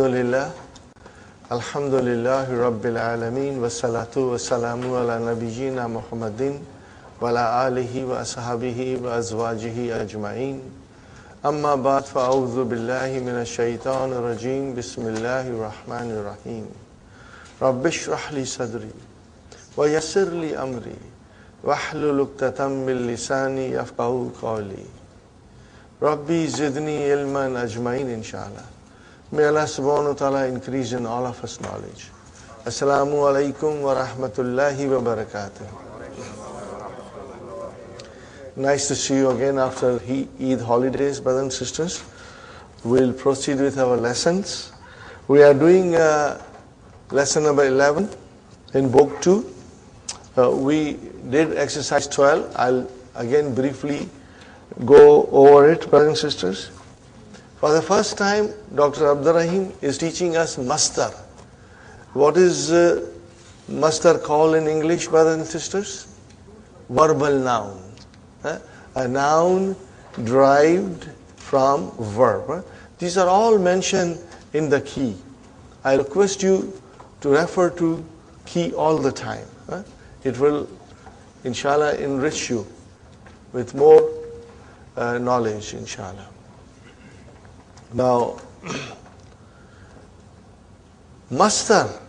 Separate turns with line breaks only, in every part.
Alhamdulillah, Alhamdulillahi Rabbil Alameen, wassalatu wassalamu ala nabiyyina Muhammadin wa ala alihi wa ashabihi wa azwajihi ajma'in. Amma ba'd, fa'awudhu billahi minash shaitanir rajim, bismillahir rahmanir rahim. Rabbi shrah li sadri wa yassir li amri wahlul 'uqdatam min lisani yafqahu qawli. Rabbi zidni ilman ajma'in inshallah. May Allah subhanahu wa ta'ala increase in all of us knowledge. Assalamu alaikum wa rahmatullahi wa barakatuh. Nice to see you again after Eid holidays, brothers and sisters. We'll proceed with our lessons. We are doing lesson number 11 in book 2. We did exercise 12. I'll again briefly go over it, brothers and sisters. For the first time, Dr. Abdurrahim is teaching us masdar. What is masdar called in English, brothers and sisters? Verbal noun. A noun derived from verb. These are all mentioned in the key. I request you to refer to key all the time. It will, inshallah, enrich you with more knowledge, inshallah. Now, masdar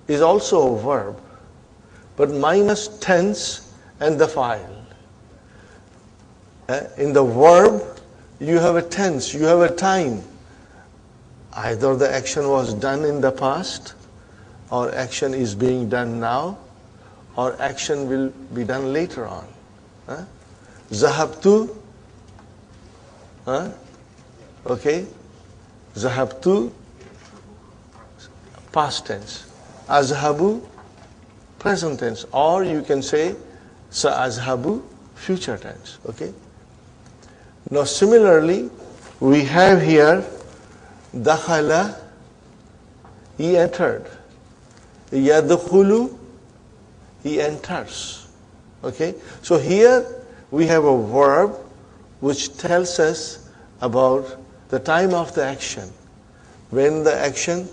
is also a verb, but minus tense and the file. In the verb, you have a tense, you have a time. Either the action was done in the past, or action is being done now, or action will be done later on. Zahabtu, okay, zahabtu, past tense. Azhabu, present tense. Or you can say sa'azhabu, future tense. Okay. Now similarly, we have here dakhala, he entered. Yadkhulu, he enters. Okay. So here we have a verb which tells us about the time of the action, when the action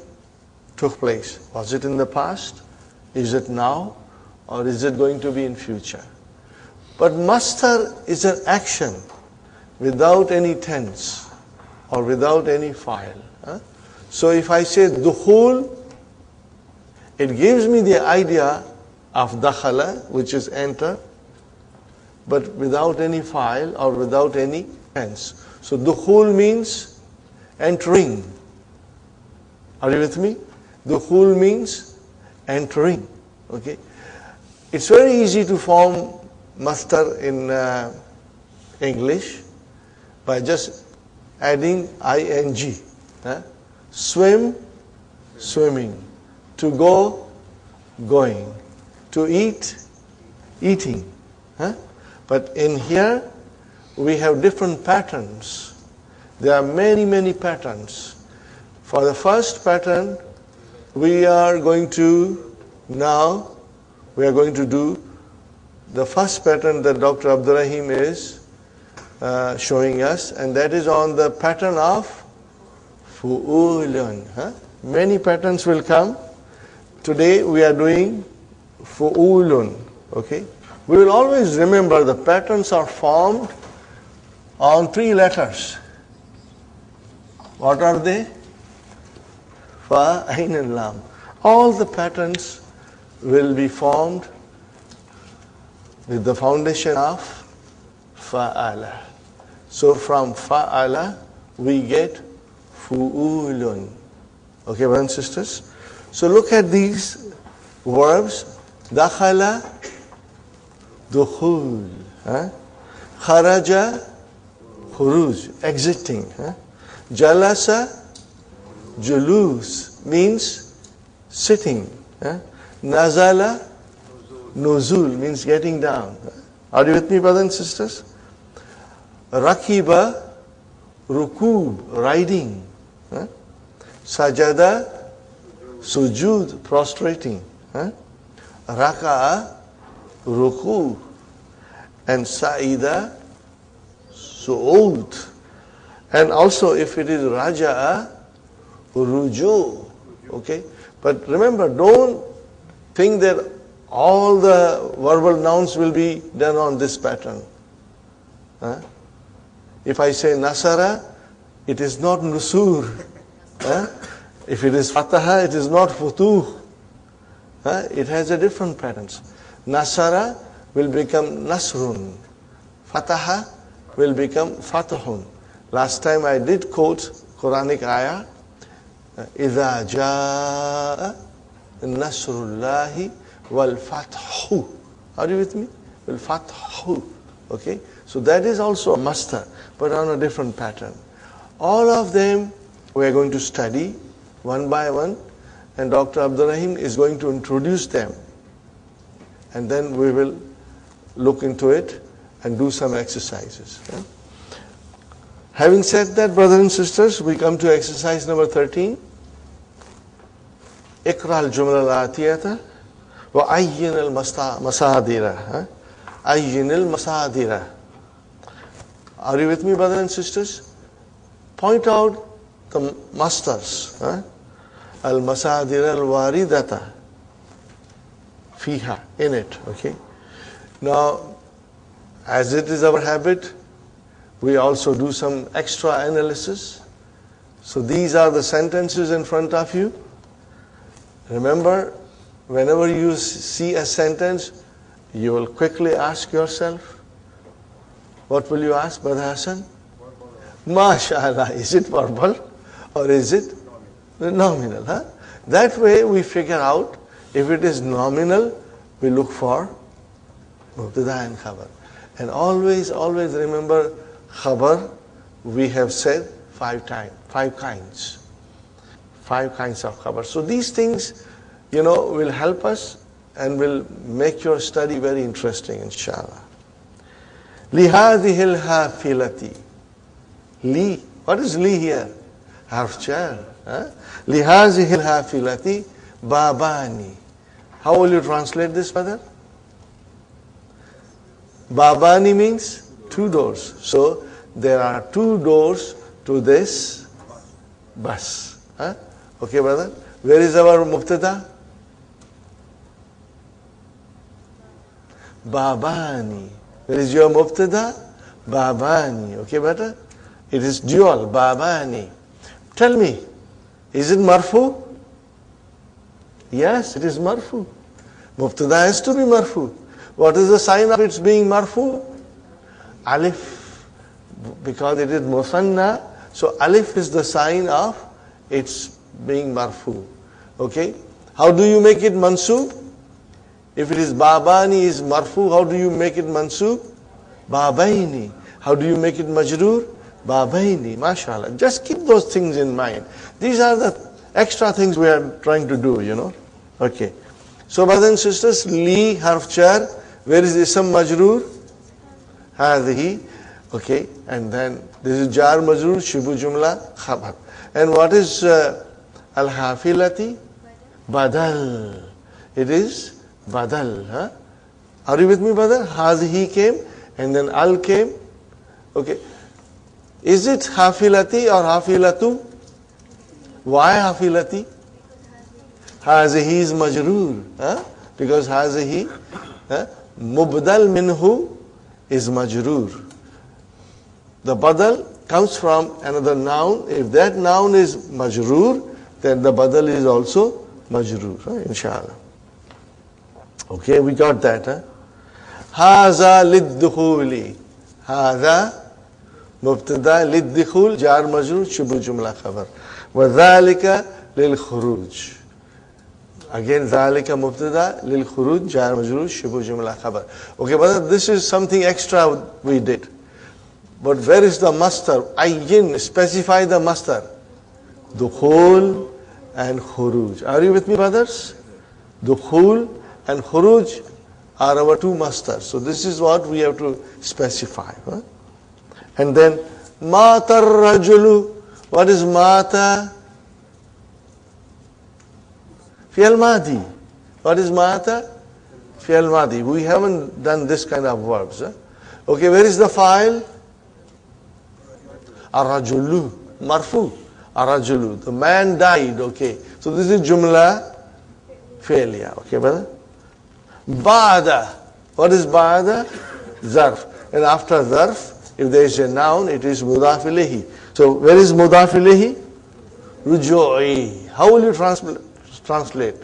took place. Was it in the past? Is it now? Or is it going to be in future? But masdar is an action without any tense or without any file. So if I say dukhul, it gives me the idea of dakhala, which is enter, but without any file or without any tense. So dukhul means entering. Are you with me? Dukhul means entering. Okay. It's very easy to form masdar in English by just adding ing. Swim, swimming. To go, going. To eat, eating. But in here, we have different patterns. There are many, many patterns. For the first pattern, we are going to do the first pattern that Dr. Abdurrahim is showing us, and that is on the pattern of fu'ulun. Many patterns will come. Today we are doing fu'ulun. Okay? We will always remember the patterns are formed on 3 letters. What are they? Fa, ain and lam. All the patterns will be formed with the foundation of fa'ala. So from fa'ala we get fu'ulun. Okay, brothers and sisters? So look at these verbs. Dakhala, dukhul. Kharaja, khuruj, exiting. Jalasa, julus, means sitting. Nazala, nuzul, means getting down. Are you with me, brothers and sisters? Rakiba, rukub, riding. Sajada, sujud, prostrating. Raka'a, ruku. And sa'ida, su'ud. And also if it is raja'a, Ruju. Okay? But remember, don't think that all the verbal nouns will be done on this pattern. Huh? If I say Nasara, it is not Nusur. Huh? If it is Fataha, it is not Futuh. Huh? It has a different patterns. Nasara will become Nasrun. Fataha will become Fatahun. Last time I did quote Quranic ayah, إِذَا جَاءَ نَصْرُ اللَّهِ وَالْفَتْحُ. Are you with me? وَالْفَتْحُ. Okay? So that is also a master, but on a different pattern. All of them we are going to study one by one, and Dr. Abdurrahim is going to introduce them. And then we will look into it and do some exercises. Yeah? Having said that, brothers and sisters, we come to exercise number 13. اقرأ الجملة الآتية وعين المصادر. عين المصادر. Are you with me, brothers and sisters? Point out the masters. Al-masadir al-waridata fiha, in it. Okay. Now, as it is our habit, we also do some extra analysis. So these are the sentences in front of you. Remember, whenever you see a sentence, you will quickly ask yourself, what will you ask, Brother Hassan? MashaAllah, is it verbal or is it nominal? Huh? That way we figure out if it is nominal, we look for Mubtada and Khabar. And always remember Khabar, we have said 5 kinds. 5 kinds of Khabar. So these things, will help us and will make your study very interesting, inshallah. لِهَذِهِ الْحَافِلَةِ. Li. What is li here? Harf jar. لِهَذِهِ الْحَافِلَةِ babani. How will you translate this, brother? Babani means 2 doors. So there are 2 doors to this bus. Okay, brother? Where is our mubtada? Babani. Where is your mubtada? Babani. Okay, brother? It is dual, babani. Tell me, is it marfu? Yes, it is marfu. Mubtada has to be marfu. What is the sign of its being marfu? Alif. Because it is musanna, so alif is the sign of its being marfu. Okay? How do you make it mansub? If it is babani is marfu, how do you make it mansub? Babaini. How do you make it majroor? Babaini. MashaAllah. Just keep those things in mind. These are the extra things we are trying to do, Okay. So brothers and sisters, li harf jar, where is ism majroor? Hadhi. Okay. And then this is jar majroor, shibu jumla, khabar. And what is al-hafilati? Badal. It is badal. Huh? Are you with me, brother? Hadhi came and then al came. Okay. Is it hafilati or hafilatu? Why hafilati? Hazihi is majroor. Because hazihi, mubdal minhu is majroor. The badal comes from another noun. If that noun is majroor, then the badal is also majroor. Inshallah. Okay, we got that. Haza liddukhuli. Haza mubtada liddukhul jar majroor shubu jumla khabar. Wa dhalika lil khuruj. Again, dhalika mubtada lil khuruj jar majroor shubu jumla khabar. Okay, but this is something extra we did. But where is the master? Ayyin, specify the master. Dukhul and khuruj. Are you with me, brothers? Dukhul and khuruj are our 2 masters. So this is what we have to specify. And then, mata rajulu. What is mata? Fi'al madi. What is mata? Fi'al madi. We haven't done this kind of verbs. Okay, where is the file? Ar-rajulu. Marfu. Arajulu. The man died. Okay. So this is Jumla Fi'liya. Okay, brother? Ba'da. What is Ba'da? Zarf. And after Zarf, if there is a noun, it is Mudaf ilayhi. So where is Mudaf ilayhi? Ruju'i. How will you translate?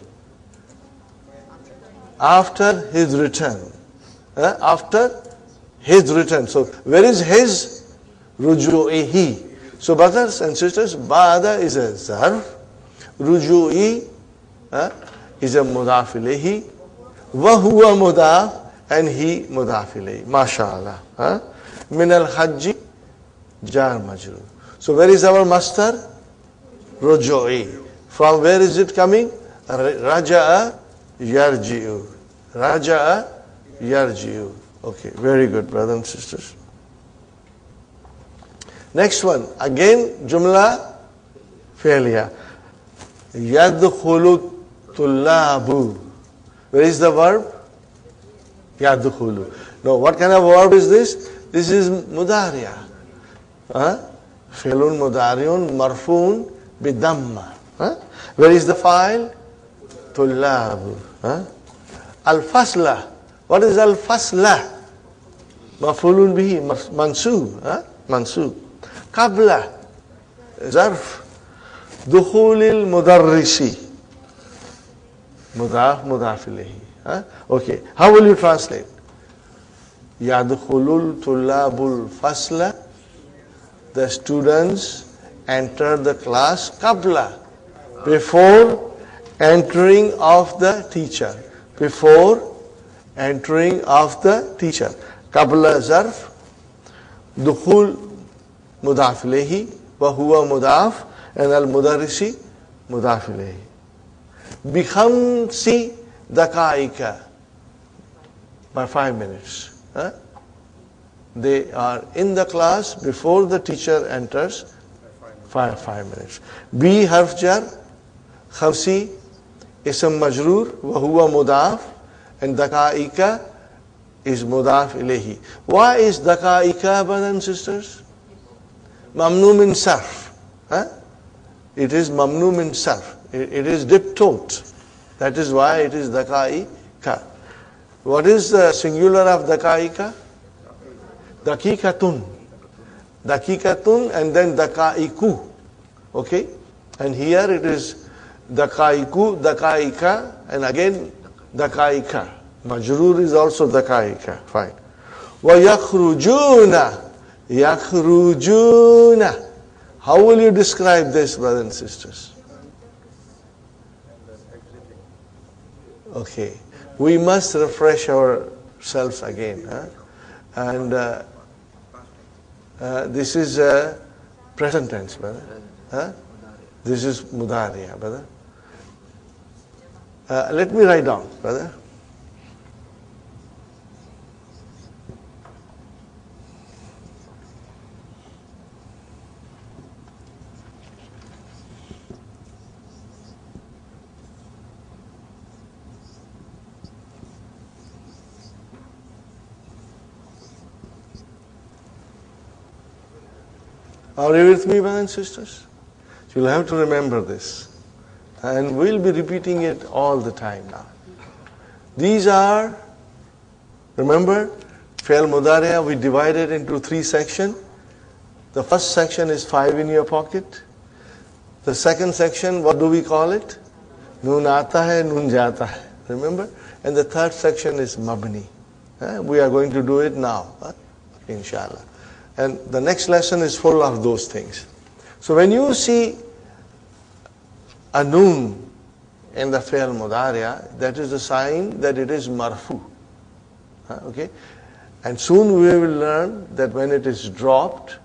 After his return. After his return. So where is his? Ruju'ihi. So brothers and sisters, Ba'da is a Zarf. Ruju'i is a Mudaf ilayhi. Wa huwa Mudaf. And he Mudaf ilayhi. MashaAllah. Min al-Hajji Jar Majrur. So where is our master? Ruju'i. From where is it coming? Raja'a Yarji'u. Raja'a Yarji'u. Okay, very good, brothers and sisters. Next one, again Jumla Fi'liya. Yadkhulu tullabu. Where is the verb? Yadkhulu. Now, what kind of verb is this? This is Mudariya. Fi'lun Mudariun Marfun Bidamma. Where is the file? Tullabu. Al-Fasla. What is Al-Fasla? Mafulun bihi, mansub. Mansub. Qabla. Zarf. Dukhulil Mudarrisi. Mudaf, Mudaf ilayhi. Okay. How will you translate? Yadkhulul tullabul fasla. The students enter the class qabla. Before entering of the teacher. Before entering of the teacher. Qabla zarf. Dukhul mudaf ilayhi. Wa huwa mudaf. And al-mudarrisi mudaf ilayhi. Bikhamsi daqaika. By 5 minutes. They are in the class before the teacher enters. 5 minutes. B harf jar. Khamsi ism majroor. Wa huwa mudaf. And daqaika is mudaf ilayhi. Why is daqaika, brothers and sisters? Mamnu min sarf. It is mamnu min sarf. It is diptote. That is why it is daqaika. What is the singular of daqaika? Daqiqatun. Daqiqatun and then daqaiku. Okay? And here it is daqaiku, daqaika, and again daqaika. Majroor is also daqaika. Fine. Wa yakhrujuna. Yakhrujuna. How will you describe this, brothers and sisters? Okay. We must refresh ourselves again. And this is present tense, brother. This is Mudariya, brother. Let me write down, brother. Are you with me, brothers and sisters? You'll have to remember this. And we'll be repeating it all the time now. These are, remember, Fi'l Mudariya, we divided into 3 sections. The first section is 5 in your pocket. The second section, what do we call it? Noon aata hai, noon jata hai. Remember? And the third section is Mabni. We are going to do it now, inshallah. And the next lesson is full of those things. So when you see a noon in the Fi'l Mudariya, that is a sign that it is marfu. Okay? And soon we will learn that when it is dropped,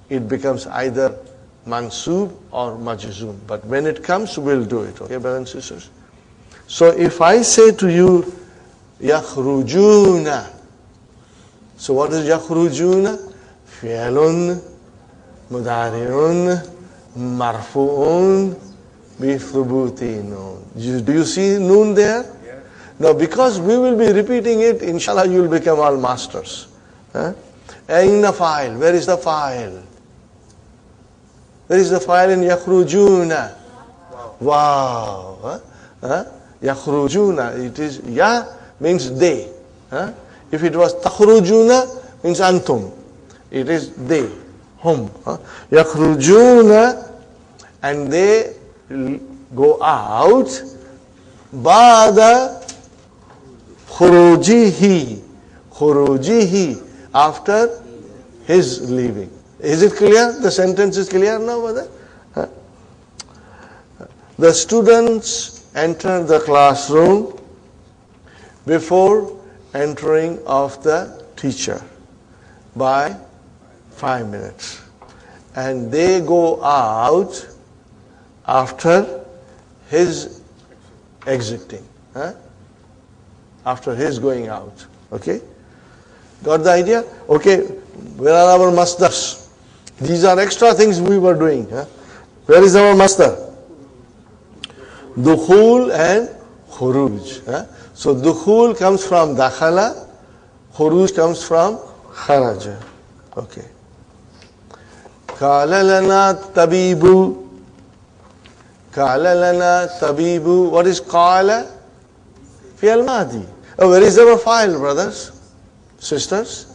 it becomes either mansub or majzum. But when it comes, we'll do it. Okay, brothers and sisters? So if I say to you, yakhrujuna. So what is yakhrujuna? Fi'lun mudari'un marfu'un bi thubuti noon. Do you see noon there? Yeah. Now because we will be repeating it, inshallah you will become all masters. In the file, where is the file? Where is the file in yakhrujuna? Wow. Yakhrujuna. It is ya means they. If it was takhrujuna means antum. It is they. Hum. Yakhrujuna, and they go out. Ba'da khurujihi. Khurujihi. After his leaving. Is it clear? The sentence is clear now, brother? The students enter the classroom before entering of the teacher by 5 minutes. And they go out after his exiting. After his going out. Okay? Got the idea? Okay, where are our masdars? These are extra things we were doing. Where is our masdar? Dukhul and khuruj. So dukhul comes from dakhala, khuruj comes from kharaja. Okay. Qala lana tabibu. Qala lana tabibu. What is qala? Fi'al madi. Oh, where is our file, brothers? Sisters?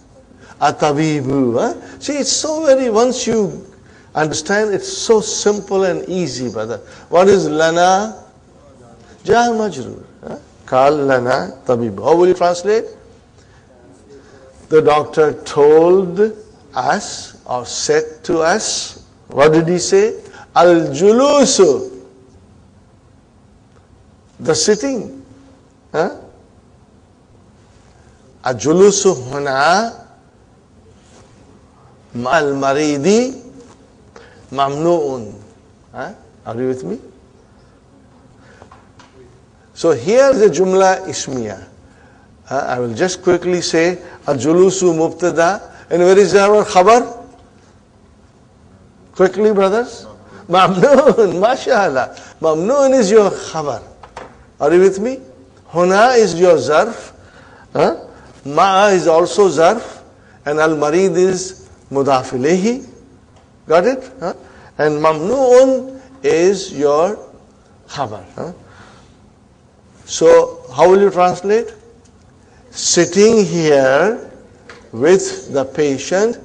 Atabibu. See, it's so very, once you understand, it's so simple and easy, brother. What is lana? Jar majroor. Kal lana tabibu. How will you translate? The doctor told us or said to us, what did he say? Al-julusu. The sitting. Al-julusu huna ma'al maridi mamnu'un. Are you with me? So here is the jumla ismiya. I will just quickly say al-julusu mubtada. And where is our khabar? Quickly, brothers. Mamnoon, mashallah. Mamnoon is your khabar. Are you with me? Huna is your zarf. Ma'a is also zarf. And al-marid is mudaf ilayhi. Got it? And mamnoon is your khabar. So, how will you translate? Sitting here with the patient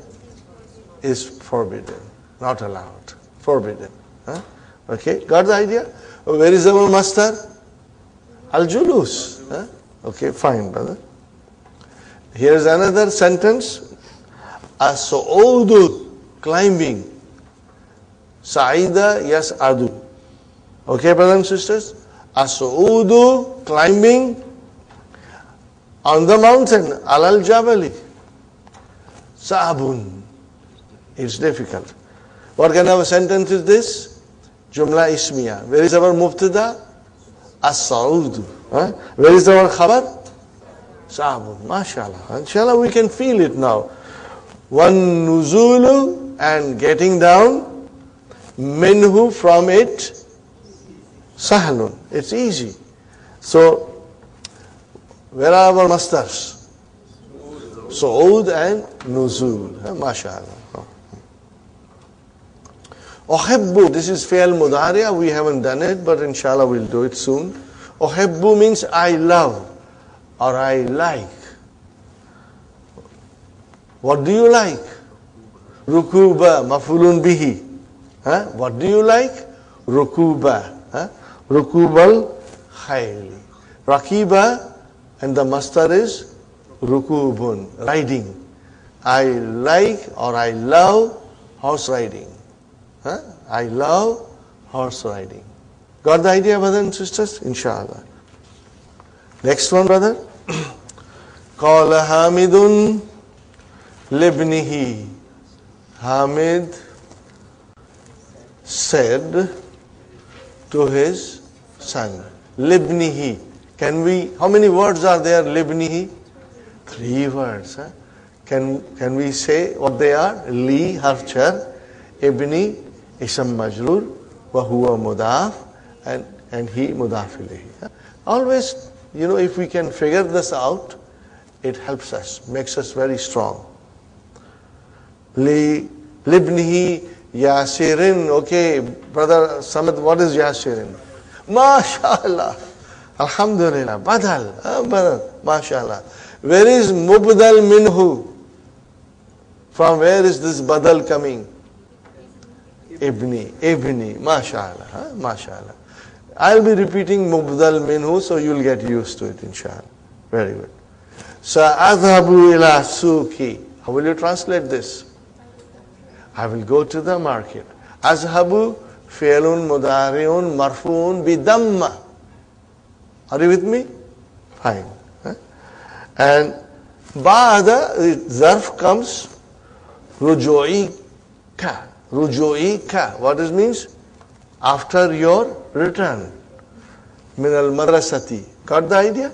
is forbidden, not allowed, forbidden. Okay, got the idea? Where is our master? Al-julus. Okay, fine, brother. Here is another sentence. As-su'udu, climbing. Sa'ida yas'adu. Okay, brothers and sisters? As-su'udu, climbing on the mountain. Alal jabali. Sa'abun. It's difficult. What kind of a sentence is this? Jumla ismiya. Where is our mubtada? As-sa'udu. Where is our khabar? Sa'abun. MashaAllah. Inshallah we can feel it now. One nuzulu and getting down. Minhu, from it. Sahlun. It's easy. So, where are our masters? Su'ud and Nuzul. MashaAllah. Uhibbu, this is fi'al mudariya. We haven't done it, but inshallah we'll do it soon. Uhibbu means I love or I like. What do you like? Rukuba, mafulun bihi. What do you like? Rukuba. Rukubal khayli. Rakiba, and the master is Rukubun, riding. I like or I love horse riding. I love horse riding. Got the idea, brothers and sisters? Inshallah. Next one, brother. Qala Hamidun libnihi. Hamid said to his son. Libnihi. How many words are there, libnihi? 3 words. Can we say what they are? Li, harf jar, ibni, ism majrur, wa huwa mudaf, and he mudaf ilayhi. Always, if we can figure this out, it helps us, makes us very strong. Li, libnihi, Yasirin. Okay, brother Samad, what is Yasirin? MashaAllah. Alhamdulillah. Badal. Badal. MashaAllah. Where is Mubdal Minhu? From where is this Badal coming? Ibni. MashaAllah. MashaAllah. I'll be repeating Mubdal Minhu, so you'll get used to it, inshallah. Very good. Sa'adhabu ila suki. How will you translate this? I will go to the market. Azhabu fi'lun mudari'un marfu'un bidamma. Are you with me? Fine. And ba'da, zarf comes ruju'ika. Ruju'ika. What it means? After your return. Min al-madrasati. Got the idea?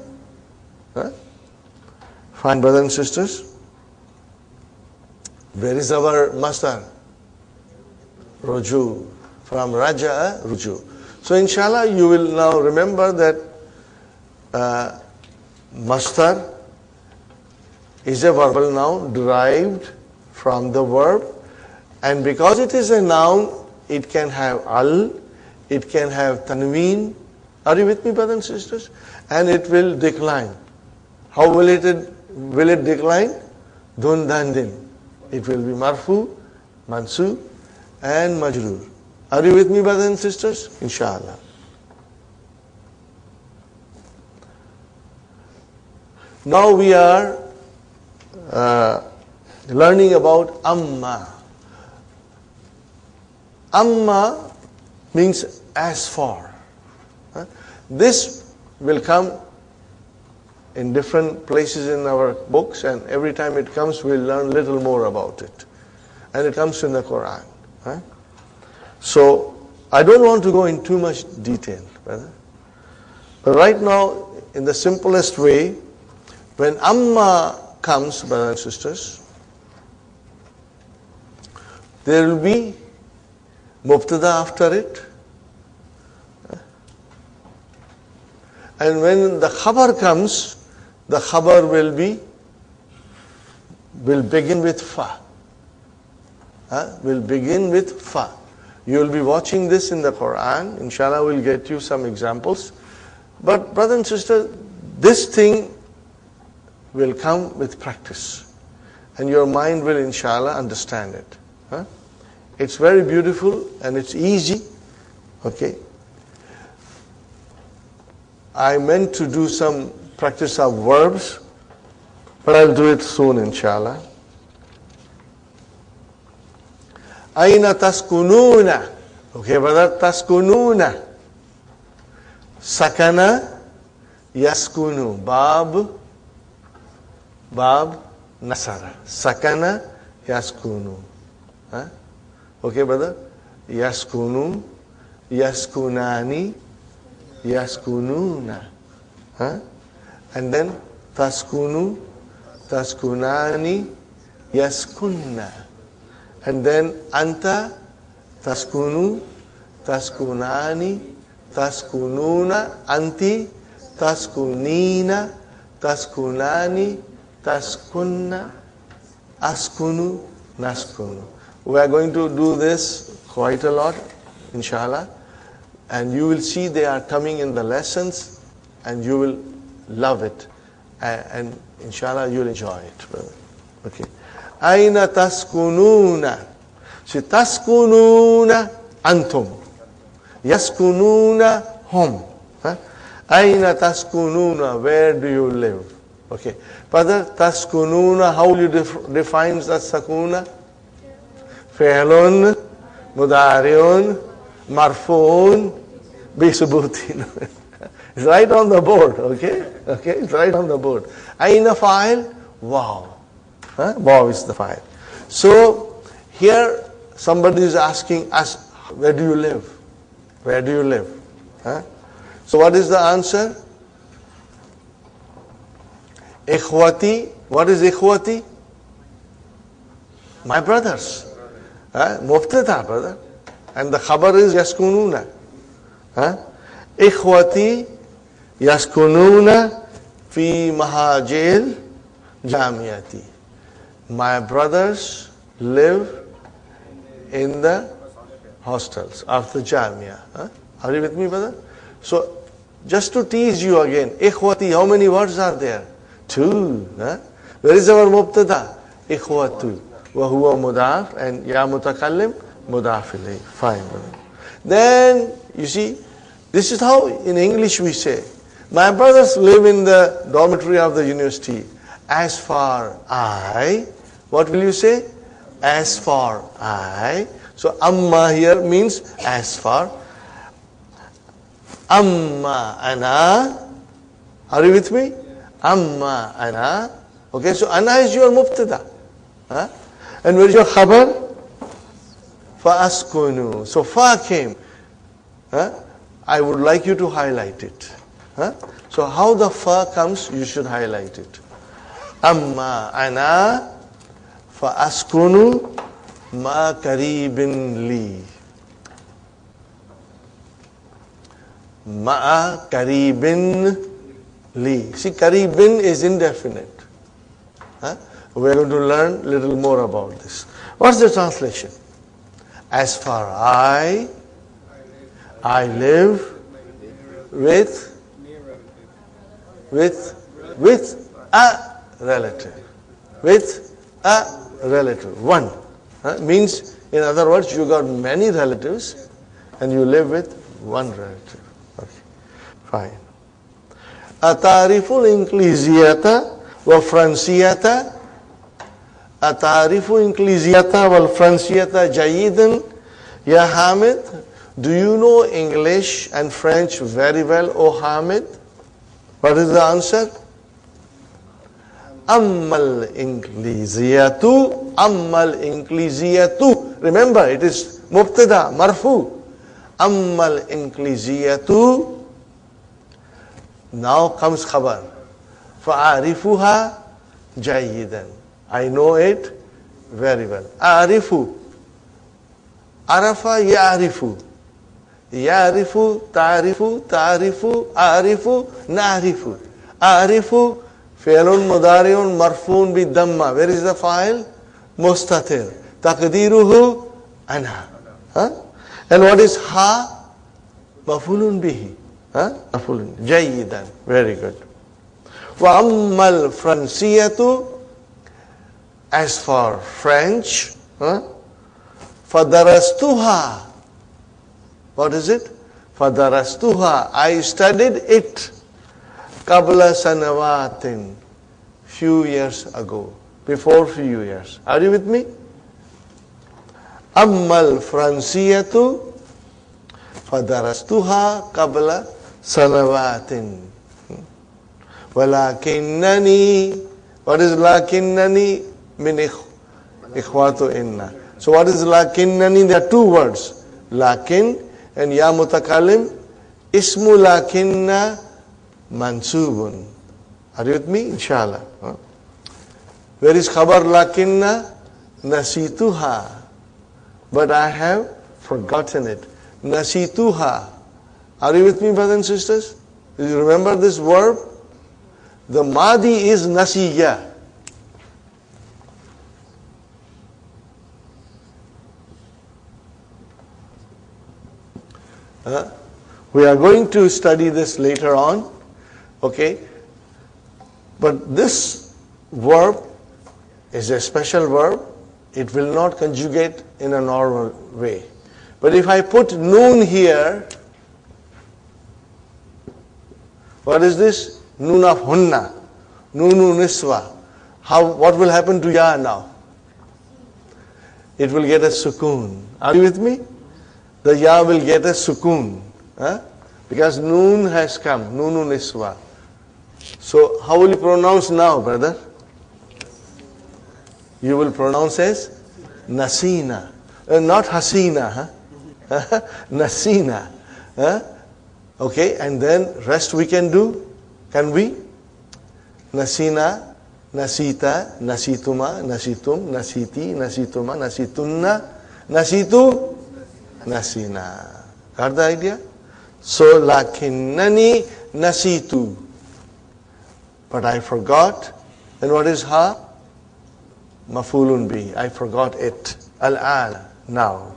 Fine, brothers and sisters. Where is our master? Ruju. From Raja, Ruju. So inshallah you will now remember that master is a verbal noun derived from the verb, and because it is a noun, it can have al, it can have tanween. Are you with me, brothers and sisters? And it will decline. How will it decline? Dun dandin. It will be marfu, mansu, and majroor. Are you with me, brothers and sisters? Inshallah. Now we are learning about amma. Amma means as for. This will come in different places in our books, and every time it comes we'll learn a little more about it. And it comes in the Quran. So I don't want to go in too much detail, brother. But right now, in the simplest way, when amma comes, brothers and sisters, there will be mubtada after it. And when the khabar comes, the khabar will begin with fa. Will begin with fa. You will be watching this in the Quran. Inshallah, we'll get you some examples. But brother and sister, this thing will come with practice. And your mind will, inshallah, understand it. It's very beautiful and it's easy. Okay. I meant to do some practice of verbs, but I'll do it soon, inshallah. Aina taskununa. Okay, brother, taskununa. Sakana yaskunu. Bab nasara. Sakana yaskunu. Okay, brother? Yaskunu, yaskunani, yaskununa. And then taskunu, taskunani, yaskunna. And then anta, taskunu, taskunani, taskununa, anti, taskunina, taskunani, taskunna, askunu, naskunu. We are going to do this quite a lot, inshallah. And you will see they are coming in the lessons, and you will love it. And inshallah, you'll enjoy it, brother. Okay. Aina taskununa. See, taskununa antum. Yaskununa hum. Aina taskununa, where do you live? Okay. Brother, taskununa, how will you define that sakuna? Fi'lun, mudari'un, marfu'un, bisubutin. It's right on the board, okay? Okay, it's right on the board. Aina fa'il? Wow. Wow is the fa'il. So, here somebody is asking us, where do you live? Where do you live? So what is the answer? Ikhwati. What is ikhwati? My brothers. Mubtada, brother. And the khabar is yaskununa. Ikhwati yaskununa fi mahajil jamiyati. My brothers live in the hostels after Jamia. Huh? Are you with me, brother? So, just to tease you again, ikhwati, how many words are there? 2. Huh? Where is our mubtada? Ikhwatu. Wa huwa mudaf and ya mutakallim mudaf ilayh. Fine, brother. Then, you see, this is how in English we say, my brothers live in the dormitory of the university. As for I, what will you say? As for I. So amma here means as for. Amma ana. Are you with me? Amma ana. Okay, so ana is your mubtada. Huh? And where is your khabar? Fa askunu. So fa came. Huh? I would like you to highlight it. Huh? So how the fa comes, you should highlight it. Amma ana fa askunu ma karibin li. Ma karibin li. See, karibin is indefinite. Huh? We are going to learn a little more about this. What's the translation? As for I live with a relative. With a relative. One. Means, in other words, you got many relatives and you live with one relative. Okay. Fine. Atariful inglesiyata wa fransiyata. Atarifu inglesiyata wal fransiyata jayidan. Ya Hamid, do you know English and French very well, O Hamid? What is the answer? Ammal inglesiyatu. Ammal inglesiyatu. Remember, it is mubtada, marfu. Ammal inglesiyatu. Now comes khabar. Fa'arifuha jayidan. I know it very well. Arifu. Arafa ya'rifu. Ya'rifu, ta'rifu, ta'rifu, a'rifu, na'rifu. A'rifu, fi'lun mudari'un marfu'un bi dhamma. Where is the file? Mustatir. Taqdiruhu ana. Huh? And what is ha? Mafulun bihi. Huh? Mafulun. Jayyidan. Very good. Wa ammal fransiyatu. As for French, fadarastuha. What is it? Fadarastuha. I studied it. Qabla sanawatin. Few years ago. Before few years. Are you with me? Ammal fransiyatu. Fadarastuha qabla sanawatin. Walakinnani. What is lakinnani? Min ikhwatu inna. So what is lakinnani? There are 2 words. Lakin and ya mutakallim. Ismu lakinna mansubun. Are you with me? Inshallah. Where is khabar lakinna? Nasituha. But I have forgotten it. Nasituha. Are you with me, brothers and sisters? Do you remember this verb? The madi is nasiya. We are going to study this later on, okay? But this verb is a special verb. It will not conjugate in a normal way. But if I put noon here, what is this? Noon of hunna, nunu niswa. What will happen to ya now? It will get a sukoon. Are you with me? The ya will get a sukoon. Because noon has come, nunu niswa. So how will you pronounce now, brother? You will pronounce as nasina. Not hasina. Nasina. Okay, and then rest we can do. Can we? Nasina, nasita, nasituma, nasitum, nasiti, nasituma, nasitunna, nasitu, nasina. Got the idea? So, lakinnani nasitu. But I forgot. And what is ha? mafulun bi. I forgot it. Al-an, now.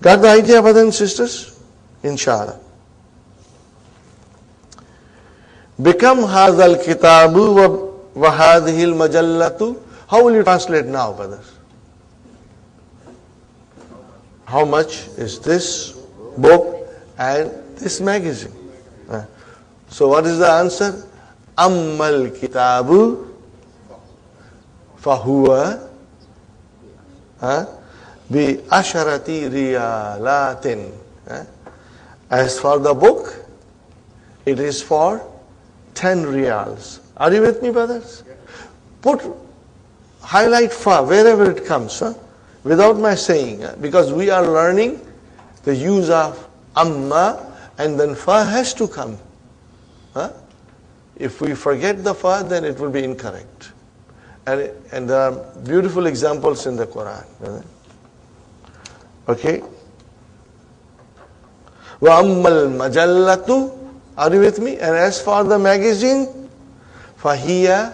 Got the idea, brothers and sisters? Inshallah. Become hadha al-kitabu wa hadhihi al-majallatu. How will you translate now, brothers? How much is this book and this magazine? So what is the answer? Ammal kitabu fahuwa bi asharati riyalatin. As for the book, it is for 10 riyals. Are you with me, brothers? Highlight fa wherever it comes, without my saying, because we are learning the use of amma, and then fa has to come. If we forget the fa, then it will be incorrect. And there are beautiful examples in the Quran. Okay. Wa ammal majallatu. Are you with me? And as for the magazine, fahiya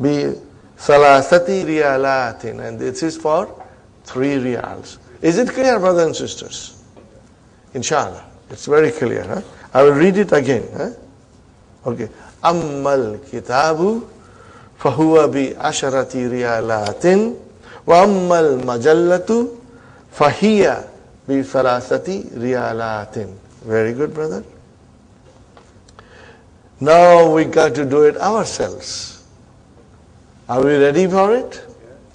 bi salasati riyalatin. And this is for 3 riyals. Is it clear, brothers and sisters? Inshallah. It's very clear. I will read it again. Okay. Ammal kitabu fahuwa bi asharati riyalatin wa ammal majallatu fahiya bi salasati riyalatin. Very good, brother. Now we got to do it ourselves. Are we ready for it?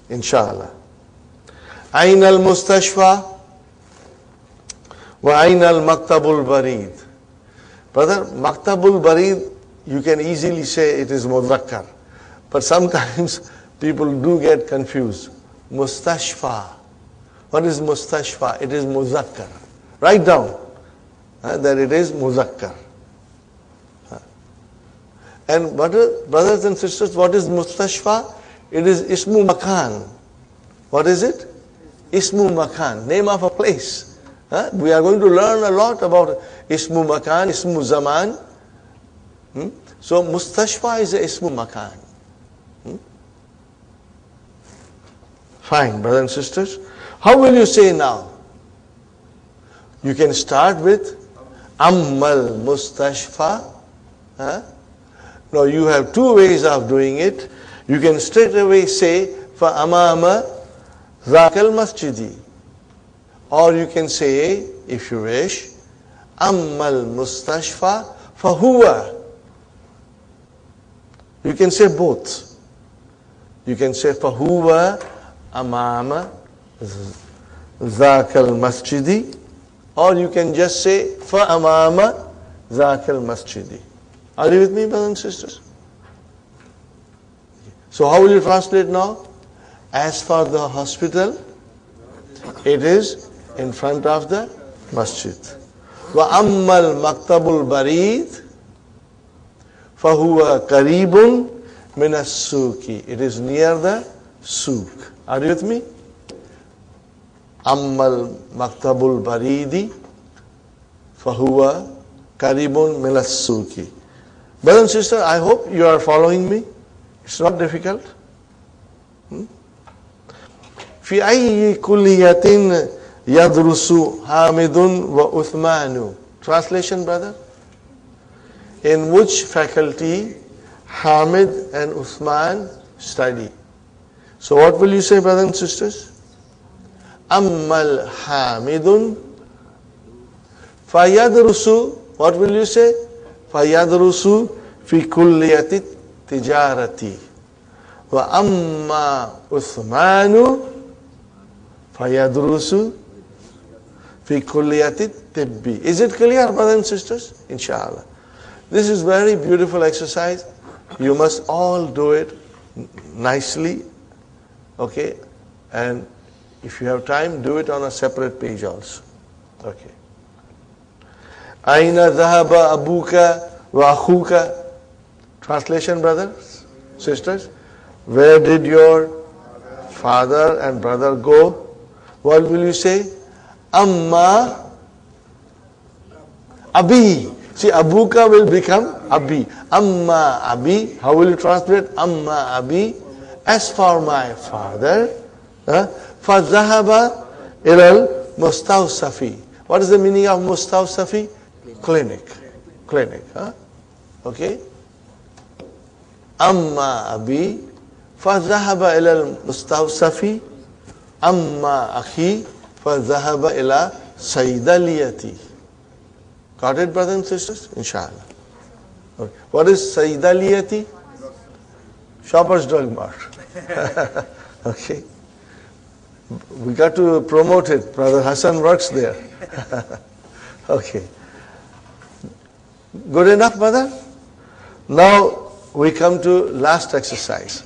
Inshallah. Aina al-mustashfa wa aina al-maktabul barid. Brother, maktabul barid, you can easily say it is mudhakkar. But sometimes people do get confused. Mustashfa. What is mustashfa? It is mudhakkar. Write down that it is mudhakkar. And brothers and sisters, what is mustashfa? It is ismu makan. What is it? Ismu makan, name of a place. We are going to learn a lot about ismu makan, ismu zaman. So mustashfa is a ismu makan. Fine, brothers and sisters. How will you say now? You can start with ammal mustashfa. Now you have 2 ways of doing it. You can straight away say fa amama zakal masjidi. Or you can say, if you wish, ammal mustashfa fahuwa. You can say both. You can say fahuwa amama zakal masjidi, or you can just say fa amama zakal masjidi. Are you with me, brothers and sisters? So how will you translate now? As for the hospital, it is in front of the masjid. Wa ammal maktabul barid fahuwa qaribun min as-suki. It is near the souk. Are you with me? Ammal maktabul baridi fahuwa qaribun min as-suki. Brothers and sisters, I hope you are following me. It's not difficult. في أي كلية يدرس حامد وعثمان. Translation, brother. In which faculty Hamid and Uthman study? So what will you say, brothers and sisters? Ammal Hamidun fayadrusu. What will you say? Fayadrusu fi kulliyati tijarati. Wa amma Uthmanu fayadrusu fi kulliyati tibbi. Is it clear, brothers and sisters? Inshallah. This is very beautiful exercise. You must all do it nicely. Okay? And if you have time, do it on a separate page also. Okay. Aina dhahaba abuka wa akhuka. Translation, brothers, sisters. Where did your father and brother go? What will you say? Amma abi. See, abuka will become abi. Amma abi. How will you translate? Amma abi. As for my father, فَذَهَبَ إِلَى الْمُسْتَوْصَفِ. What is the meaning of mustawsafi? Clinic. Clinic. Okay? Amma abi فَذَهَبَ إِلَى الْمُسْتَوْصَفِ Amma akhi فَذَهَبَ إِلَى صَيْدَلِيَةِ. Got it, brothers and sisters? Inshallah. Okay. What is Saydaliyati? Shoppers Drug Mart. Okay. We got to promote it. Brother Hassan works there. Okay. Good enough, brother? Now we come to last exercise.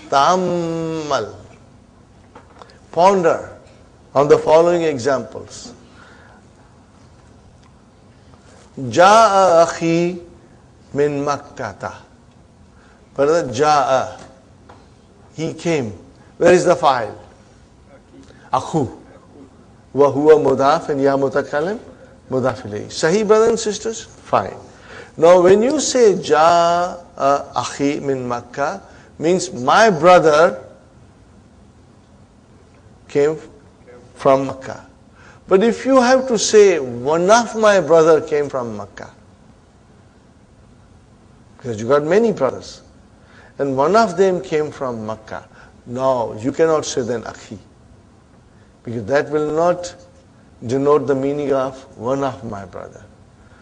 Ta'ammal. Ponder on the following examples. Ja'a akhi min Makkata. Brother, Ja'a. He came. Where is the file? Akhu. Wa huwa mudaf and ya mutakallim mudaf ilayhi. Sahih, brothers and sisters? Fine. Now when you say Ja'a akhi min Makkah, means my brother came from Makkah. But if you have to say one of my brother came from Makkah, because you got many brothers, and one of them came from Makkah, no, you cannot say then akhi, because that will not denote the meaning of one of my brother.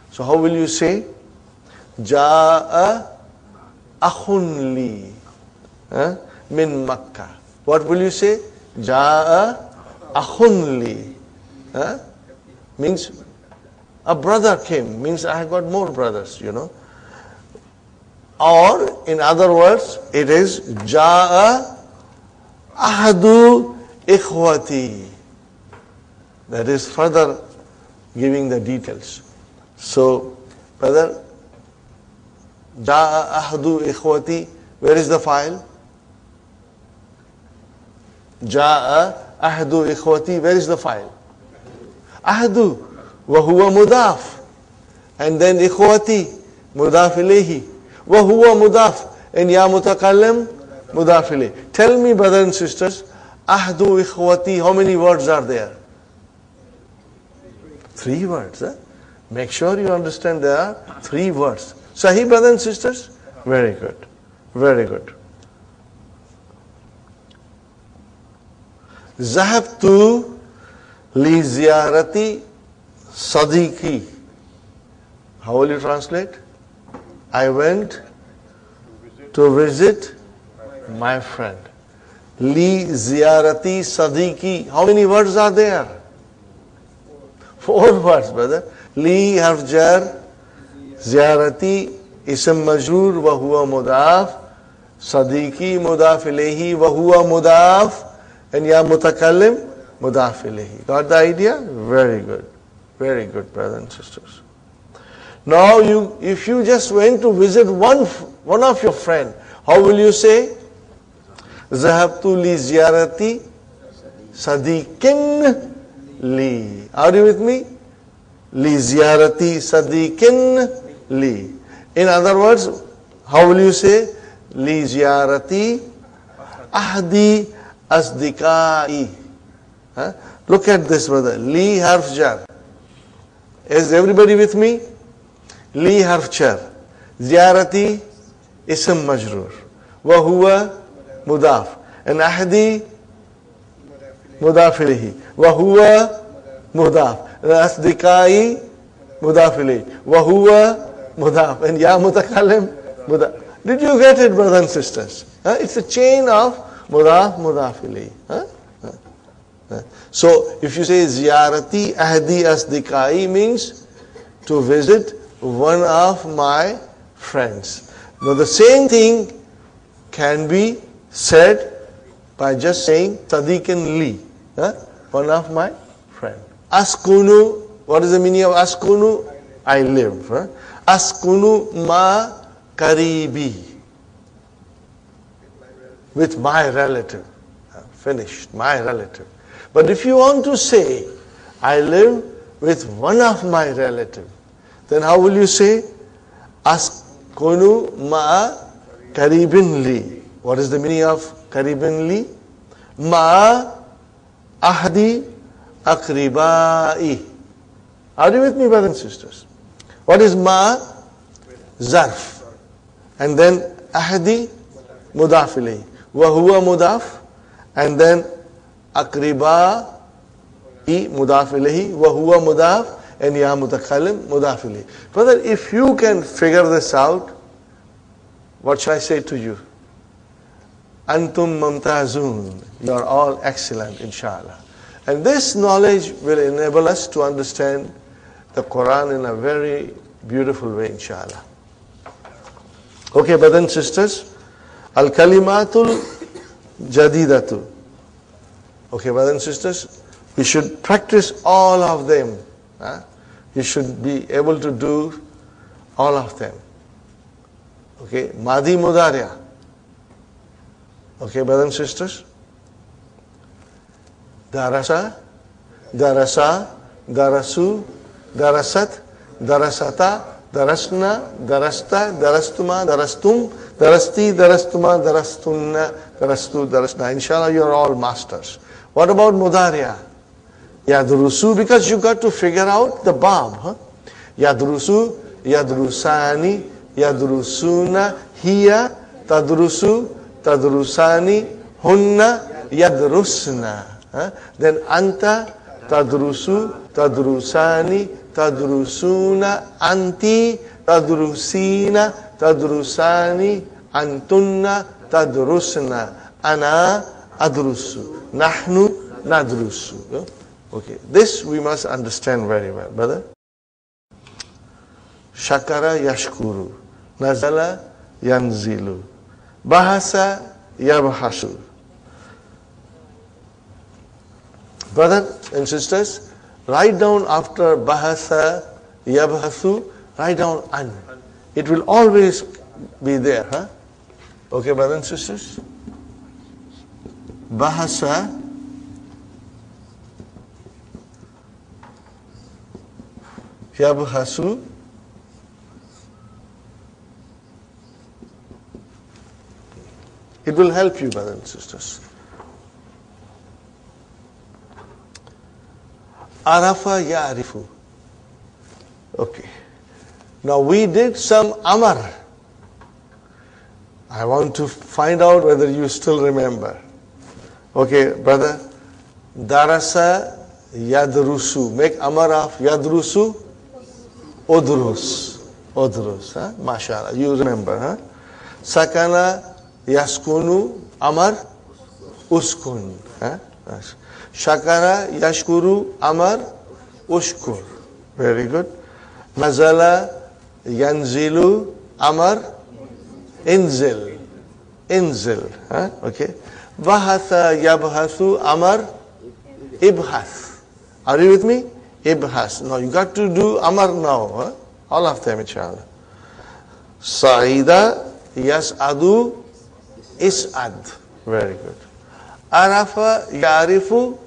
So how will you say? Ja'a akhun li min Makkah. What will you say? Ja'a akhun li. Means a brother came, means I have got more brothers, Or, in other words, it is Ja'a ahadu ikhwati. That is further giving the details. So, brother, Ja'a ahadu ikhwati, where is the file? Ja'a ahadu ikhwati, where is the file? Ahdu wa huwa mudaf, and then ikhwati mudaf ilayhi, wa huwa mudaf, and ya mutakallim mudaf ilayhi. Tell me, brothers and sisters, ahdu ikhwati, how many words are there? 3 words. Make sure you understand there are 3 words. Sahih, brothers and sisters? Very good. Very good. Zahabtu li ziyarati sadiqi. How will you translate? I went to visit my friend. Li ziyarati sadiqi. How many words are there? 4 words, brother. Li harf jar, ziyarati ism majroor wa huwa mudaf, sadiqi mudaf ilayhi wa huwa mudaf, and ya mutakallim mudaf ilayhi. Got the idea? Very good. Very good, brothers and sisters. Now if you just went to visit one of your friend, how will you say? Zahabtu li ziyarati sadiqin li. Are you with me? Li ziyarati sadiqin li. In other words, how will you say? Li ziyarati ahdi asdiqai. Look at this, brother. Li harf jar. Is everybody with me? Li harf jar. Ziyarati ism majroor. Wa huwa mudaf. And ahdi mudaf ilayhi. Wa huwa mudaf. And asdiqai mudaf ilayhi. Wa huwa mudaf. And ya mutakallim mudaf. Did you get it, brothers and sisters? It's a chain of mudaf ilayhi. So if you say ziyarati ahdi asdiqai means to visit one of my friends. Now the same thing can be said by just saying sadiqin li, one of my friend. Askunu, what is the meaning of askunu? I live. Askunu ma karibi, with my relative. Finished, my relative. But if you want to say, I live with one of my relative, then how will you say? Askunu ma karibin li. What is the meaning of qaribun li? Ma ahdi akribai. Are you with me, brothers and sisters? What is ma? Zarf. And then ahdi mudaf ilayhi. Wa huwa mudaf. And then akriba I mudaf ilayhi. Wa huwa mudaf. And ya mutakallim mudaf ilayhi. Brother, if you can figure this out, what shall I say to you? Antum mumtazun. You are all excellent, inshallah. And this knowledge will enable us to understand the Quran in a very beautiful way, inshallah. Okay, brothers and sisters. Al-kalimatul jadidatu. Okay, brothers and sisters. We should practice all of them. You should be able to do all of them. Okay, Madi Mudariya. Okay, brothers and sisters. Darasa, darasa, darasu, darasat, darasata, darasna, darasta, darastuma, darastum, darasti, darastuma, darastunna, darastu, darasna. Inshallah, you are all masters. What about Mudariya? Yadrusu, because you got to figure out the bab. Yadrusu, yadrusani, yadrusuna, hiya, tadrusu, tadrusani, hunna, yadrusna. Then anta, tadrusu, tadrusani, tadrusuna, anti, tadrusina, tadrusani, antunna, tadrusna, ana, adrusu, nahnu, nadrusu. Okay, this we must understand very well, brother. Shakara yashkuru, nazala yanzilu, bahasa yabhasu. Brother and sisters, write down after bahasa yabhasu, write down an. It will always be there, huh? Okay, brothers and sisters. Bahasa yabhasu. It will help you, brothers and sisters. Arafa ya'rifu. Okay. Now we did some amar. I want to find out whether you still remember. Okay, brother. Darasa yadrusu. Make amar of yadrusu. Udrus. Udrus. Huh? MashaAllah. You remember, huh? Sakana yaskunu. Amar uskun. Huh? Shakara yashkuru. Amar ushkur. Very good. Nazala yanzilu. Amar inzil. Inzil. Huh? Okay. Bahatha yabhathu. Amar ibhath. Are you with me? Ibhas. Now you got to do Amar now. Huh? All of them, inshallah. Sa'ida yas'adu is'ad. Very good. Arafa ya'rifu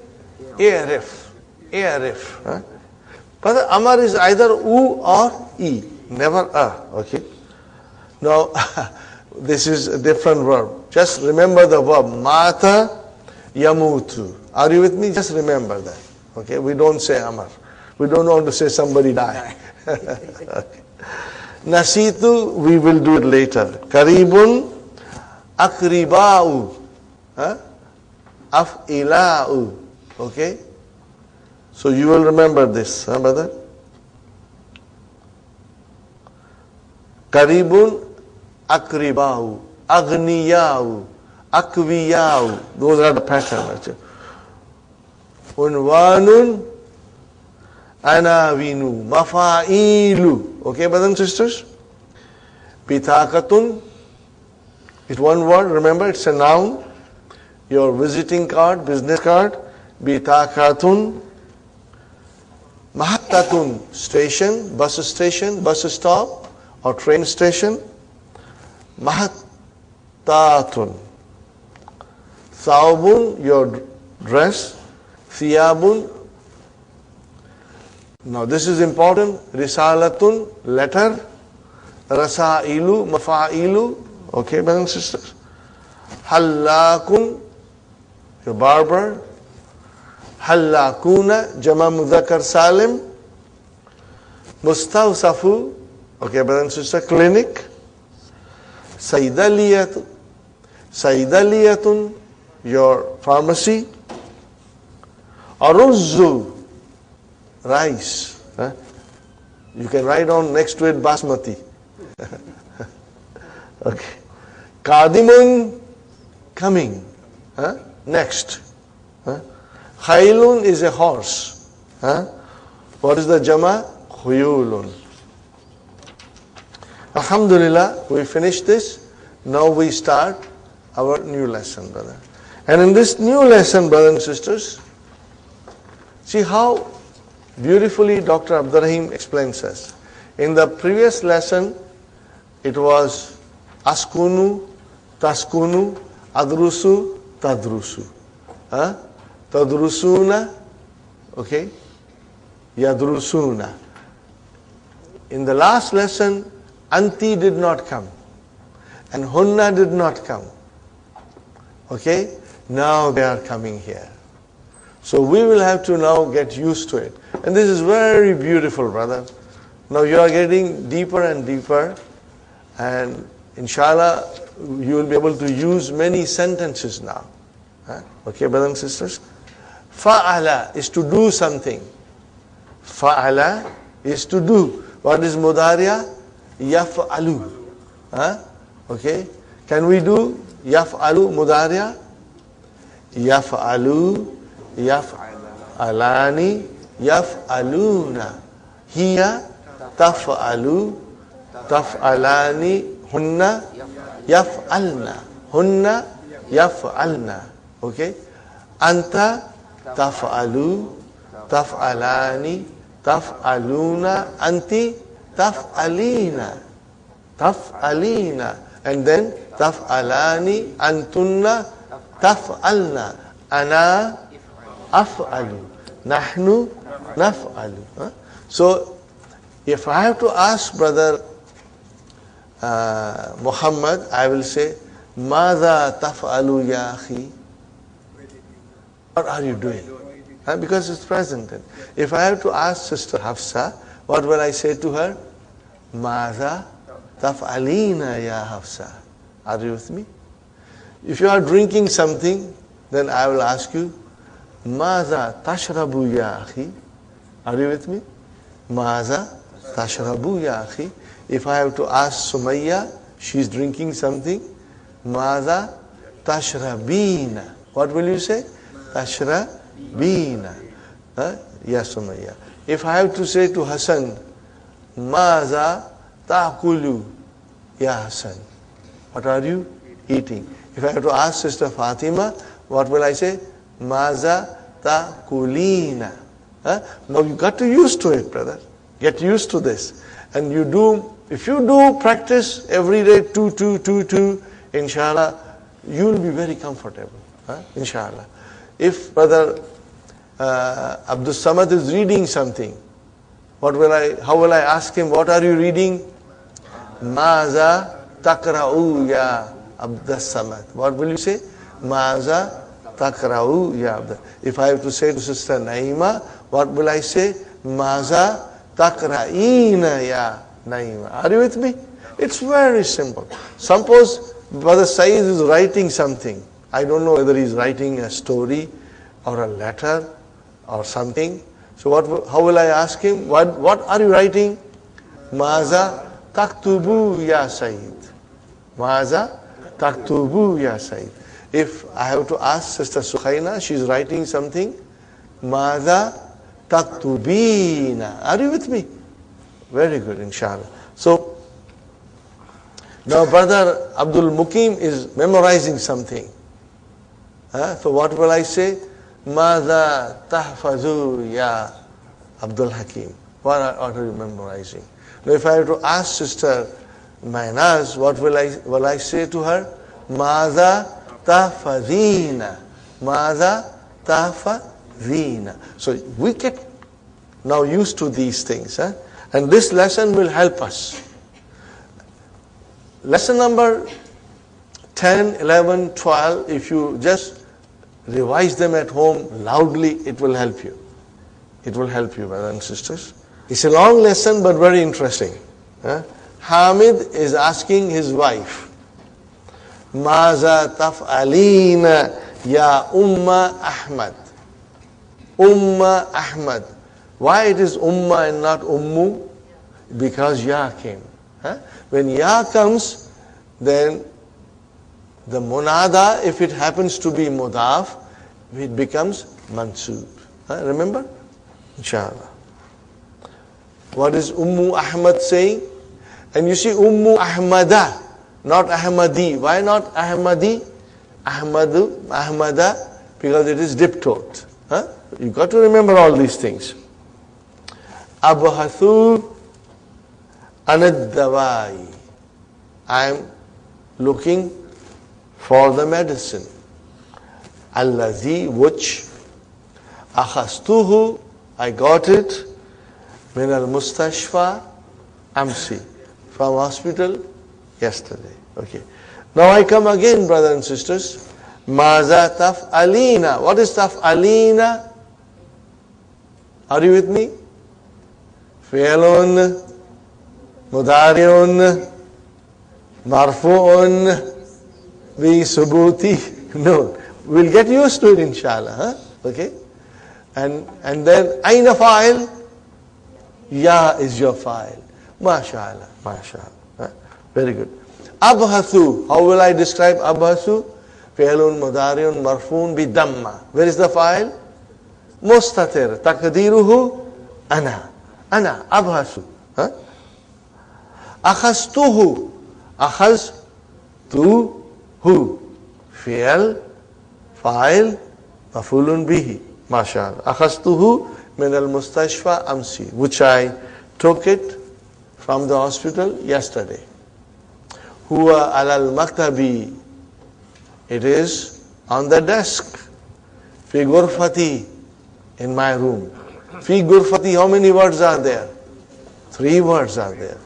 i'rif. I'rif. Huh? But Amar is either U or E. Never A. Okay. Now, this is a different verb. Just remember the verb. Mata yamutu. Are you with me? Just remember that. Okay. We don't say Amar. We don't want to say somebody die. Okay. Nasitu, we will do it later. Karibun, akriba'u, af'ila'u. Okay? So you will remember this, brother? Karibun, akriba'u, aghniya'u, akwiya'u. Those are the patterns. Unwanun, anawinu, mafa'ilu. Okay, brothers and sisters? Pitakatun. It's one word, remember, it's a noun. Your visiting card, business card. Pitakatun. Mahattatun, station, bus stop, or train station. Mahattatun. Thawbun, your dress. Thiyabun. Now this is important. Risalatun, letter. Rasailu, mafa'ilu. Okay, brothers and sisters. Hallakun, your barber. Hallakuna, Jama Mudhakkar Salim. Mustawsafu, okay, brother and sister, clinic. Saidaliyatun, your pharmacy. Aruzzu, rice. You can write on next to it basmati. Okay. Qadimun, coming. Next. Khailun is a horse. What is the jama? Khuyulun. Alhamdulillah, we finished this. Now we start our new lesson, brother. And in this new lesson, brothers and sisters, see how beautifully Dr. Abdurrahim explains us. In the previous lesson, it was askunu, taskunu, adrusu, tadrusu. Tadrusuna, okay, yadrusuna. In the last lesson, anti did not come and hunna did not come. Okay, now they are coming here. So we will have to now get used to it. And this is very beautiful, brother. Now you are getting deeper and deeper, and inshallah you will be able to use many sentences now. Okay, brothers and sisters? Fa'ala is to do something. Fa'ala is to do. What is mudariya? Yaf'alu. Okay? Can we do yaf'alu mudariya? Yaf'alu, yaf'alani, yaf'aluna. Hiya taf'alu, taf'alani, hunna, yaf'alna. Hunna, yaf'alna. Okay? Anta taf'alu, taf'alani, taf'aluna, anti taf'alina. Taf'alina. And then taf'alani, antunna, taf'alna. Ana af'alu. Nahnu naf'alu. So, if I have to ask brother Muhammad, I will say, Mada taf'alu ya akhi? What are you doing? Because it's present. If I have to ask Sister Hafsa, what will I say to her? Mada taf'alina ya Hafsa. Are you with me? If you are drinking something, then I will ask you, Mada tashrabu ya akhi? Are you with me? Mada tashrabu ya akhi? If I have to ask Sumayya, she is drinking something, Mada tashrabina? What will you say? Tashrabina. Ya Sumayya. If I have to say to Hassan, Maza ta'kulu ya Hassan? What are you eating? If I have to ask Sister Fatima, what will I say? Maza ta'kulina. Now you got to used to it, brother. Get used to this. And you do, if you do practice every day, 2, inshallah, you will be very comfortable. Inshallah. If brother Abdul Samad is reading something, how will I ask him, what are you reading? Maza takra'u ya Abdul Samad. What will you say? Maza takra'u ya Abdul. If I have to say to Sister Naima, what will I say? Maza takra'ina ya Naima. Are you with me? It's very simple. Suppose Brother Saeed is writing something. I don't know whether he's writing a story or a letter or something. So how will I ask him? What are you writing? Maza taktubu ya Saeed. Maza taktubu ya Saeed. If I have to ask Sister Sukhaina, she's writing something. Maza taktubina. Are you with me? Very good, inshallah. So, now brother Abdul Mukim is memorizing something. So what will I say? Mada tahfazu ya Abdul Hakim. What are you memorizing? Now if I have to ask Sister Mainaz, what will I say to her? Mada tahfazina. Mada tahfazina. So we get now used to these things. And this lesson will help us. Lesson number 10, 11, 12, if you just revise them at home loudly, it will help you. It will help you, brothers and sisters. It's a long lesson, but very interesting. Hamid is asking his wife, Maza taf'alina ya Umma Ahmad. Umma Ahmad. Why it is Umma and not Ummu? Because Ya came. When Ya comes, then the munada, if it happens to be mudaf, it becomes mansub. Remember? Inshallah. What is Ummu Ahmad saying? And you see Ummu Ahmada, not Ahmadi. Why not Ahmadi? Ahmadu, Ahmada, because it is diptote. You got to remember all these things. Abhathu anad dawai. I am looking for the medicine. Allazi, which akhastuhu, I got it, min al mustashfa amsi, from hospital yesterday. Okay. Now I come again, brothers and sisters. Maza taf'alina. What is taf'alina? Are you with me? Fi'lun, mudari'un, marfu'un, bi subuti. No. We'll get used to it, inshallah. Okay? And then, aina fa'il? Ya is your fa'il. MashaAllah. MashaAllah. Very good. Abhathu. How will I describe abhathu? Fi'lun mudari'un marfu'un bi damma. Where is the fa'il? Mustatir. Taqdiruhu ana. Ana. Abhathu. Akhastuhu. Akhaztuhu. Fi'l, fa'il, maf'ulun bihi. MashaAllah. Akhastuhu min al-mustashfa amsi, which I took it from the hospital yesterday. Huwa alal maktabi. It is on the desk. Fi ghurfati, in my room. Fi ghurfati, how many words are there? 3 words are there.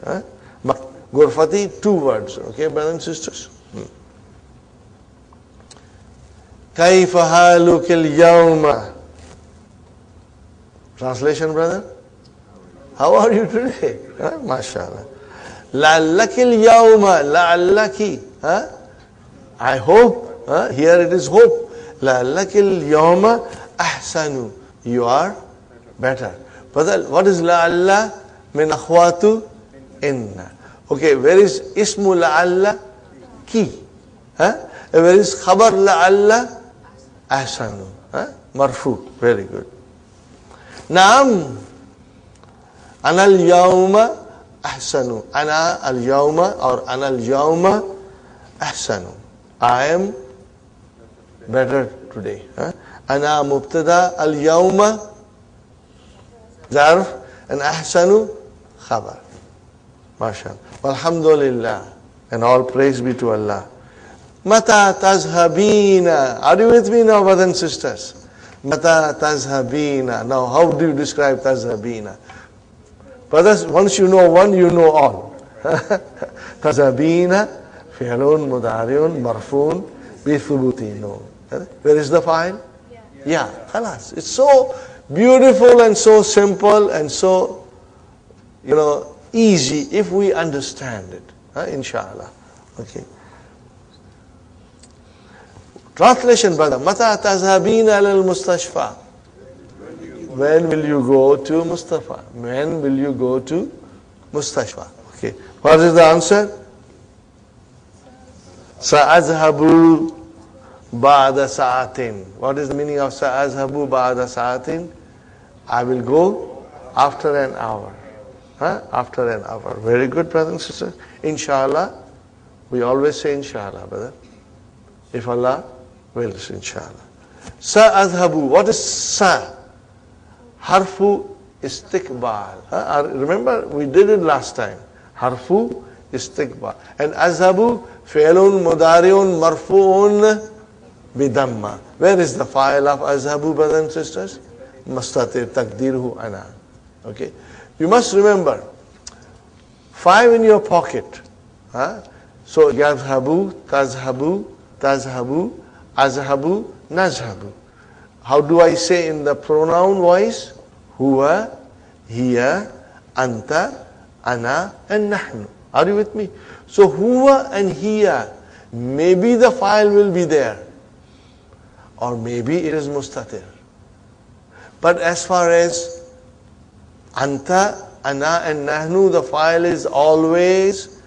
Ghurfati, 2 words. Okay, brothers and sisters? Kayfa haluka al-yawma. Translation, brother? How are you today? MashaAllah. La'allaki al-yawma. La'allaki. I hope. Here it is hope. La'allaki al-yawma ahsanu. You are better. Brother, what is la'alla? Min akhwatu inna. Okay, where is ismu la'alla? Ki. Where is khabar la'alla? Ahsanu. Marfu. Very good. Naam. Ana al-yawma ahsanu. Ana al-yawma or ana al-yawma ahsanu. I am better today. Ana mubtada al-yawma zarf and ahsanu khabar. MashaAllah. Alhamdulillah. And all praise be to Allah. Mata tazhabina. Are you with me now, brothers and sisters? Mata tazhabina. Now, how do you describe tazhabina? Brothers, once you know one, you know all. Tazhabina, fi'lun, mudari'un, marfun, bi thubuti. No. Where is the file? Yeah. Khalas. It's so beautiful and so simple and so, easy if we understand it. Inshallah. Okay. Translation, brother. Mata tazhabina al mustashfa. When will you go to Mustafa? When will you go to Mustashfa? Okay. What is the answer? Sa'azhabu ba'da sa'atin. What is the meaning of sa'azhabu ba'da sa'atin? I will go after an hour. After an hour. Very good, brothers and sisters. Inshallah. We always say inshallah, brother. If Allah wills, inshallah. Sa'azhabu. What is sa? Harfu istiqbal. Remember, we did it last time. Harfu istiqbal. And azhabu, fi'lun mudari'un marfu'un bidamma. Where is the file of azhabu, brothers and sisters? Mustatir taqdirhu ana. Okay. You must remember, 5 in your pocket. So yadhabu, tazhabu, tazhabu, azhabu, nazhabu. How do I say in the pronoun voice? Huwa, hiya, anta, ana, and nahnu. Are you with me? So huwa and hiya, maybe the file will be there, or maybe it is mustatir. But as far as anta, ana, and nahnu, the file is always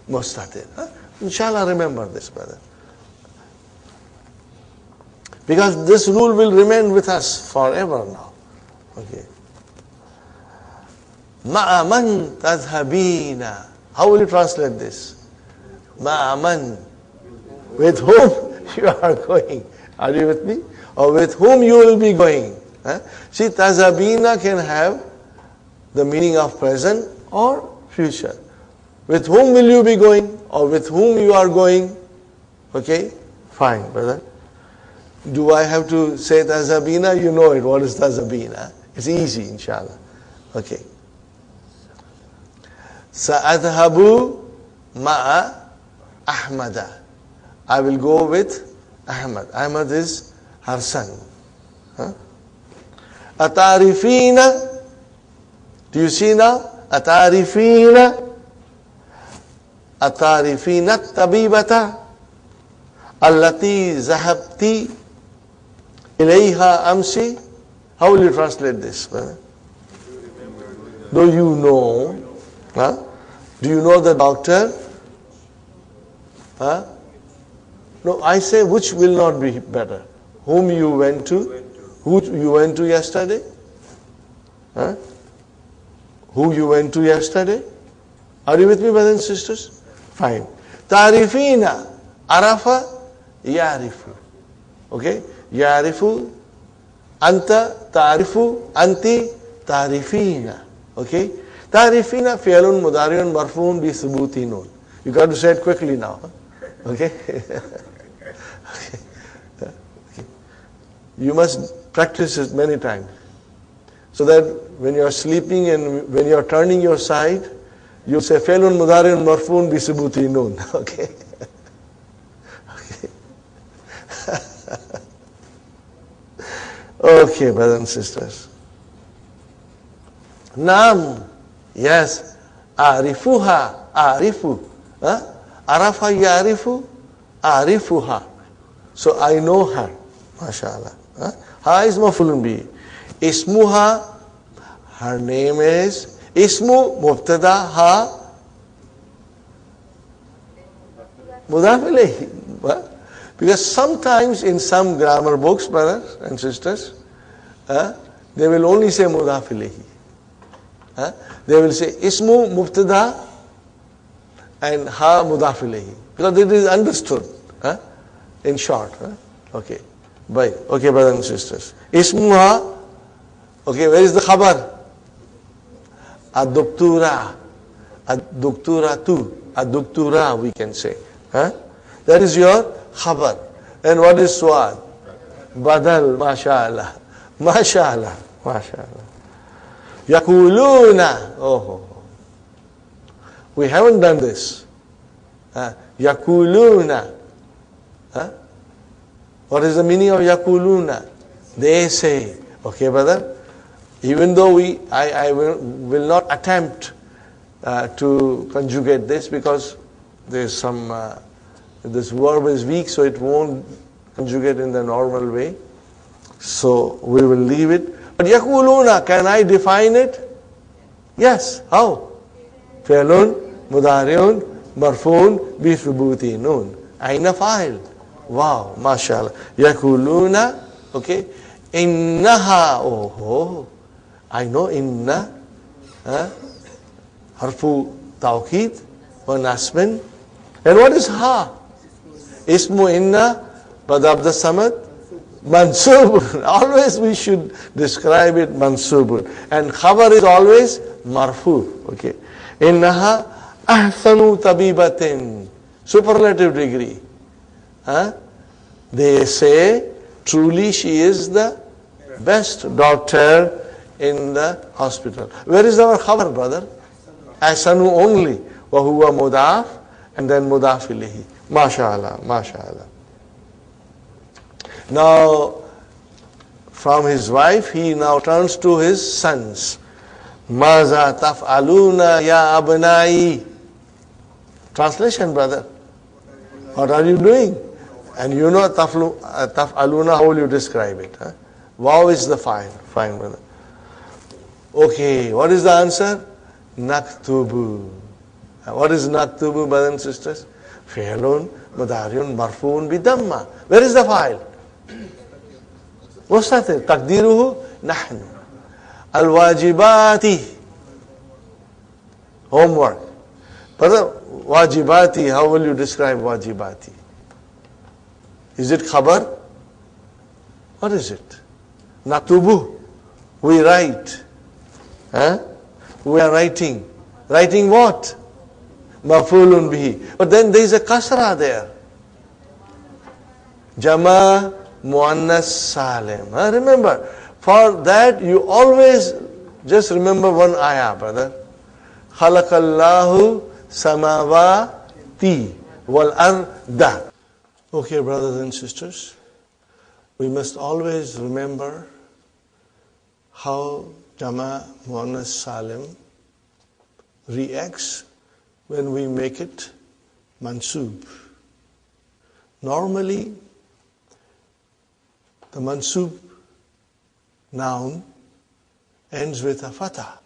mustatir. Inshallah, remember this, brother. Because this rule will remain with us forever now. Okay. Ma'aman tadhabina. How will you translate this? Ma'aman. With whom you are going. Are you with me? Or with whom you will be going. See, tadhabina can have the meaning of present or future. With whom will you be going? Or with whom you are going? Okay? Fine, brother. Do I have to say tazabina? You know it. What is tazabina? It's easy, inshallah. Okay. Sa'adhabu ma'a Ahmada. I will go with Ahmad. Ahmad is her son. Atarifina. Do you see now? Atarifina. Atarifina tabibata. Allati zahabti ilayha amsi. How will you translate this, brother? Do you know? Do you know the doctor? No, I say which will not be better. Whom you went to? Who you went to yesterday? Who you went to yesterday? Are you with me, brothers and sisters? Fine. Tarifina. Arafa. Yarifu. Okay? Yarifu. Anta. Tarifu. Anti. Tarifina. Okay? Tarifina fi'lun mudari'un marfu'un bi thubuti nun. You got to say it quickly now. Okay? Okay. You must practice it many times. So that when you are sleeping and when you are turning your side, you say fi'lun mudari'un marfu'un bi thubuti nun. Okay? Okay, brothers and sisters. Naam. Yes. Arifuha. Arifu. Arafa yarifu. Arifuha. So I know her. MashaAllah. Ha is mafulun bi. Ismuha. Her name is. Ismu mubtada ha. Mudaf ilayhi. Because sometimes in some grammar books, brothers and sisters, they will only say mudaf ilayhi. They will say ismu mubtada and ha mudaf ilayhi. Because it is understood. In short. Okay. Bye. Okay, brothers and sisters. Ismuha. Okay, where is the khabar? Ad-doktura. Ad-doktura tu. Ad-doktura we can say. That is your khabar. And what is swad? Badal. MashaAllah. MashaAllah. MashaAllah. Yakuluna. Oh. We haven't done this. Yakuluna. What is the meaning of yakuluna? They say. Okay, brother? Even though I will not attempt to conjugate this because there's some, this verb is weak, so it won't conjugate in the normal way. So we will leave it. But yakuluna, can I define it? Yes. How? Fi'lun, mudari'un, marfu'un, bi thubuti nun. Aina fa'il. Wow, mashallah. Yakuluna, okay. Innaha, oh. I know inna. Harfu tawqid wa nasbin. And what is ha? Ismu inna, badab the samad, mansubun. Always we should describe it mansubun. And khabar is always marfu. Okay. Innaha ahsanu tabibatin. Superlative degree. They say, truly she is the best doctor in the hospital. Where is our khabar, brother? Ahsanu only. Wa huwa mudaf. and then mudaf ilayhi. MashaAllah, MashaAllah. Now, from his wife, he now turns to his sons. Maza taf'aluna ya abnai. Translation, brother. What are you doing? And you know taf'aluna, how will you describe it? Huh? Wow is the fine. Fine, brother. Okay, what is the answer? Naktubu. What is naktubu, brothers and sisters? Fi'lun mudari'un marfu'un bidamma. Where is the file? What's that? Taqdiruhu nahnu. Al-wajibati. Homework. Brother, wajibati, how will you describe wajibati? Is it khabar? What is it? Naktubu. We write. Huh? We are writing. Writing what? Maf'ulun bihi. But then there is a kasra there. Jama muannas salim. Remember, for that you always just remember one ayah, brother. Khalaqallahu samawati wal arda. Okay, brothers and sisters, we must always remember how Jama muannas salim reacts when we make it mansub. Normally, the mansub noun ends with a fatah,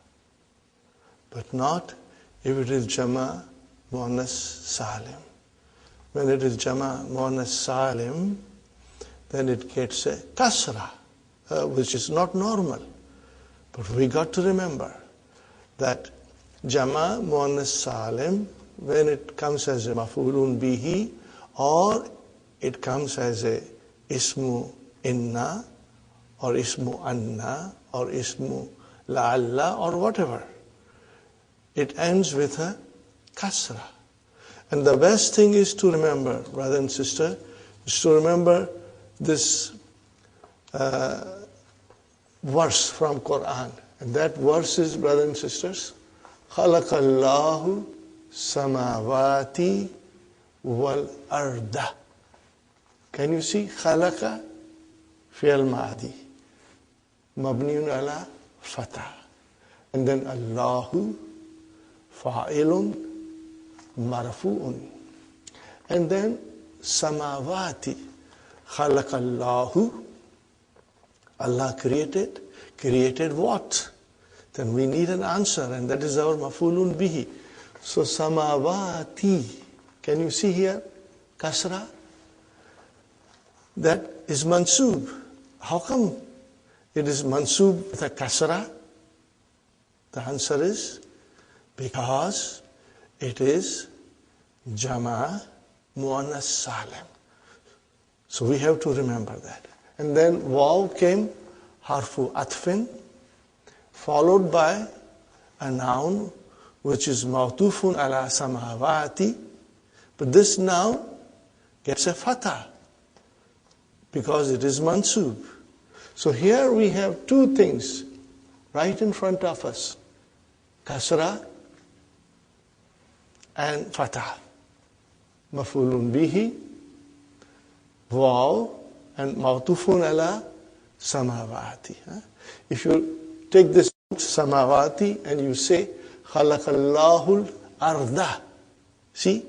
but not if it is Jama muannas salim. When it is Jama muannas salim, then it gets a kasra, which is not normal. But we got to remember that Jama muannas salim, when it comes as a maf'ulun bihi, or it comes as a ismu inna, or ismu anna, or ismu la'alla, or whatever, it ends with a kasra. And the best thing is to remember, brother and sister, is to remember this verse from Quran. And that verse is, brothers and sisters, Khalaqallahu samawati wal arda. Can you see? Khalaqa fi'al ma'adi. Mabniun ala fatah. And then Allahu fa'ilun marfu'un. And then samawati. Khalaqallahu. Allah created. Created what? Then we need an answer, and that is our maf'ulun bihi. So samawati. Can you see here? Kasra. That is mansub. How come it is mansub with a kasra? The answer is because it is Jama muannas salim. So we have to remember that. And then waw came, harfu atfin, followed by a noun which is mawtufun ala samawati. But this noun gets a fatah because it is mansub. So here we have two things right in front of us. Kasra and fatah. Maf'ulun bihi, waw, and mawtufun ala samawati. If you take this samawati and you say khalaqallahu arda, see,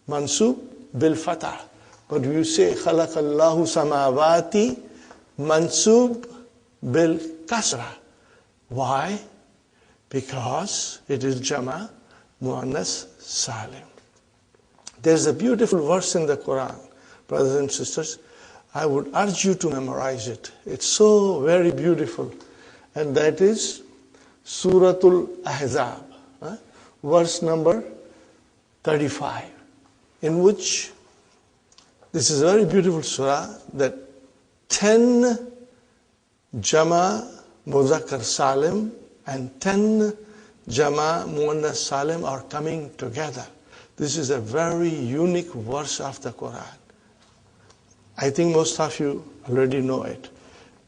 mansub bil fatah. But you say khalaqallahu samawati, mansub bil kasra. Why? Because it is Jama muannas salim. There's a beautiful verse in the Quran, brothers and sisters. I would urge you to memorize it. It's so very beautiful. And that is Suratul Ahzab, verse number 35, in which this is a very beautiful surah that 10 Jama Muzakkar Salim and 10 Jama Muannas Salim are coming together. This is a very unique verse of the Quran. I think most of you already know it.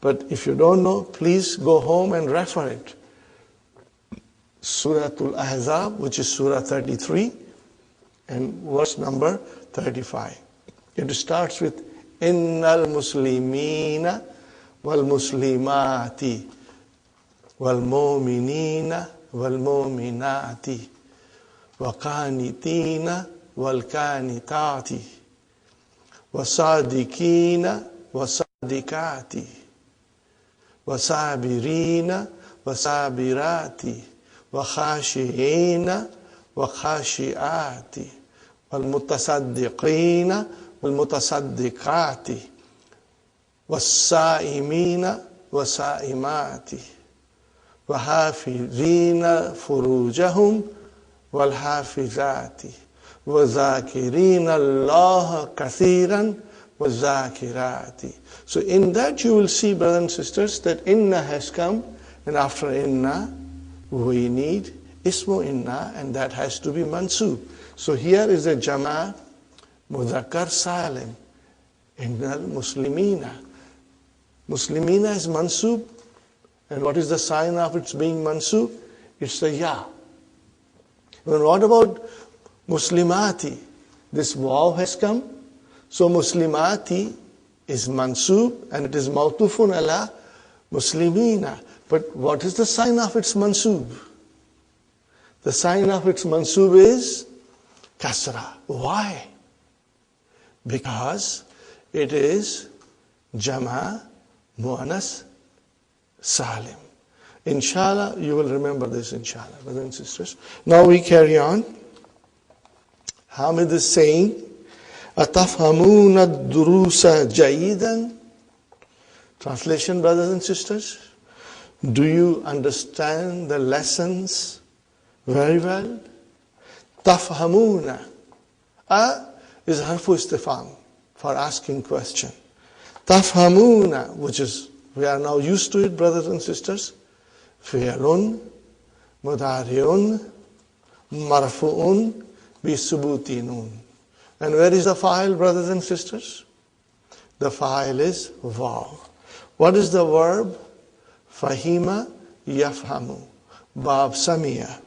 But if you don't know, please go home and refer it. Suratul Ahzab, which is Surah 33, and verse number 35. It starts with Innal Muslimina wal Muslimati wal Mu'minina wal Mu'minati wa Qanitina wal Qanitati wa Sadiqina wa Sadiqati wa Sabirina wa Sabirati wa Khashi'ina wa Khashi'ati wal Mutasaddiqina wal Mutasaddiqati was Sa'imina wa Sa'imati wa Hafizina furujahum wal Hafizati wa Zakirina Allah kathiran wa Zakirati. So in that you will see, brothers and sisters, that inna has come, and after inna we need ismu inna, and that has to be mansub. So here is a jama' mudhakkar salim, innal muslimina. Muslimina is mansub, and what is the sign of its being mansub? It's a ya. And what about muslimati? This waw has come, so muslimati is mansub, and it is mawtufun ala muslimina. But what is the sign of its mansub? The sign of its mansub is kasra. Why? Because it is jama' mu'annas salim. Inshallah, you will remember this, inshallah, brothers and sisters. Now we carry on. Hamid is saying, Atafhamuna ad-durusa jayidan. Translation, brothers and sisters. Do you understand the lessons very well? Tafhamuna. Is harfu istifham, for asking question. Tafhamuna, which is, we are now used to it, brothers and sisters. Fi'lun, mudari'un, marfu'un, bisubuti nun. And where is the fa'il, brothers and sisters? The fa'il is waw. What is the verb? Fahima yafhamu. Bab samiya.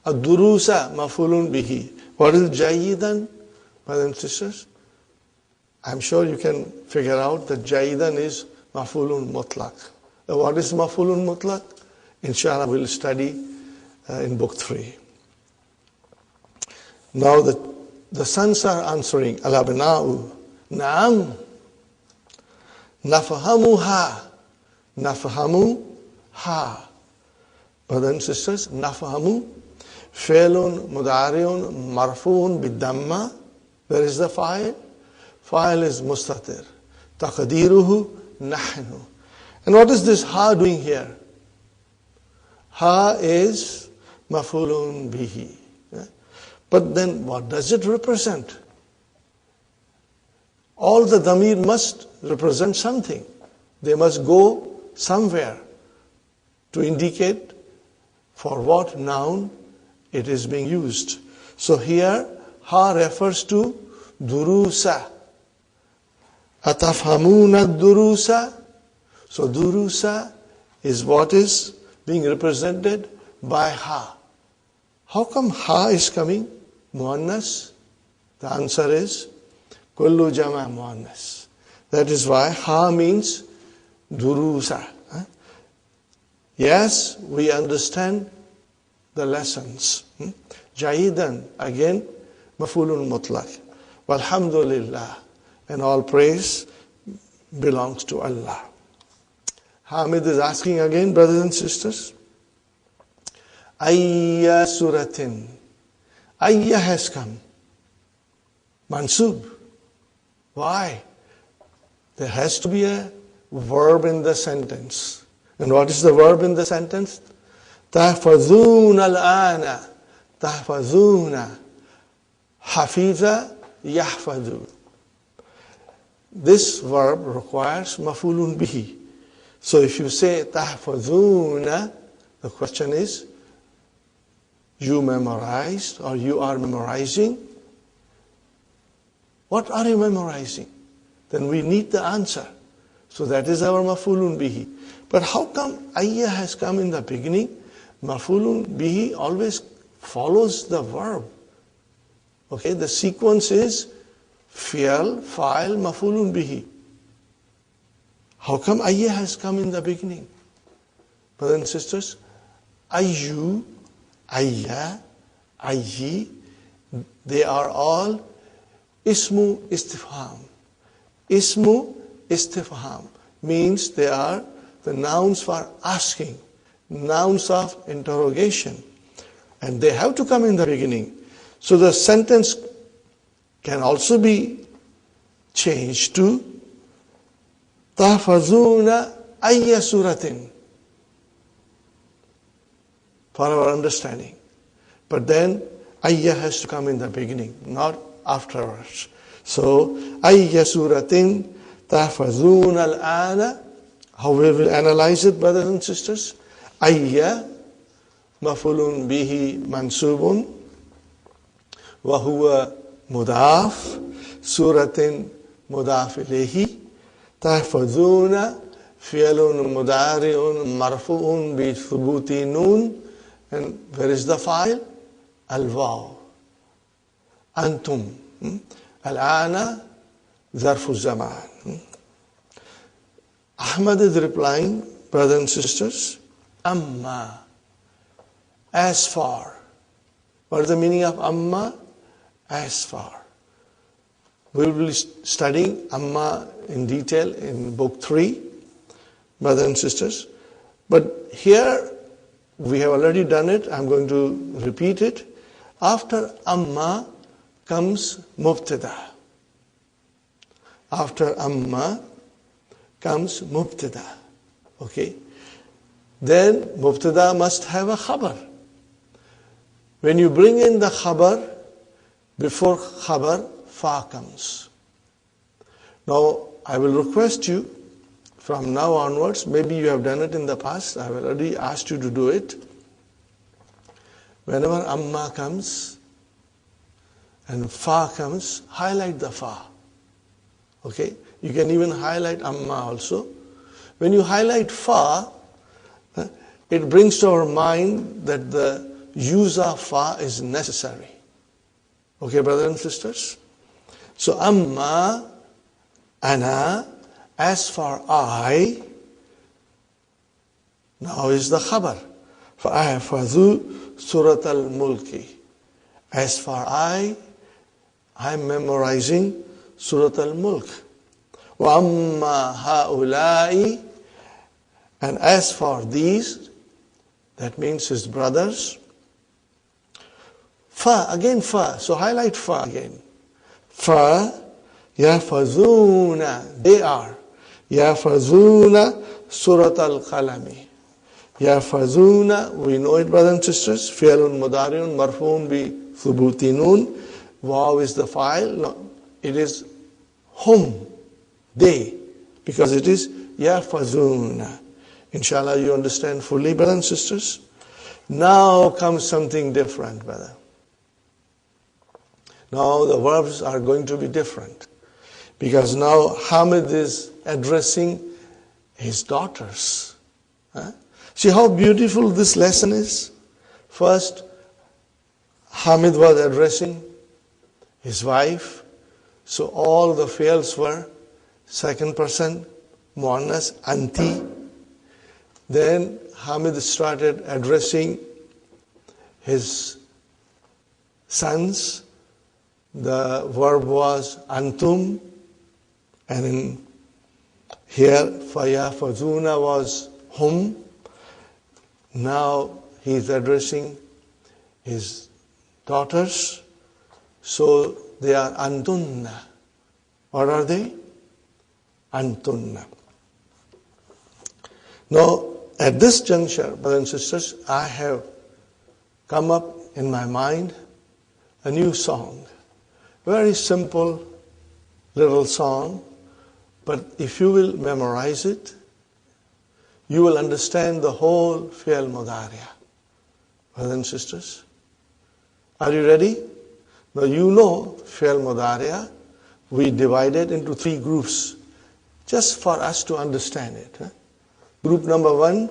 Ad-durusa mafulun bihi. What is jayidan, brothers and sisters? I'm sure you can figure out that jayidan is mafulun mutlaq. What is mafulun mutlaq? Inshallah, we'll study in book 3. Now the sons are answering, Al-abna'u, na'am, nafhamuha, nafhamuha. Brothers and sisters, nafhamu, fi'lun mudari'un marfu'un bid-damma. Where is the fa'il? Fa'il is mustatir. Taqdiruhu nahnu. And what is this ha doing here? Ha is mafulun bihi. But then what does it represent? All the damir must represent something. They must go somewhere to indicate for what noun it is being used. So here, ha refers to durusa. Atafhamuna durusa. So durusa is what is being represented by ha. How come ha is coming? Muannas? The answer is kullu jama' muannas. That is why ha means durusa. Yes, we understand the lessons. Jayidan, again, mafulun mutlaq. Walhamdulillah. And all praise belongs to Allah. Hamid is asking again, brothers and sisters. Ayya suratin. Ayya has come. Mansub. Why? There has to be a verb in the sentence. And what is the verb in the sentence? Tahfazuna al-ana. Tahfazuna. Hafiza yahfadu. This verb requires mafulun bihi. So if you say tahfazuna, the question is, you memorized or you are memorizing? What are you memorizing? Then we need the answer. So that is our mafulun bihi. But how come ayya has come in the beginning? Mafulun bihi always follows the verb. Okay, the sequence is fi'al, fa'il, maf'ulun bihi. How come ayya has come in the beginning? Brothers and sisters, ayyu, ayya, ayyi, they are all ismu istifham. Ismu istifham means they are the nouns for asking, nouns of interrogation. And they have to come in the beginning. So the sentence can also be changed to tahfazuna ayya suratin, for our understanding. But then ayya has to come in the beginning, not afterwards. So ayya suratin tahfazuna al-ana. How we will analyze it, brothers and sisters? Ayya maf'ulun bihi mansubun wa huwa mudaf, suratin mudaf ilayhi, tahfazuna fi'lun mudari'un marfu'un bi thubuti nun. And where is the file? Al-waw. Antum. Al-ana zarfu zaman. Ahmad is replying, brothers and sisters, amma, as far. What is the meaning of amma? As far. We will be studying amma in detail in book 3, brothers and sisters. But here, we have already done it. I'm going to repeat it. After amma comes mubtada. After amma comes mubtada. Okay? Then mubtada must have a khabar. When you bring in the khabar, before khabar, fa comes. Now, I will request you, from now onwards, maybe you have done it in the past, I have already asked you to do it. Whenever amma comes and fa comes, highlight the fa. Okay? You can even highlight amma also. When you highlight fa, it brings to our mind that the use of fa is necessary. Okay, brothers and sisters? So, amma, ana, as for I, now is the khabar. فَأَحْفَظُ surat al-mulki. As for I am memorizing surat al-mulk. وَأَمَّا هَؤُلَاءِ. And as for these, that means his brothers, fa, again fa, so highlight fa again. Fa, yafazuna, they are. Yafazuna surat al-qalami. Yafazuna, we know it, brothers and sisters. Fi'lun mudari'un marfu'un bi thubuti nun. Waw is the file. No, it is hum, they, because it is yafazuna. Inshallah, you understand fully, brothers and sisters. Now comes something different, brother. Now the verbs are going to be different. Because now Hamid is addressing his daughters. See how beautiful this lesson is? First, Hamid was addressing his wife. So all the fi'ls were second person, muannas, anti. Then Hamid started addressing his sons. The verb was antum, and in here fayafazuna was hum. Now he is addressing his daughters, so they are antunna. What are they? Antunna. Now, at this juncture, brothers and sisters, I have come up in my mind a new song. Very simple little song, but if you will memorize it, you will understand the whole fi'l mudari'ah. Brothers and sisters, are you ready? Now you know fi'l mudari'ah, we divide it into 3 groups, just for us to understand it. Group number 1,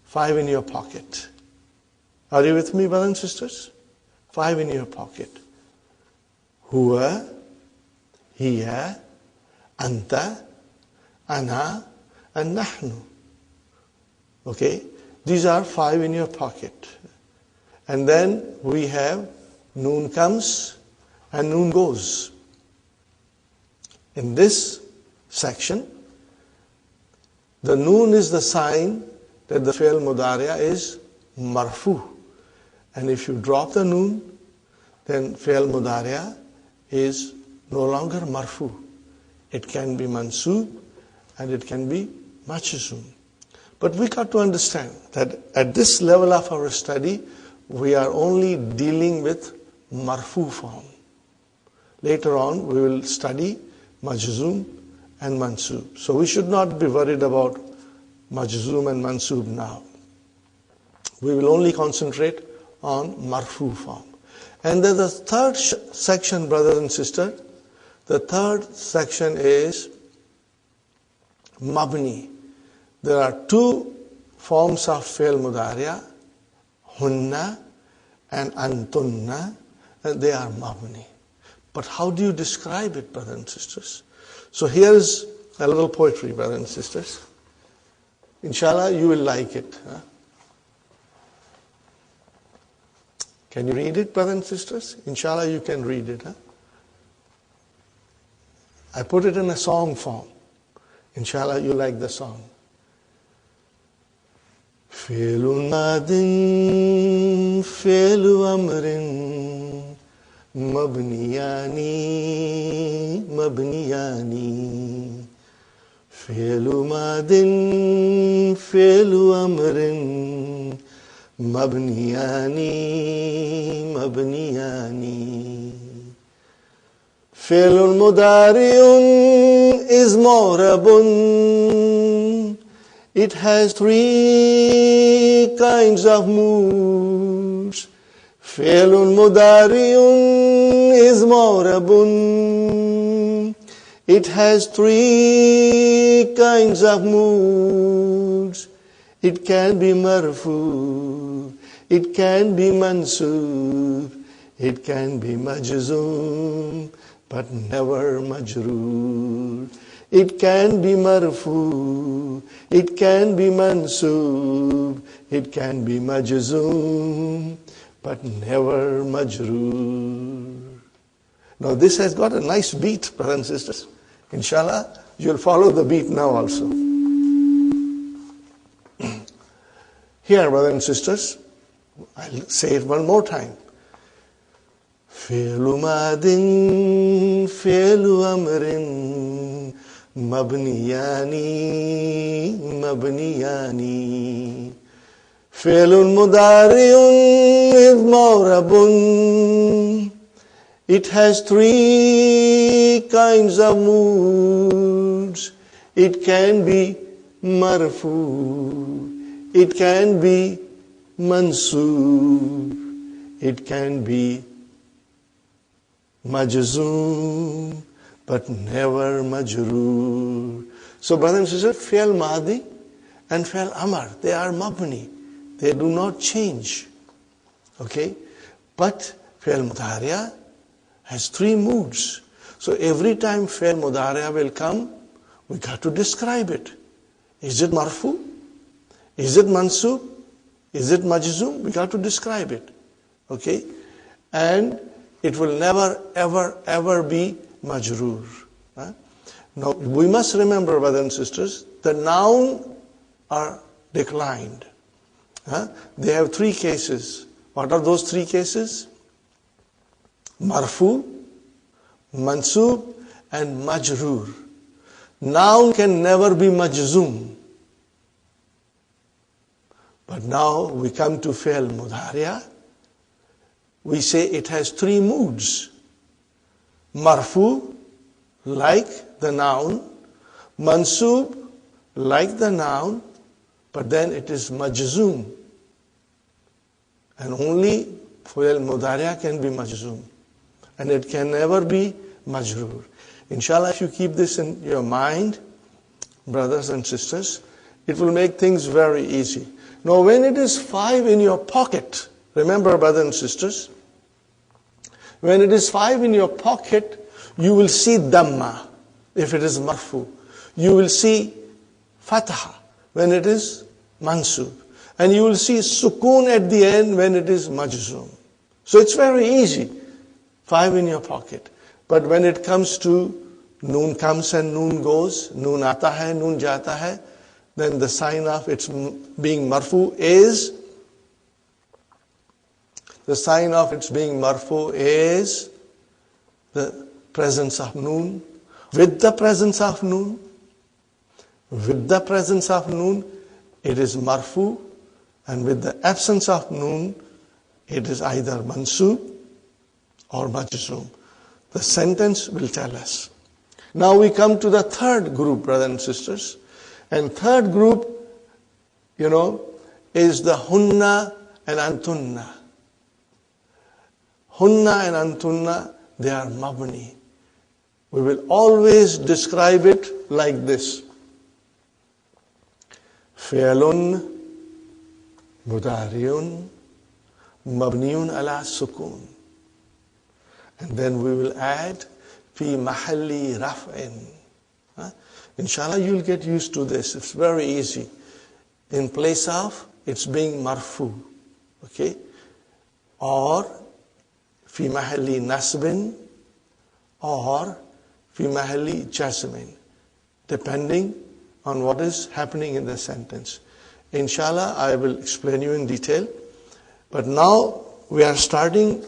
5 in your pocket. Are you with me, brothers and sisters? 5 in your pocket. huwa, hiya, anta, ana, and nahnu. Okay? These are 5 in your pocket. And then we have noon comes and noon goes. In this section, the noon is the sign that the fi'l mudari'a is marfu. And if you drop the noon, then fi'l mudari'a is no longer marfu. It can be mansub and it can be majzum. But we got to understand that at this level of our study, we are only dealing with marfu form. Later on, we will study majzum and mansub. So we should not be worried about majzum and mansub now. We will only concentrate on marfu form. And then the third section, brothers and sisters, the third section is mabni. There are 2 forms of fi'l mudari'a, hunna and antunna, and they are mabni. But how do you describe it, brothers and sisters? So here is a little poetry, brothers and sisters. Inshallah, you will like it. Huh? Can you read it, brothers and sisters? Inshallah, you can read it. Huh? I put it in a song form. Inshallah, you like the song. فعل ماض فعل أمر مبنيان فعل ماض فعل أمر مبنيان فعل مضارع is معرب. It has 3 kinds of moods. فعل مضارع is معرب. It has 3 kinds of moods. It can be marfu, it can be mansub, it can be majzum, but never majroor. It can be marfu, it can be mansub, it can be majzum, but never majroor. Now this has got a nice beat, brothers and sisters. Inshallah, you'll follow the beat now also. Here, brothers and sisters, I'll say it one more time. فعل ماض فعل أمر مبنيان فعل مضارع is معرب. It has 3 kinds of moods. It can be marfu, it can be mansub, it can be majzum, but never majroor. So brothers and sisters, fi'l madi and fi'l amar, they are mabni. They do not change. Okay? But fi'l mudari'a has 3 moods. So every time fi'l mudari'a will come, we got to describe it. Is it marfu? Is it mansub? Is it majzum? We got to describe it. Okay? And it will never, ever, ever be majroor. Huh? Now, we must remember, brothers and sisters, the noun are declined. Huh? They have 3 cases. What are those 3 cases? Marfu, mansub, and majroor. Noun can never be majzum. But now we come to fi'l mudari'a. We say it has 3 moods. Marfu, like the noun. Mansub, like the noun. But then it is majzum. And only fi'l mudari'a can be majzum. And it can never be majroor. Inshallah, if you keep this in your mind, brothers and sisters, it will make things very easy. Now, when it is 5 in your pocket, remember, brothers and sisters, When it is 5 in your pocket, you will see Dhamma, if it is marfu. You will see Fatha, when it is mansub. And you will see Sukoon at the end, when it is majzoom. So it's very easy. 5 in your pocket. But when it comes to Noon comes and Noon goes, Noon aata hai, Noon jata hai, then the sign of its being marfu is, the sign of its being marfu is the presence of Noon. With the presence of Noon, it is marfu, and with the absence of Noon, it is either mansub or majzoom. The sentence will tell us. Now we come to the third group, brothers and sisters. And third group, is the hunna and antunna. Hunna and antunna, they are mabni. We will always describe it like this. Fi'lun mudariun mabniun ala sukun. And then we will add fi mahalli raf'in. Inshallah, you'll get used to this. It's very easy. In place of it's being marfu, okay, or fi mahalli nasbin, or fi mahalli jasmin, depending on what is happening in the sentence. Inshallah, I will explain you in detail. But now we are starting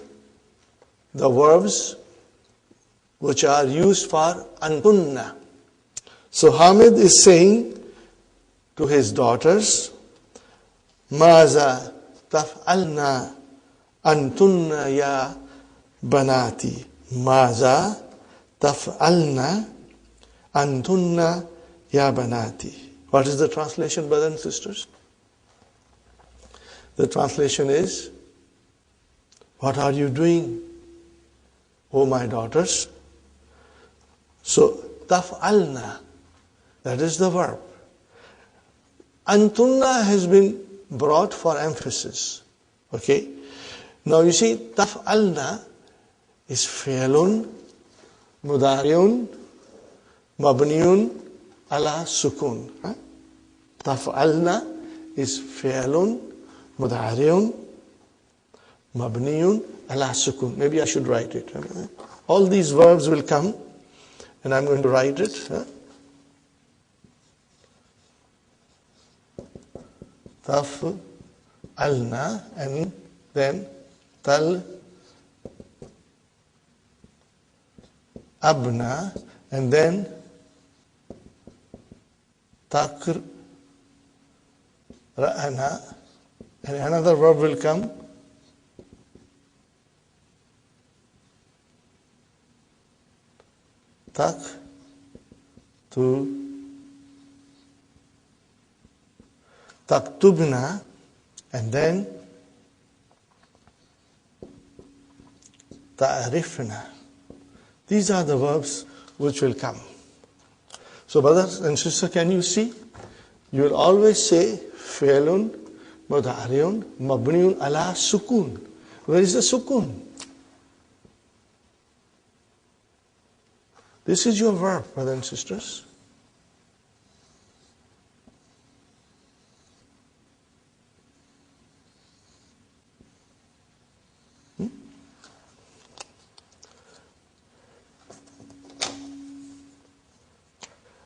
the verbs which are used for antunna. So Hamid is saying to his daughters, Maza taf'alna antunna ya banati. Maza taf'alna antunna ya banati. What is the translation, brothers and sisters? The translation is, what are you doing, O my daughters? So, taf'alna, that is the verb. Antunna has been brought for emphasis. Okay? Now you see, taf'alna is fi'lun, mudariun, mabniun, ala sukun. Taf'alna is fi'lun, mudariun, mabniun, ala sukun. Maybe I should write it. All these verbs will come, and I'm going to write it. Taf'alna, and then tal abna, and then takr ra'ana, and another verb will come, tak to taktubna, and then ta'rifna. These are the verbs which will come. So brothers and sisters, can you see? You will always say fi'lun, mudariun, mabniun ala sukun. Where is the sukun? This is your verb, brothers and sisters.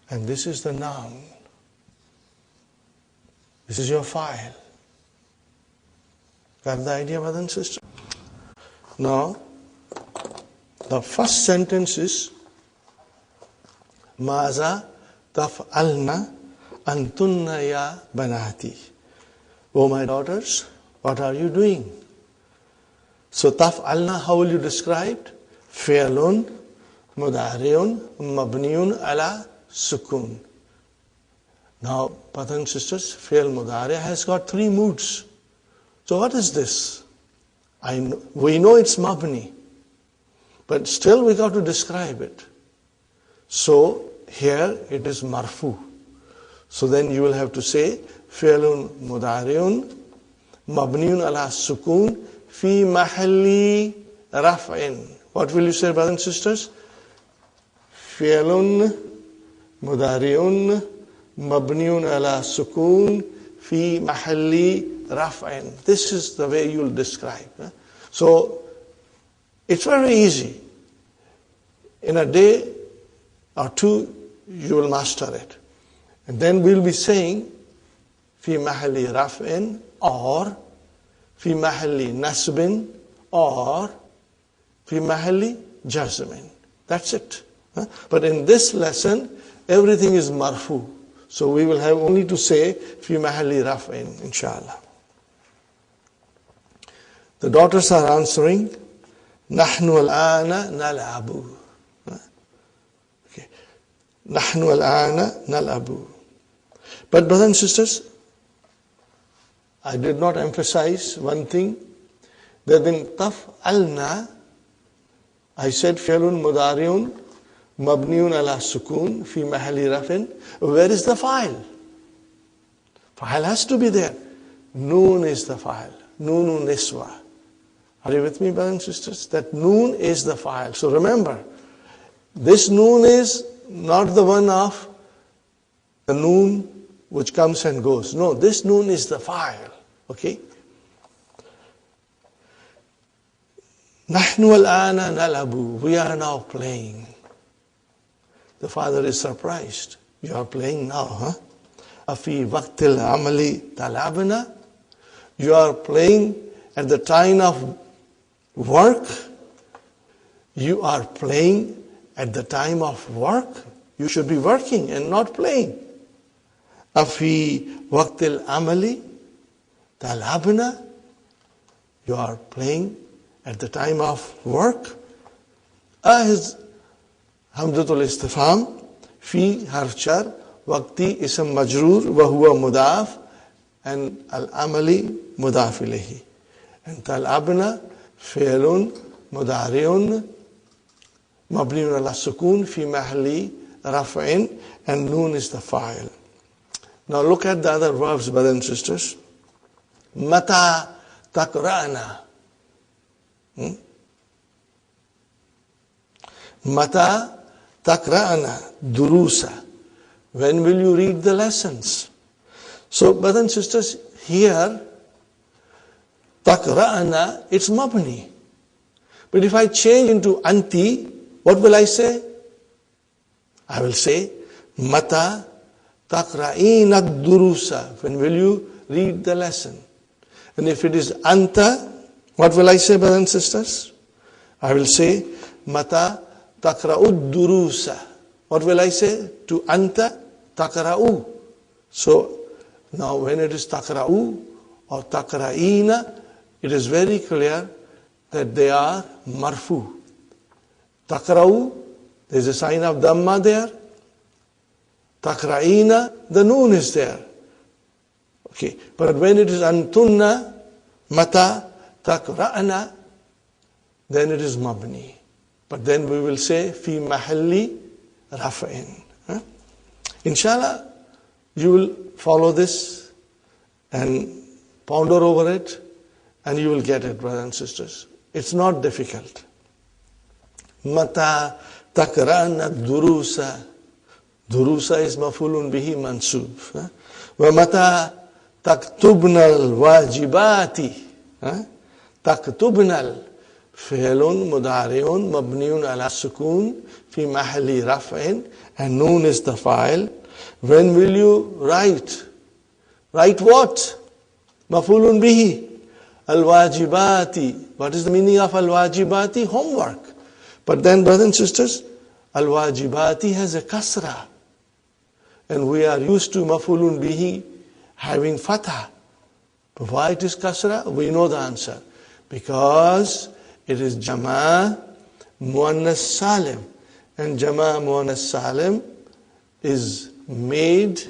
And this is the noun. This is your file. Got the idea, brothers and sisters? Now, the first sentence is Maza taf'alna antunna ya banati. Oh my daughters, what are you doing? So taf'alna, how will you describe? Fi'lun, mudariun, mabniun ala sukun. Now, brothers and sisters, fi'l mudari has got 3 moods. So what is this? We know it's mabni, but still we got to describe it. So here it is marfu. So then you will have to say fi'lun mudariun mabniun ala sukun fi mahalli raf'in. What will you say, brothers and sisters? Fi'lun mudari'un mabniun ala sukun fi mahalli raf'in. This is the way you'll describe. So, it's very easy. In a day or two, you will master it. And then we'll be saying fi mahalli raf'in or fi mahalli nasbin or fi mahalli jazmin. That's it. But in this lesson, everything is marfu. So we will have only to say fi mahalli raf'in, inshallah. The daughters are answering, nahnu al-ana nal'abu. Okay. Nahnu al-ana nal'abu. But brothers and sisters, I did not emphasize one thing, that in taf'alna, I said fi'lun mudari'un mabniun ala sukun fi mahalli rafin. Where is the file? File has to be there. Noon is the file. Noonu niswa. Are you with me, brothers and sisters? That noon is the file. So remember, this noon is not the one of the noon which comes and goes. No, this noon is the file. Okay? Nahnu al-ana nalabu. We are now playing. The father is surprised. You are playing now, huh? Afi waqtil amali talabna. You are playing at the time of work. You are playing at the time of work. You should be working and not playing. Afi waqtil amali talabna. You are playing at the time of work. Is hamzatul istifham fi harf jar, waqti ism majroor wa huwa mudaf, and al-amali mudaf ilayhi. And talabna fi'lun mudari'un mabniun ala sukun fi mahalli raf'in, and noon is the fa'il. Now look at the other verbs, brothers and sisters. Mata takra'na. Mata takra'na durusa. When will you read the lessons? So, brothers and sisters, here, takra'na, it's mabni. But if I change into anti, what will I say? I will say, mata takra'ina durusa. When will you read the lesson? And if it is anta, what will I say, brothers and sisters? I will say, mata takra'ud durusa. What will I say? To anta takra'u. So, now when it is takra'u or takra'ina, it is very clear that they are marfu. Takra'u, there is a sign of dhamma there. Takra'ina, the noon is there. Okay, but when it is antunna, mata takra'na, then it is mabni. But then we will say fi mahalli raf'in. Inshallah, you will follow this and ponder over it, and you will get it, brothers and sisters. It's not difficult. Mata takra'na durusa. Durusa is mafulun bihi mansub. Wa mata taktubna al-wajibati. Taktubna al-fi'lun mudari'un mabniun ala sukun fi mahalli raf'in, and noon is the file. When will you write? Write what? Mafulun bihi. Al-wajibati. What is the meaning of al-wajibati? Homework. But then, brothers and sisters, al-wajibati has a kasra. And we are used to mafulun bihi having fatha. But why it is kasra? We know the answer. Because it is jama' muannas salim. And jama' muannas salim is made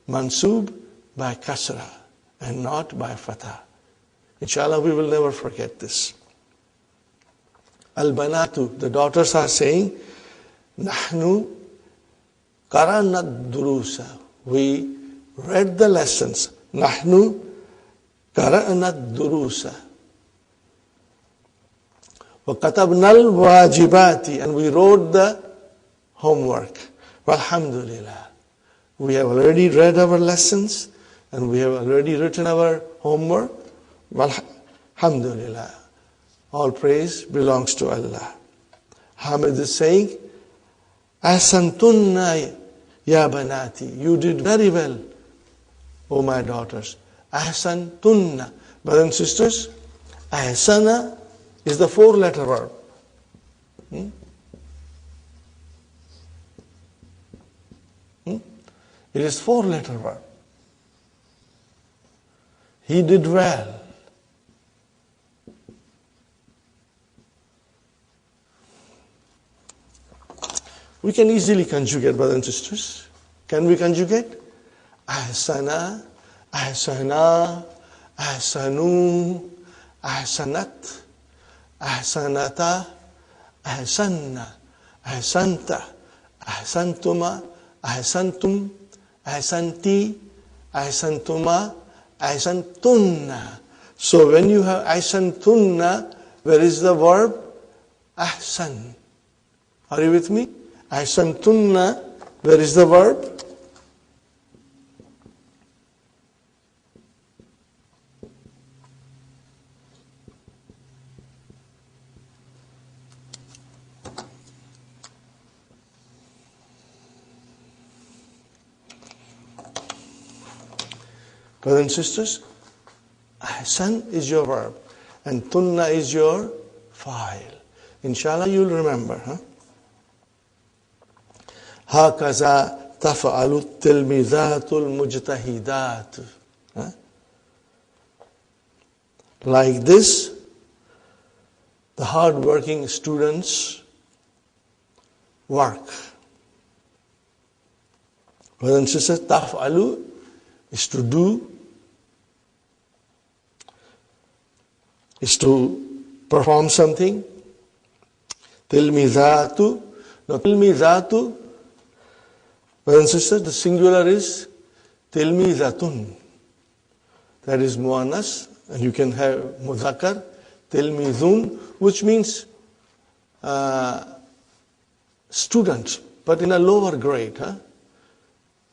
mansub by kasra and not by fatha. Inshallah, we will never forget this. Al-banatu, the daughters are saying, nahnu qara'na durusa. We read the lessons. Nahnu qara'na durusa. وَكَتَبْنَا الْوَاجِبَاتِ, and we wrote the homework. Alhamdulillah. We have already read our lessons and we have already written our homework. Alhamdulillah. All praise belongs to Allah. Hamid is saying, Ahsantunna ya banati. You did very well, O my daughters. Ahsantunna. Brothers and sisters, ahsana is the 4-letter verb. It is 4-letter verb. He did well. We can easily conjugate, brothers and sisters. Can we conjugate? Ahsana, ahsana, ahsanu, ahsanat, ahsanata, ahsanna, ahsanta, ahsantuma, ahsantum, ahsanti, ahsantuma, ahsantunna. So when you have ahsantunna, where is the verb? Ahsan. Are you with me? Ahsantunna, where is the verb? Brothers and sisters, ahsan is your verb and tunna is your fa'il. Inshallah you'll remember. هَكَذَا تَفْعَلُ التِّلْمِذَاتُ الْمُجْتَهِدَاتُ. Like this, the hard-working students work. Brothers and sisters, تَفْعَلُ is to do, is to perform something. Tilmizatu. Now, tilmizatu, brothers and sisters, the singular is tilmizatun. That is muannas, and you can have mudhakkar, tilmizun, which means students, but in a lower grade,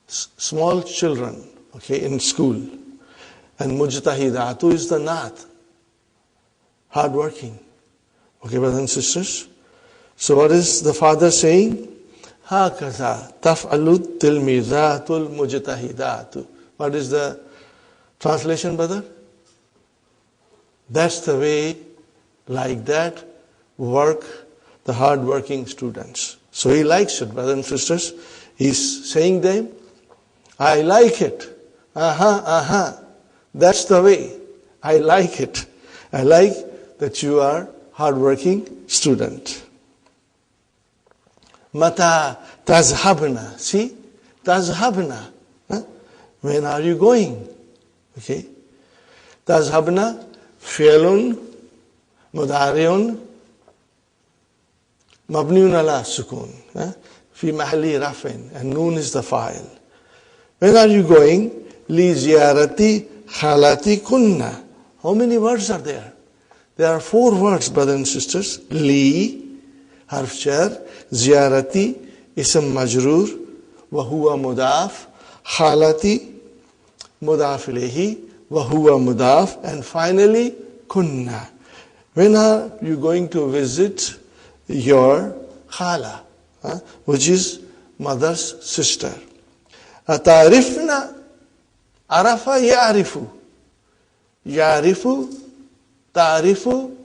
small children, okay, in school. And mujtahidatu is the naat, hardworking. Okay, brothers and sisters. So what is the father saying? هَكَذَا تَفْعَلُ التِّلْمِذَاتُ الْمُجْتَهِدَاتُ. What is the translation, brother? That's the way, like that, work the hard-working students. So he likes it, brothers and sisters. He's saying them, I like it. That's the way. I like it. I like that you are hard-working student. Mata tazhabna. See? Tazhabna. When are you going? Okay. Tazhabna, fi'lun, mudari'un, mabniun ala sukun. Fi mahalli rafin. And noon is the fa'il. When are you going? Li ziyarati khalati kunna. How many words are there? There are 4 words, brothers and sisters. Li, harf jar, ziyarati, ism majroor, wa huwa mudaf, khalati, mudaf ilayhi, wa huwa mudaf, and finally, kunna. When are you going to visit your khala, which is mother's sister? Atarifna, arafa ya'rifu. Ya'rifu, ta'rifu,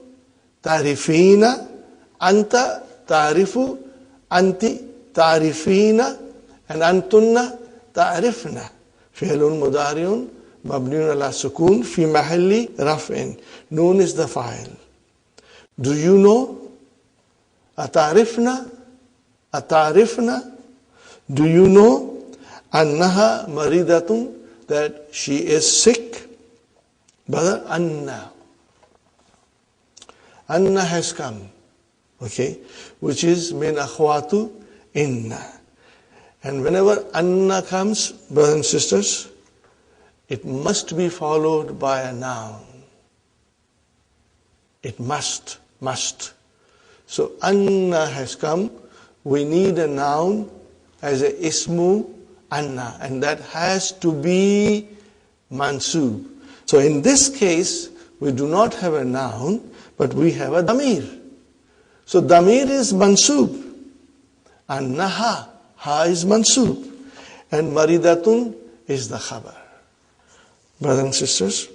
ta'rifina, anta, ta'rifu, anti, ta'rifina, and antunna, ta'rifna. Fi'lun mudari'un, mabniun ala sukun, fi mahalli raf'in. Noon is the fa'il. Do you know? Atarifna, atarifna. Do you know? Annaha maridatun, that she is sick. Brother, Anna. Anna has come. Okay, which is min akhwatu inna. And whenever Anna comes, brothers and sisters, it must be followed by a noun. It must. So anna has come. We need a noun as a ismu anna, and that has to be mansub. So in this case, we do not have a noun, but we have a damir. So damir is mansub. Annaha, ha is mansub. And maridatun is the khabar. Brothers and sisters,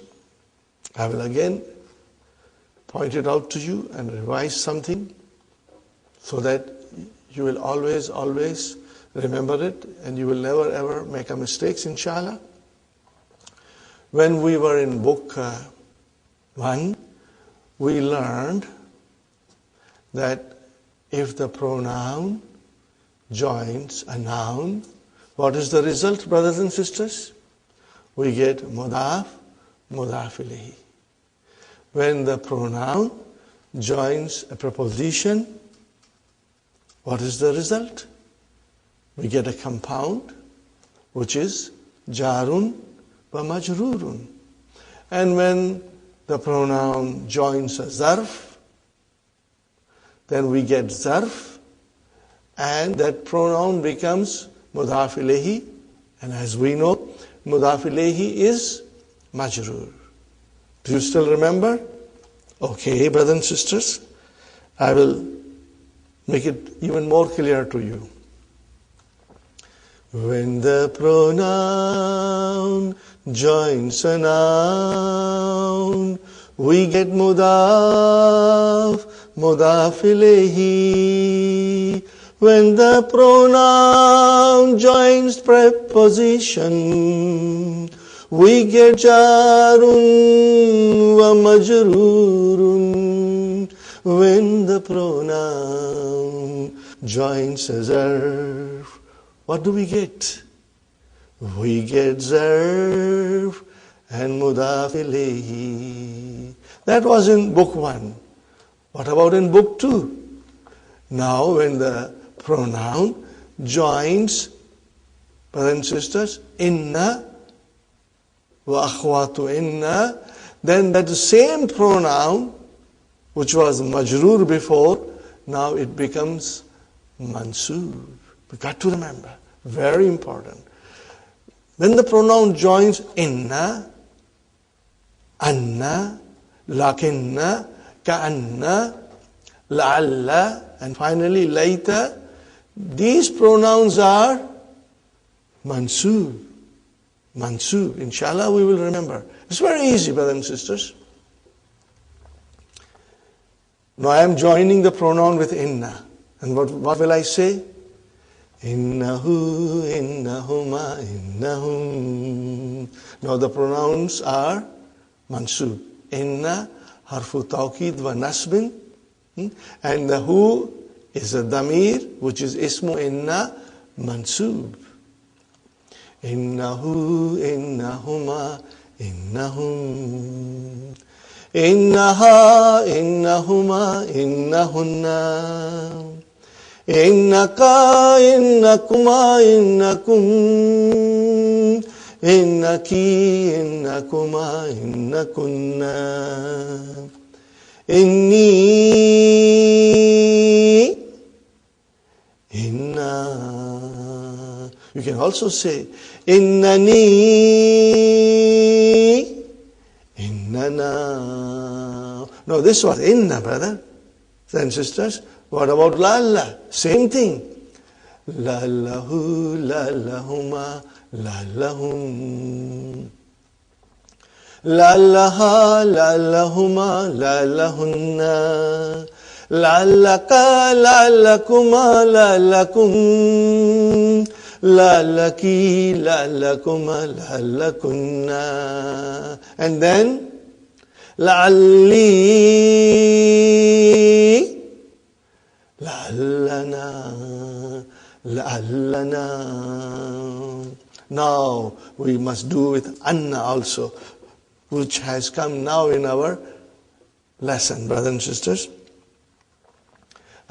I will again point it out to you and revise something so that you will always remember it and you will never ever make a mistake, inshallah. When we were in book 1, we learned that if the pronoun joins a noun, what is the result, brothers and sisters? We get mudaf, mudaf ilayhi. When the pronoun joins a preposition, what is the result? We get a compound, which is jarun wa majrurun. And when the pronoun joins a zarf, then we get zarf, and that pronoun becomes mudaf ilayhi. And as we know, mudaf ilayhi is majrur. Do you still remember? Okay, brothers and sisters, I will make it even more clear to you. When the pronoun joins a noun, we get mudaf, mudaf ilayhi. When the pronoun joins preposition, we get jarun wa majrurun. When the pronoun joins a zarf, what do we get? We get zarf and mudaf ilayhi. That was in book 1. What about in book 2? Now when the pronoun joins, brothers and sisters, inna wa akhwatu inna, then that same pronoun, which was majrur before, now it becomes mansub. We got to remember, very important. When the pronoun joins inna, anna, lakinna, ka'anna, la'alla, and finally later, these pronouns are mansub. Mansub. Inshallah, we will remember. It's very easy, brothers and sisters. Now I am joining the pronoun with inna. And what will I say? Innahu, innahuma, innahum. Now the pronouns are mansub. Inna, harfu tawqid wa nasbin. And the hu is a damir, which is ismu inna, mansub. Innahu, innahuma, innahum. Innaha, innahuma, innahunna. Innaka, innakuma, innakum. Innaki, innakuma, innakunna. Inni, inna. You can also say innani, innana. No, this was inna, brother and sisters. What about lalla? Same thing. Lallahu, lallahuma, lallahum. Lallaha, lallahuma, lallahunna. Lallaka, lallakuma, lallakum. Lallaki, lallakuma, lallakunna. And then la'alli, la'allana, la'allana. Now we must do with anna also, which has come now in our lesson, brothers and sisters.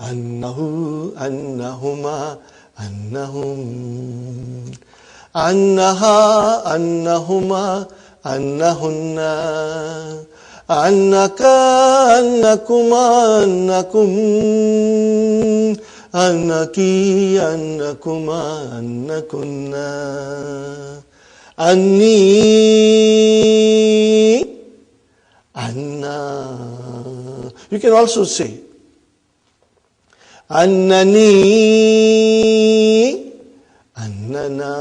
Annahu, annahuma, annahum. Annaha, annahuma, annahunna. Annaka, annakuma, annakum, annaki, annakuma, annakunna, anni, anna. You can also say annani, annana.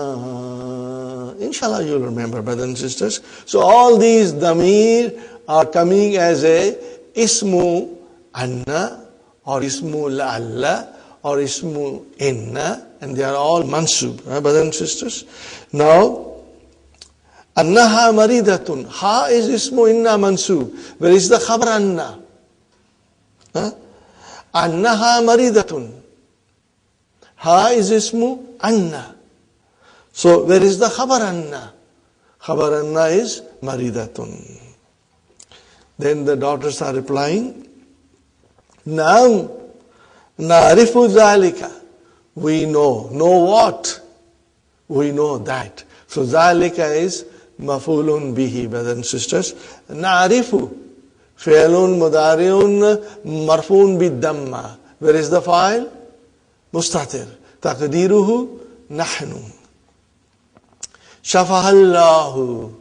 Inshallah you'll remember, brothers and sisters. So all these damir are coming as a ismu anna or ismu la'alla or ismu inna, and they are all mansub, brothers and sisters. Now, annaha maridatun. Ha is ismu inna mansub. Where is the khabar anna? Annaha maridatun. Ha is ismu anna. So where is the khabar anna? Khabar anna is maridatun. Then the daughters are replying, Naam, na'rifu zalika. We know. Know what? We know that. So zalika is mafulun bihi, brothers and sisters. Na'rifu. Fi'lun mudari'un marfun bid-damma. Where is the file? Mustatir. Taqdiruhu nahnu. Shafahallahu.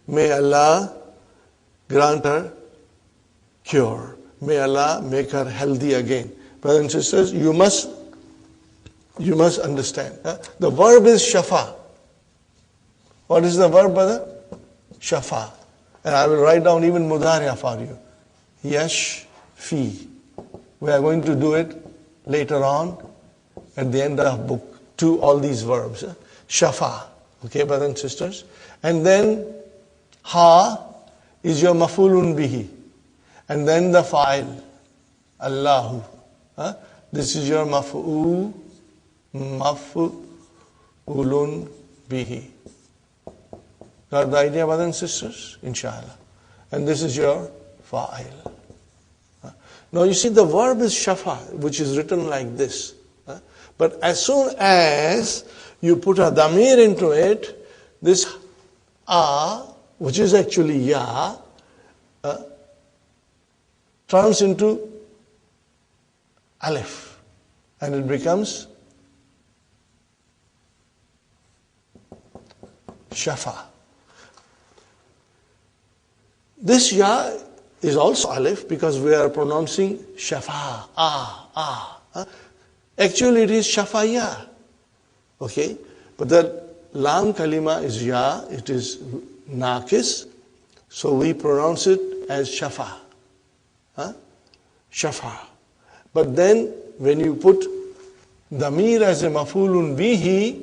May Allah grant her cure. May Allah make her healthy again. Brothers and sisters, you must understand. The verb is shafa. What is the verb, brother? Shafa. And I will write down even mudariya for you. Yash fi. We are going to do it later on at the end of book 2, all these verbs. Shafa. Okay, brothers and sisters. And then ha is your mafulun bihi. And then the fa'il. Allahu. This is your maf'ulun bihi. Got the idea, brothers and sisters? Inshallah. And this is your fa'il. Now you see the verb is shafa, which is written like this. But as soon as you put a damir into it, this a, which is actually ya, turns into alif. And it becomes shafa. This ya is also alif because we are pronouncing shafa, Actually it is shafaya. Okay? But the lam kalima is ya, it is naqis, so we pronounce it as shafa. Shafa. But then when you put damir as a mafulun bihi,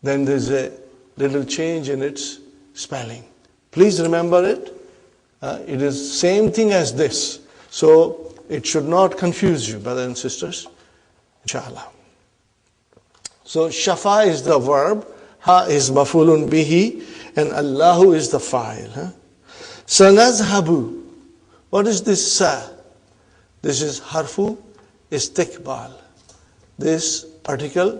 then there's a little change in its spelling. Please remember it. It is same thing as this. So it should not confuse you, brothers and sisters. Inshallah. So shafa is the verb, ha is mafulun bihi, and Allahu is the fa'il. Sanazhabu. What is this sa? This is harfu istiqbal. This particle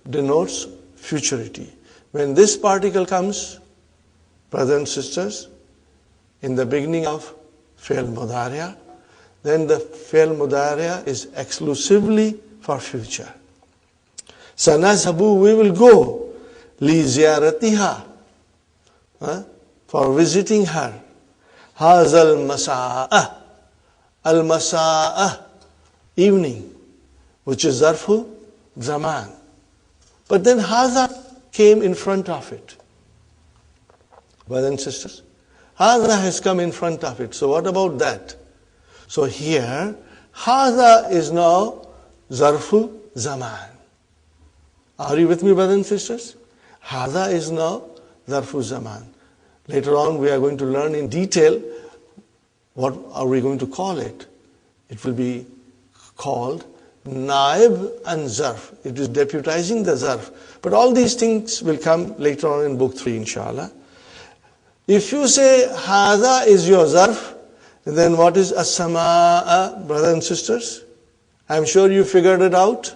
denotes futurity. When this particle comes, brothers and sisters, in the beginning of fi'l mudariya, then the fi'l mudariya is exclusively for future. Sanazhabu, we will go. Li ziyaratiha, for visiting her. Hazal masa'ah, al masa'ah, evening, which is zarfu zaman. But then haza came in front of it. Brothers and sisters, haza has come in front of it. So what about that? So here, haza is now zarfu zaman. Are you with me, brothers and sisters? Haza is now zarfu zaman. Later on, we are going to learn in detail what are we going to call it. It will be called naib and zarf. It is deputizing the zarf. But all these things will come later on in book 3, inshallah. If you say haza is your zarf, then what is as-samaa, brothers and sisters? I'm sure you figured it out.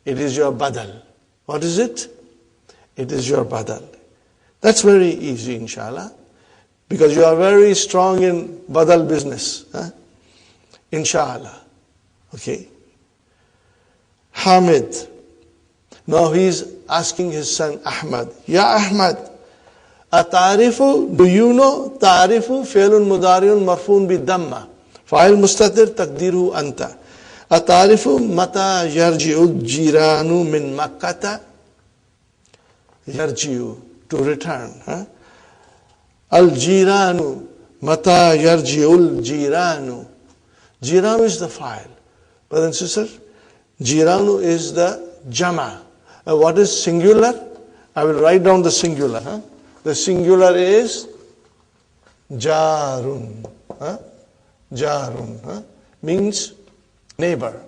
It is your badal. What is it? It is your badal. That's very easy, inshallah. Because you are very strong in badal business. Inshallah. Okay. Hamid. Now he is asking his son Ahmad. Ya Ahmad, atarifu, do you know? Tarifu fi'lun mudariun marfun bi damma. Fa'il mustatir taqdiru anta. Atarifu mata yarji'u jiranu min makkata. Yarji'u, to return. Al-jiranu, mata yarji'ul jiranu. Jiranu is the file. Brothers and sisters, jiranu is the jama. What is singular? I will write down the singular. The singular is jarun. Jarun means neighbor.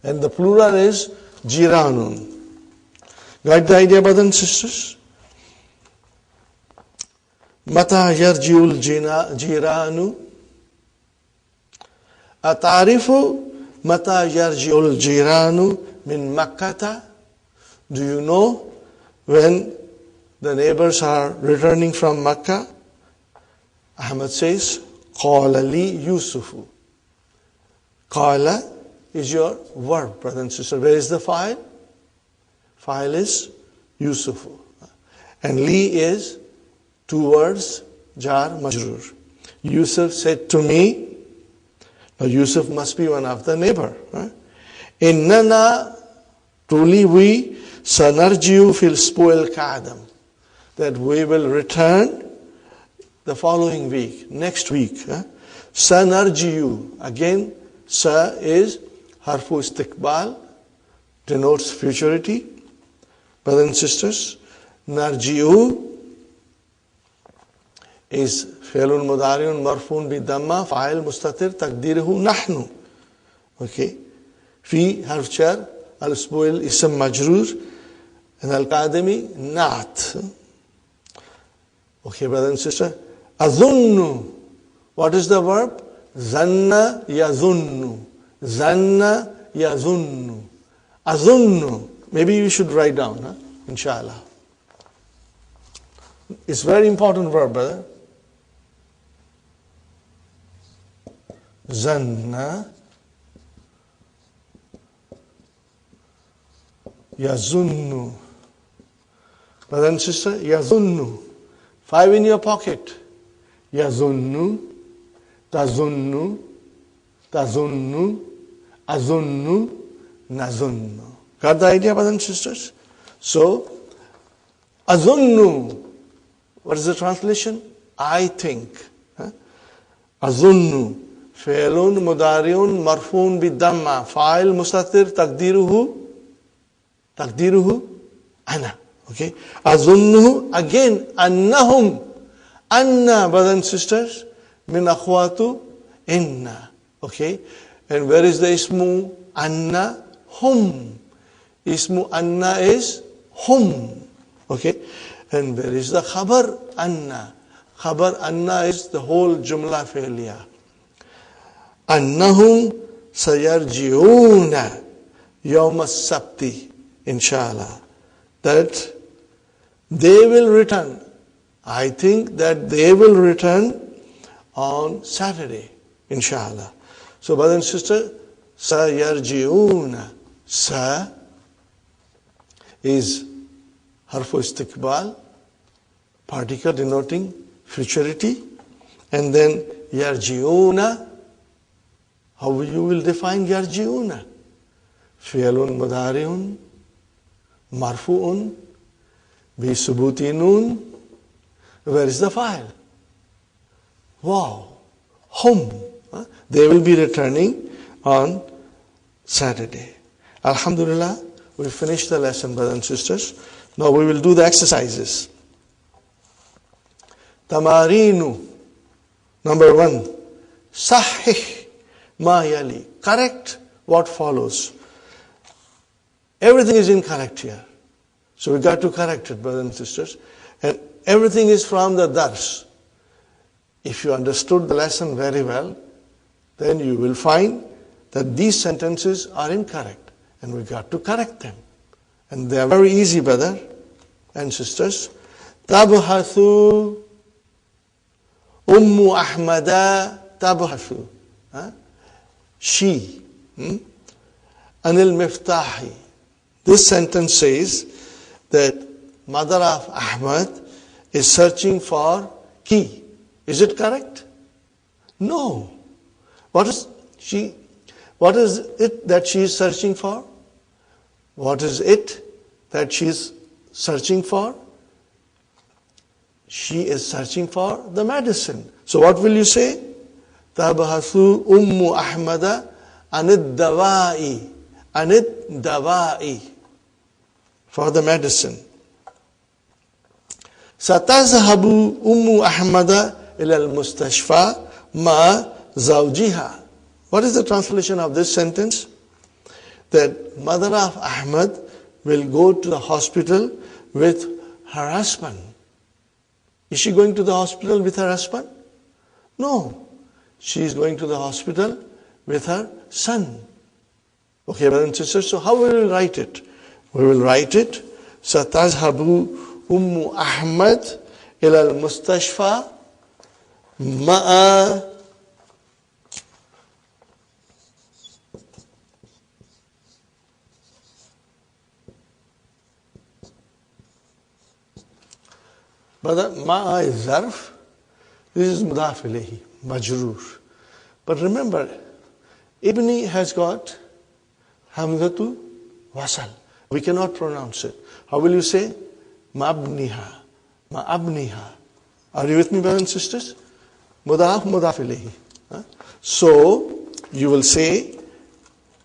And the plural is jiranun. Got the idea, brothers and sisters? Mata yarjiul jiranu. Atarifu mata yarjiul jiranu min makkata. Do you know when the neighbors are returning from Makkah? Ahmad says, Qala li Yusufu. Qala is your verb, brother and sister. Where is the file? File is Yusufu. And li is two words, jar majrur. Yusuf said to me. Now Yusuf must be one of the neighbor. Innana, truly we, sanarjiu fil spoil kadam. That we will return the following week, next week. Sanarjiu. Again, sa is harfu istiqbal, denotes futurity. Brothers and sisters, narjiu is fi'lun mudari'un marfun bi damma fa'il mustatir taqdiruhu nahnu. Okay. Fi harf jar, al-isbu'il ism majrur, and al-qadimi naat. Okay, brother and sister. Azunnu. What is the verb? Zanna yazunnu. Zanna yazunnu. Azunnu. Maybe you should write down, inshallah. It's very important verb, brother. Zanna yazunnu. Brother and sister, yazunnu. 5 in your pocket. Yazunnu, tazunnu, tazunnu, azunnu, nazunnu. Got the idea, brothers and sisters? So, azunnu. What is the translation? I think. Azunnu. Fi'lun mudari'un marfun bi damma. Fa'il mustatir taqdiruhu ana. Okay. Azunnuhu, again, annahum. Anna, brothers and sisters, min akhwatu inna. Okay. And where is the ismu anna? Hum. Ismu anna is hum. Okay. And where is the khabar anna? Khabar anna is the whole jumla fi'liya. Annahum sayarji'una yawm as-sabti, inshallah. That they will return. I think that they will return on Saturday, inshallah. So, brother and sister, sayarji'una. Sa is harfu istiqbal, particle denoting futurity, and then yarji'una. How you will define yarji'una? Fi'lun mudari'un marfu'un bi subuti nun. Where is the file? Wow. Hum. They will be returning on Saturday. Alhamdulillah, we finished the lesson, brothers and sisters. Now we will do the exercises. Tamarinu. Number 1. Sahih ma yali. Correct what follows. Everything is incorrect here. So we got to correct it, brothers and sisters. And everything is from the dars. If you understood the lesson very well, then you will find that these sentences are incorrect. And we got to correct them. And they are very easy, brother. and sisters. Tabhathu Ummu Ahmada tabhathu. She. Anil Miftahi. This sentence says that mother of Ahmad is searching for key. Is it correct? No. What is it that she is searching for? What is it that she is searching for? She is searching for the medicine. So what will you say? Tabhathu Ummu Ahmada anid dawa'i. Anid dawa'i. For the medicine. Satazhabu Ummu Ahmada ila al-mustashfa ma zawjiha. What is the translation of this sentence? That mother of Ahmad will go to the hospital with her husband. Is she going to the hospital with her husband? No. She is going to the hospital with her son. Okay, brothers and sisters, so how will we write it? We will write it, Satazhabu Ummu Ahmad ila al-mustashfa ma'a Brother, ma'a is zarf. This is mudaf ilayhi, majroor. But remember, Ibni has got hamzatu wasal. We cannot pronounce it. How will you say? Ma'abniha. Ma'abniha. Are you with me, brothers and sisters? Mudaf ilayhi. So, you will say,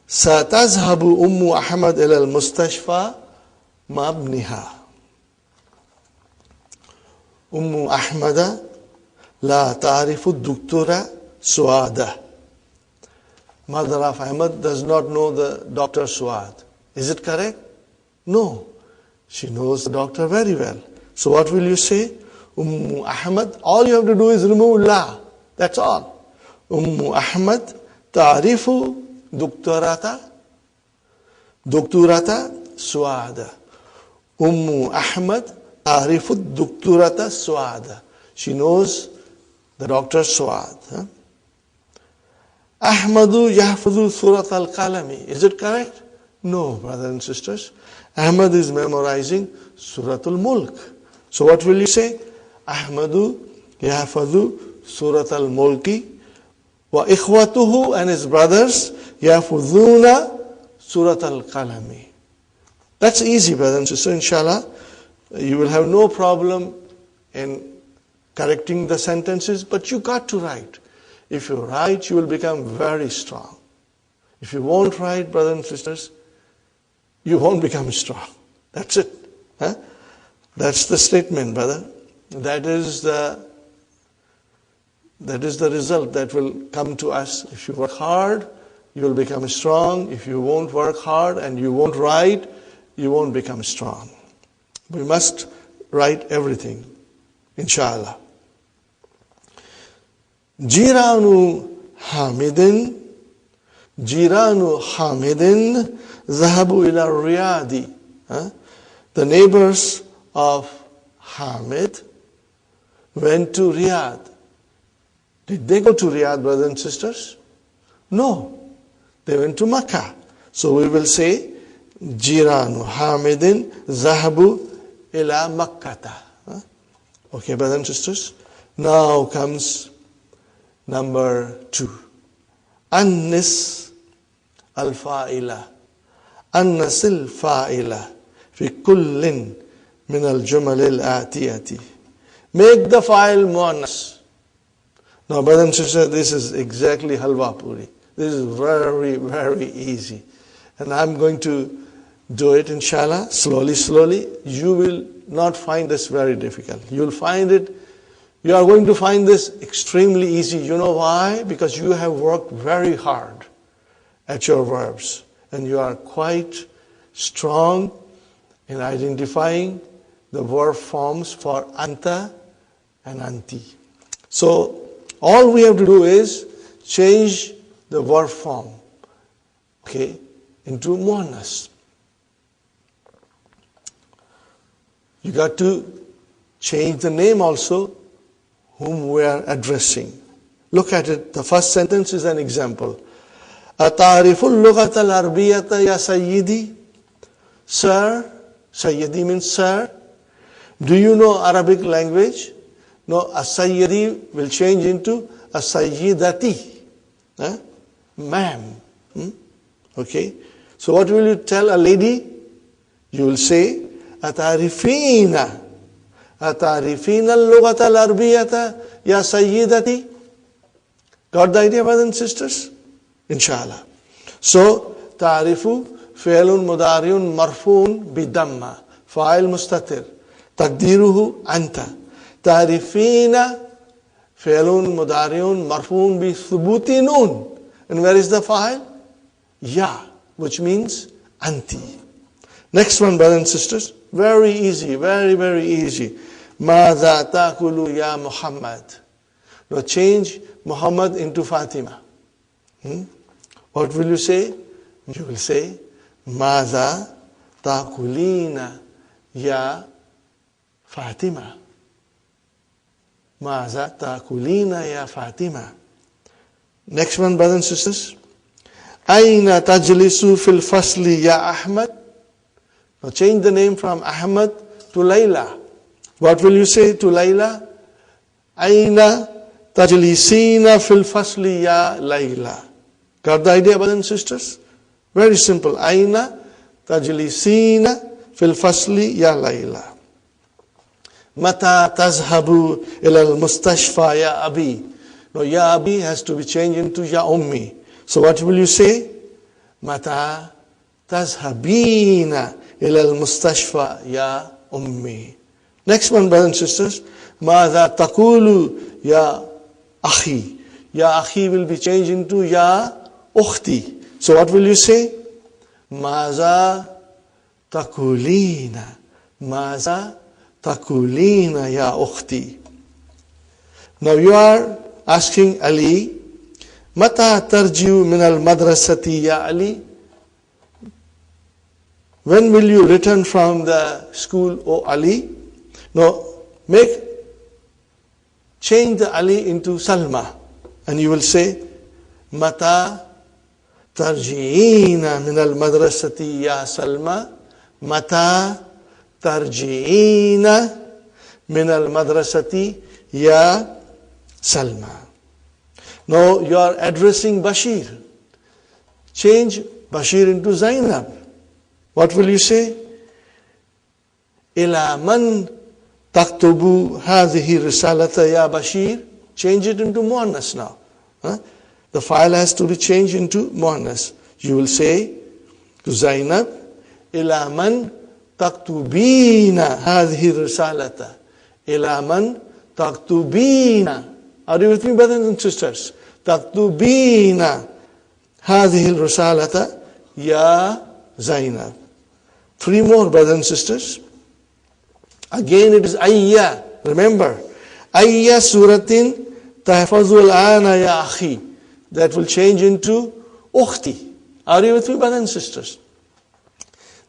Satazhabu Ummu Ahmad ila al-mustashfa ma'abniha. Ummu Ahmada la ta'rifu Duktura Suada. Mother of Ahmad does not know the Dr. Suad. Is it correct? No. She knows the doctor very well. So what will you say? Ummu Ahmad. All you have to do is remove la. That's all. Ummu Ahmad ta'rifu Dukturata Suada. Ummu Ahmad ta'rifu Dukturata Suada. She knows the Dr. Suad. Ahmadu yahfadhu surat al-qalami. Is it correct? No, brothers and sisters. Ahmad is memorizing Suratul Mulk. So what will you say? Ahmadu yahfadhu Surat al-Mulki wa ikhwatuhu, and his brothers yahfadhuna Surat al-Qalami. That's easy, brothers and sisters. Inshallah, you will have no problem in correcting the sentences, but you got to write. If you write, you will become very strong. If you won't write, brothers and sisters, you won't become strong. That's it. That's the statement, brother. That is the result that will come to us. If you work hard, you will become strong. If you won't work hard and you won't write, you won't become strong. We must write everything, inshallah. Jiranu Hamidin Zahabu ila Riyadi. The neighbors of Hamid went to Riyadh. Did they go to Riyadh, brothers and sisters? No. They went to Makkah. So we will say, Jiranu Hamidin Zahabu ila Makkata. Okay, brothers and sisters. Now comes number 2. Annis al-fa'ila. Annas al-fa'ila. Fi kullin min al-jumal al-atiyati. Make the fa'il muannas. Now, brothers and sisters, this is exactly halwa puri. This is very, very easy. And I'm going to do it, inshallah, slowly. You will not find this very difficult. You are going to find this extremely easy. You know why? Because you have worked very hard at your verbs. And you are quite strong in identifying the verb forms for anta and anti. So, all we have to do is change the verb form, into muannas. You got to change the name also, whom we are addressing. Look at it. The first sentence is an example. أَتَعْرِفُ اللُّغَةَ الْعَرْبِيَّةَ يَا سَيِّدِي. Sir, Sayyidi means sir. Do you know Arabic language? No, as-sayyidi will change into as-sayyidati. Ma'am. Okay. So what will you tell a lady? You will say, أَتَعْرِفِينَ اللُّغَةَ الْعَرْبِيَّةَ يَا سَيِّدَتِي. Got the idea, brothers and sisters? Inshallah. So, تعرف فعل مضارع مرفوع بدمة فاعل مستتر تقديره أنت. تعرفين فعل مضارع مرفوع بثبوت نون. And where is the file? Ya, which means anti. Next one, brothers and sisters. Very easy, very, very easy. ماذا تأكل يا محمد. Now change Muhammad into Fatima. What will you say? You will say, ماذا تأكلين يا فاطمة. ماذا تأكلين يا فاطمة. Next one, brothers and sisters. أين تجلس في الفصل يا أحمد. Now change the name from Ahmad to Layla. What will you say to Layla? أين تجلسين في الفصل يا ليلى. Got the idea, brothers and sisters? Very simple. أين تجلسين في الفصل يا ليلى. متى تذهب إلى المستشفى يا أبي. No, ya abi has to be changed into ya ummi. So what will you say? متى تذهبين إلى المستشفى يا أمي. Next one, brothers and sisters. ماذا تقول يا أخي. Ya akhi will be changed into ya ukhti. So what will you say? ماذا تقولين. ماذا تقولين يا أختي. Now you are asking Ali, متى ترجع من المدرسة يا علي. When will you return from the school, O Ali? Now change the Ali into Salma. And you will say, متى ترجعين من المدرسة يا سلمى. متى ترجعين من المدرسة يا سلمى. Now you are addressing Bashir. Change Bashir into Zainab. What will you say? إلى من تكتب هذه الرسالة يا بشير. Change it into Muannas now. The file has to be changed into Muannas. You will say to Zainab, إلى من تكتبين هذه الرسالة. إلى من تكتبين. Are you with me, brothers and sisters? تكتبين هذه الرسالة يا زينب. 3 more, brothers and sisters. Again it is ayya. Remember, ayya suratin tahfazul ana ya akhi. That will change into ukhti. Are you with me, brothers and sisters?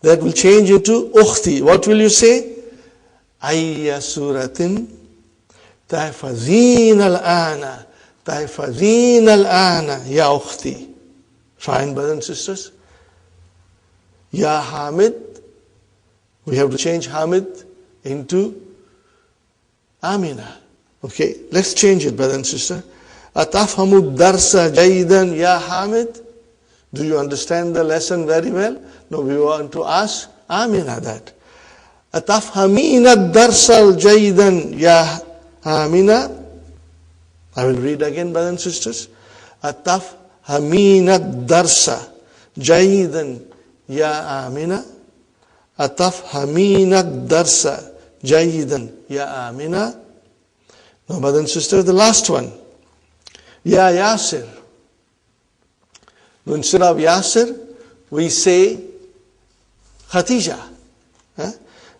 That will change into ukhti. What will you say? Ayya suratin tahfazin al-ana. Tahfazin al-ana ya ukhti. Fine, brothers and sisters. Ya Hamid. We have to change Hamid into Amina. Okay, let's change it, brother and sister. Atafhamu darsa jaydan ya Hamid. Do you understand the lesson very well? No, we want to ask Amina that. Atafhamina darsa jaydan ya Amina. I will read again, brothers and sisters. Atafhamina darsa jaydan ya Amina. أتفهمين الدرس جيدا يا آمنة. Now, brothers and sisters, the last one. Ya Yasir. Now, instead of Yasir, we say Khatija.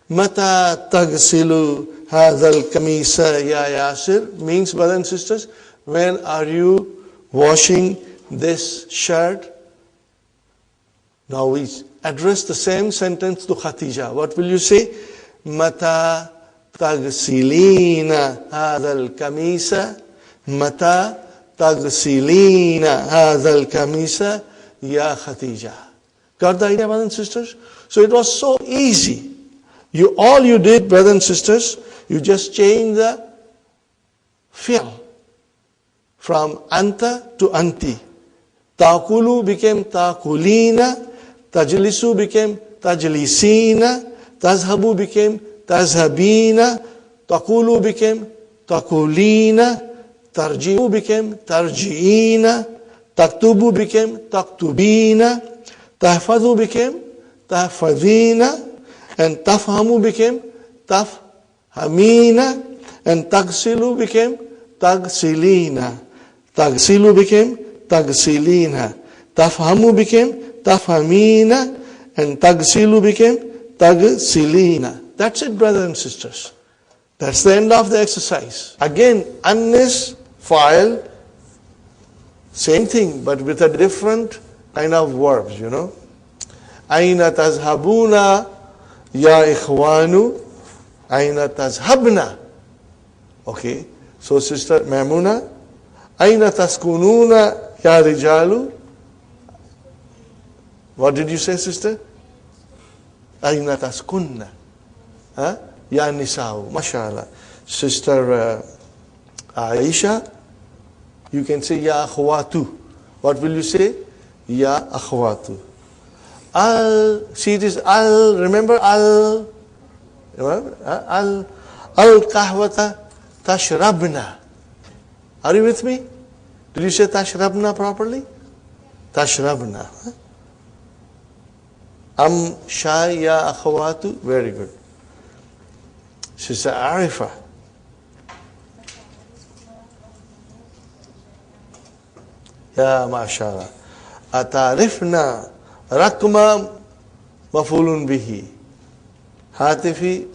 متى تغسل هذا القميص يا Yasir means, brothers and sisters, when are you washing this shirt? Now we address the same sentence to Khatija. What will you say? Mata tagsilina hadal kamisa. Mata tagsilina hadal kamisa ya Khatija. Got the idea, brothers and sisters? So it was so easy. All you did, brothers and sisters, you just changed the fi'l from anta to anti. Taqulu became taqulina, tajlisu became tajlisina, tazhabu became tazhabina, taqulu became taqulina, tarji'u became tarji'ina, taktubu became taktubina, tahfadhu became tahfadhina, and tafhamu became tafhamina, and tagsilu became tagsilina. Tagsilu became tagsilina. Tafhamu became tafhamina, and tagsilu became tagsilina. That's it, brothers and sisters. That's the end of the exercise. Again, annis, file, same thing, but with a different kind of verbs, Aina tazhabuna ya ikhwanu, aina tazhabna. Okay, so sister Maimuna, aina taskununa ya rijalu. What did you say, sister? Aina taskunna. Ya nisa'u. MashaAllah. Sister Aisha, you can say ya akhwatu. What will you say? Ya akhwatu. See, it is remember kahwata tashrabna. Are you with me? Did you say tashrabna properly? Tashrabna. Shay ya akhawatu. Very good. Sister Arifa. Ya mashallah. Atarifna rakma mafulun bihi. Hatifi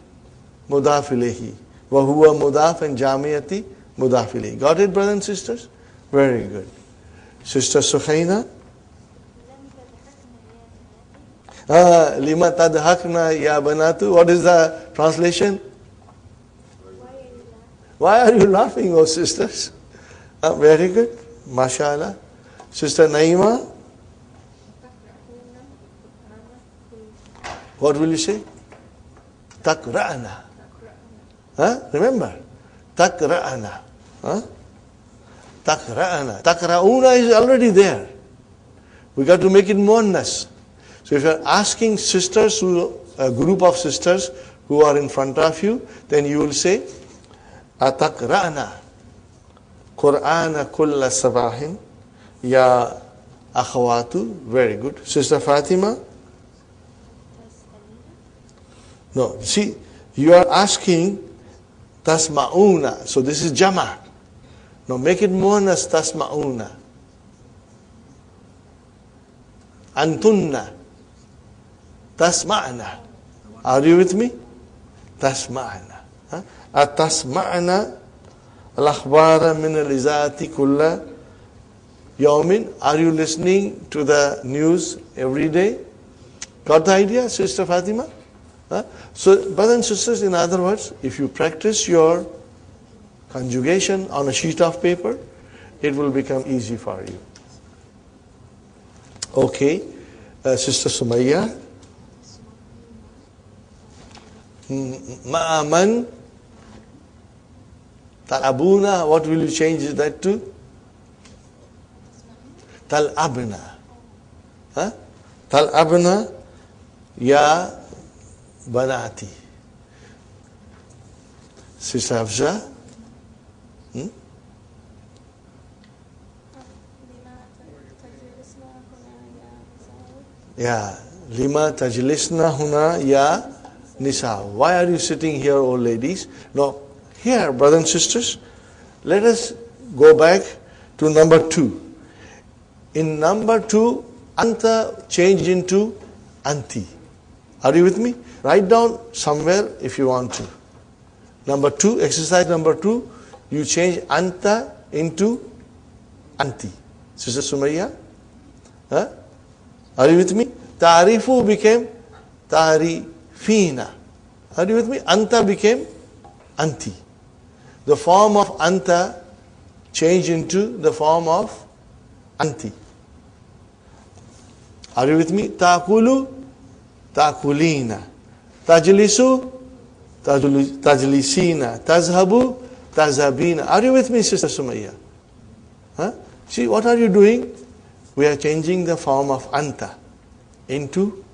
mudaf ilayhi. Wa huwa mudaf and jamiyati mudaf ilayhi. Got it, brothers and sisters? Very good. Sister Sukhaina. Lima tadhakna ya banatu. What is the translation? Why are you laughing, oh sisters? Very good. MashaAllah. Sister Naima. What will you say? Takra'ana. Remember? Takra'ana. Takra'ana. Takra'una is already there. We got to make it muannas. So if you're asking sisters, a group of sisters who are in front of you, then you will say, Atakra'ana Qur'ana kulla sabahin ya akhawatu. Very good. Sister Fatima? No, see, you are asking tasma'una. So this is jama. Now make it muannas tasma'una. Antunna. Tasma'na. Are you with me? Tasma'na. Atasma'na al-akhbara min al-izati kulla yawmin. Are you listening to the news every day? Got the idea, Sister Fatima? So, brothers and sisters, in other words, if you practice your conjugation on a sheet of paper, it will become easy for you. Okay, Sister Sumayya. Ma'aman tal'abuna. What will you change that to? Tal'abna. Tal'abna ya banati. Sister Hafsa. Yeah. Lima tajlisna huna ya nisa. Why are you sitting here, old ladies? Now, here, brothers and sisters, let us go back to number 2. In number 2, anta changed into anti. Are you with me? Write down somewhere if you want to. Number 2, exercise number 2, you change anta into anti. Sister Sumayya? Are you with me? Ta'rifu became ta'rifina. Are you with me? Anta became anti. The form of anta changed into the form of anti. Are you with me? Ta'kulu, ta'kulina. Tajlisu, tajlisina. Tazhabu, tazhabina. Are you with me, Sister Sumayya? Huh? See, what are you doing? We are changing the form of anta into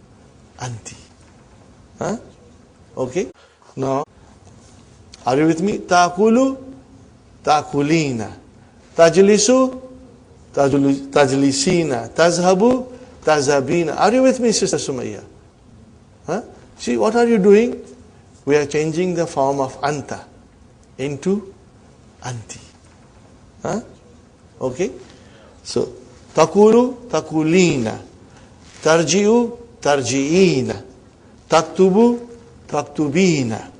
anti. Huh? Okay? Now, are you with me? Ta'kulu, ta'kulina. Tajlisu, tajlisina. Tazhabu, tazhabina. Are you with me, Sister Sumayya? Huh? See, what are you doing? We are changing the form of anta into anti. Huh? Okay? So, takulu, takulina. Tarji'u, tarji'ina. Taktubu, taktubina.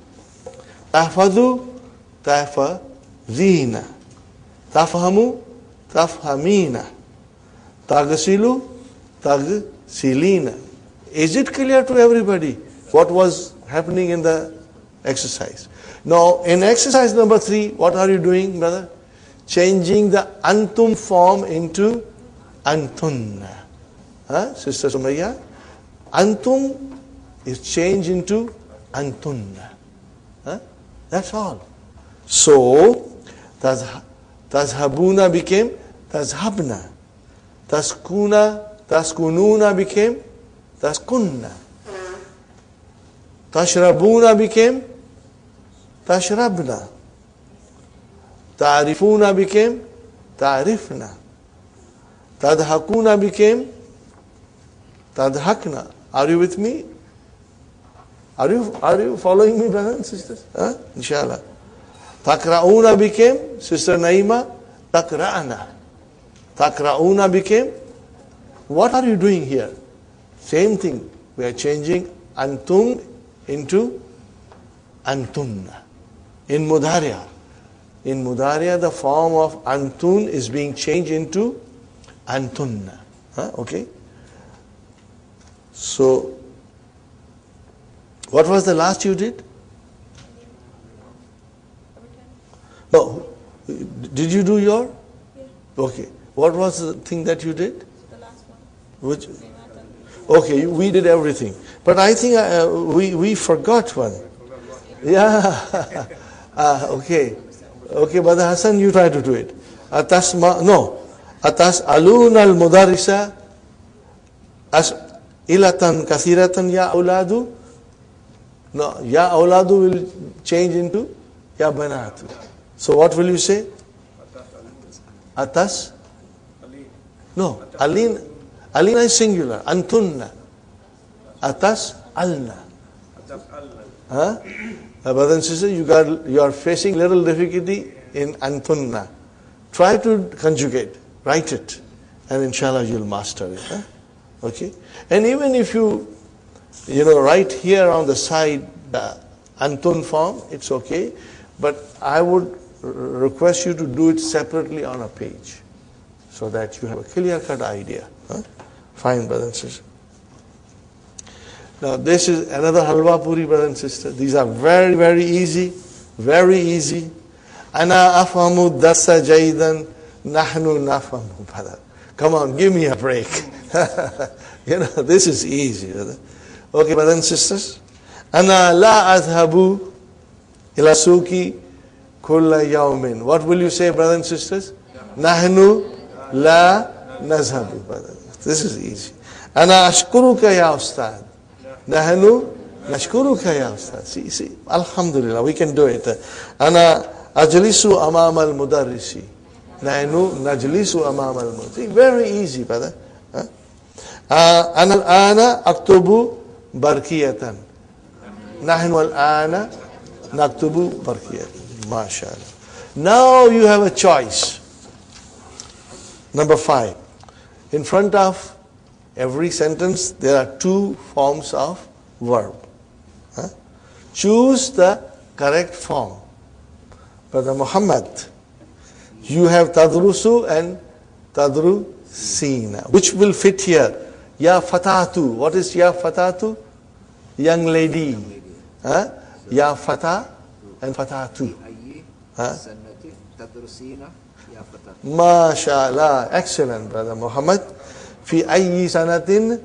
Tahfadu, tahfazina. Tafhamu, tafhamina. Tagsilu, tagsilina. Is it clear to everybody what was happening in the exercise? Now, in exercise number 3, what are you doing, brother? Changing the antum form into antunna. Huh? Sister Sumayya? Antum is changed into antunna. Huh? That's all. So, tazhabuna became tazhabna. Taskununa became taskunna. Tashrabuna became tashrabna. Ta'rifuna became ta'rifna. Tadhakuna became tadhakna. Are you with me? Are you following me, brothers and sisters? Huh? Inshallah. Takra'una became, Sister Naima, takra'ana. Takra'una became, what are you doing here? Same thing. We are changing antum into antunna. In Mudhariya. In Mudhariya, the form of antun is being changed into antunna. Huh? Okay? So, what was the last you did? No. Did you do your?
Yeah.
Okay. What was the thing that you did?
The last one.
Which? Okay, we did everything. But I think we forgot one. Yeah. Okay. Okay, Brother Hassan, you try to do it. Atas aluna al-mudarrisa ilatan kathiratan ya awladu. No, ya awladu will change into ya banatu. So what will you say? Atas? No, alina is singular. Antunna. Atas alna. Huh? Brothers and sisters, you are facing little difficulty in antunna. Try to conjugate, write it, and inshallah you'll master it. Huh? Okay? And even if you write here on the side the antun form, it's okay. But I would request you to do it separately on a page, so that you have a clear-cut idea. Huh? Fine, brothers and sisters. Now this is another halwa puri, brothers and sisters. These are very, very easy. Very easy. Ana afhamu dasa jaidan nahnu nafhamu, brother. Come on, give me a break. This is easy, brother. Okay, brothers and sisters. Ana la adhabu ila suki kulla yawmin. What will you say, brothers and sisters? Nahnu la nazhabu, brother. This is easy. Ana ashkuruka ya ustad. Nahnu nashkuruka ya ustad. See, alhamdulillah, we can do it. Ana ajlisu amam al-mudarrisi. Nahnu najlisu amam al-mudarrisi. Very easy, brother. Ana al-ana aktubu barkiyatan. Nahnu al-ana naktubu barkiyatan. MashaAllah. Now you have a choice. Number 5. In front of every sentence, there are 2 forms of verb. Choose the correct form. Brother Muhammad, you have tadrusu and tadrusina. Which will fit here? Ya fatatu. What is ya fatatu? Young lady. Ya Fata and Fatatu. MashaAllah. Excellent, brother Muhammad. Fi ayyi sanatin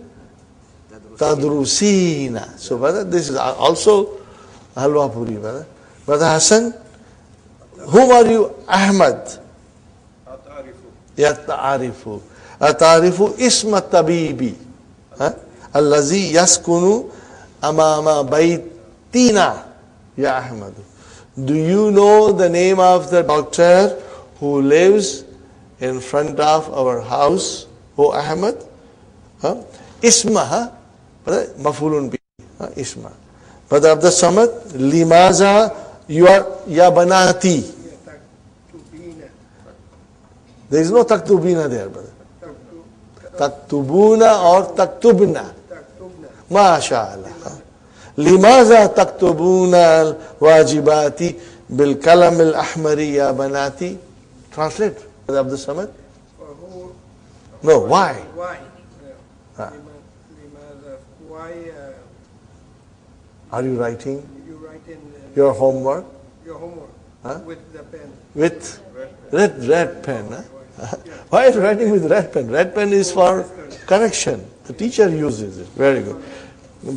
tadrusina. So, brother, this is also Halwa Puri, brother. Brother Hassan, whom are you? Ahmad. Ya ta'arifu. Atarifu isma tabibi. Allazi yaskunu amama baytina. Ya Ahmad. Do you know the name of the doctor who lives in front of our house, O Ahmad? Isma, mafulun bi, Isma. Brother Abdul Samad, limaza you are ya banati. There is no taktubina there, brother. Taktubuna or taktubna. MashaAllah. Limaza taktubuna al-wajibati bil-kalam al-ahmari ya banati. Translate, Brother Abdul Samad. No, why?
Why? Why?
Are you writing
You write in
your homework?
your homework with the pen.
With red pen. Why are you writing with red pen? Red pen is for correction. The teacher uses it. Very good.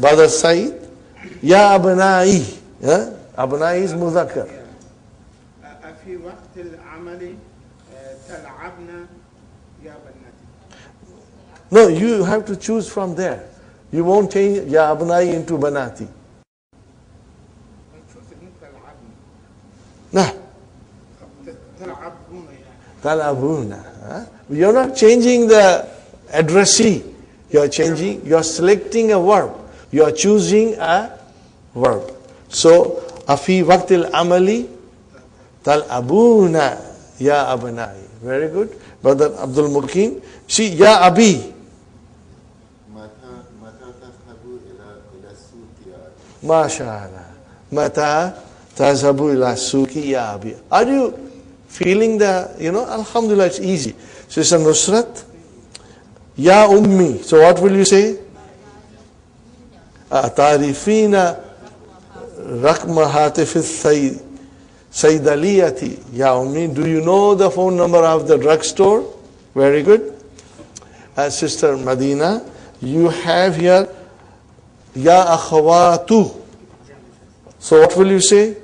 Brother Said, Ya Abnai. Abnai is Muzakkar.
في وقت العمل تلعبنا يا بناتي.
No, you have to choose from there. You won't change Ya Abnai into Banati. No. Talabuna. You're not changing the addressee. You're changing, you're selecting a verb. You're choosing a verb. So, afi waqtil amali talabuna ya abnai. Very good. Brother Abdul Mukim. See, ya abi. MashaAllah. Mata tazhabu ila suki ya abi. Are you feeling the, Alhamdulillah, it's easy. Sister Nusrat, Ya Ummi. So what will you say? Tarifina Rakma Hatif Saydaliyati. Ya Ummi, do you know the phone number of the drugstore? Very good. Sister Madina, you have here Ya Akhawatu. So what will you say?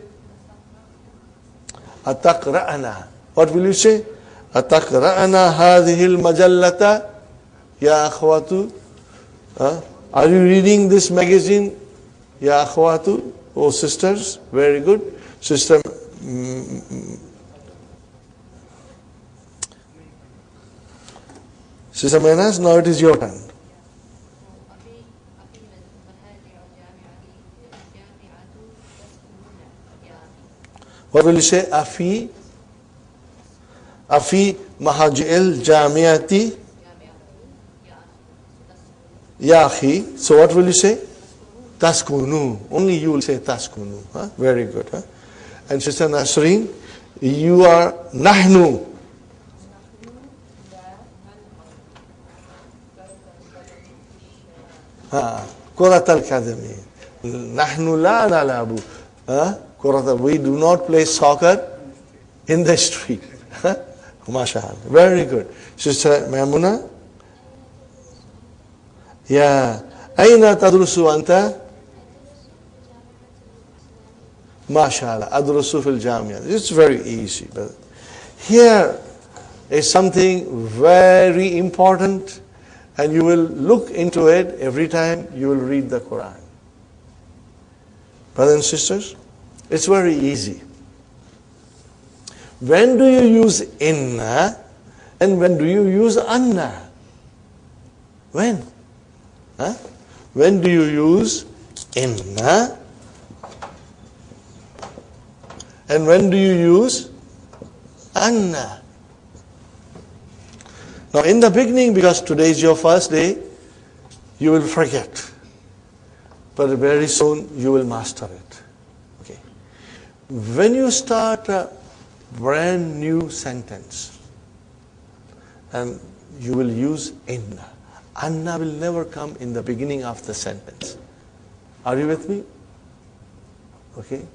Ataqra'ana. What will you say? Ataqra'ana hadhihi al-majallata ya akhwatu. Are you reading this magazine? Ya akhwatu. Oh sisters, very good. Sister Sister Menas, now it is your turn. What will you say? Afi Mahajil Jamiati Yahi. So what will you say? Taskunu. Only you will say Taskunu. Very good. And Sister Nasreen, you are Nahnu. Kurat al-Kadami. Nahnu la nalabu. We do not play soccer in the street. MashaAllah. Very good. Sister Maimuna. Yeah. Aina tadrusu anta? MashaAllah. Adrusu fil jamia. It's very easy. But here is something very important, and you will look into it every time you will read the Quran. Brothers and sisters, it's very easy. When do you use inna and when do you use anna? When? When do you use inna and when do you use anna? Now in the beginning, because today is your first day, you will forget. But very soon you will master it. When you start a brand new sentence and you will use inna, anna will never come in the beginning of the sentence. Are you with me? Okay.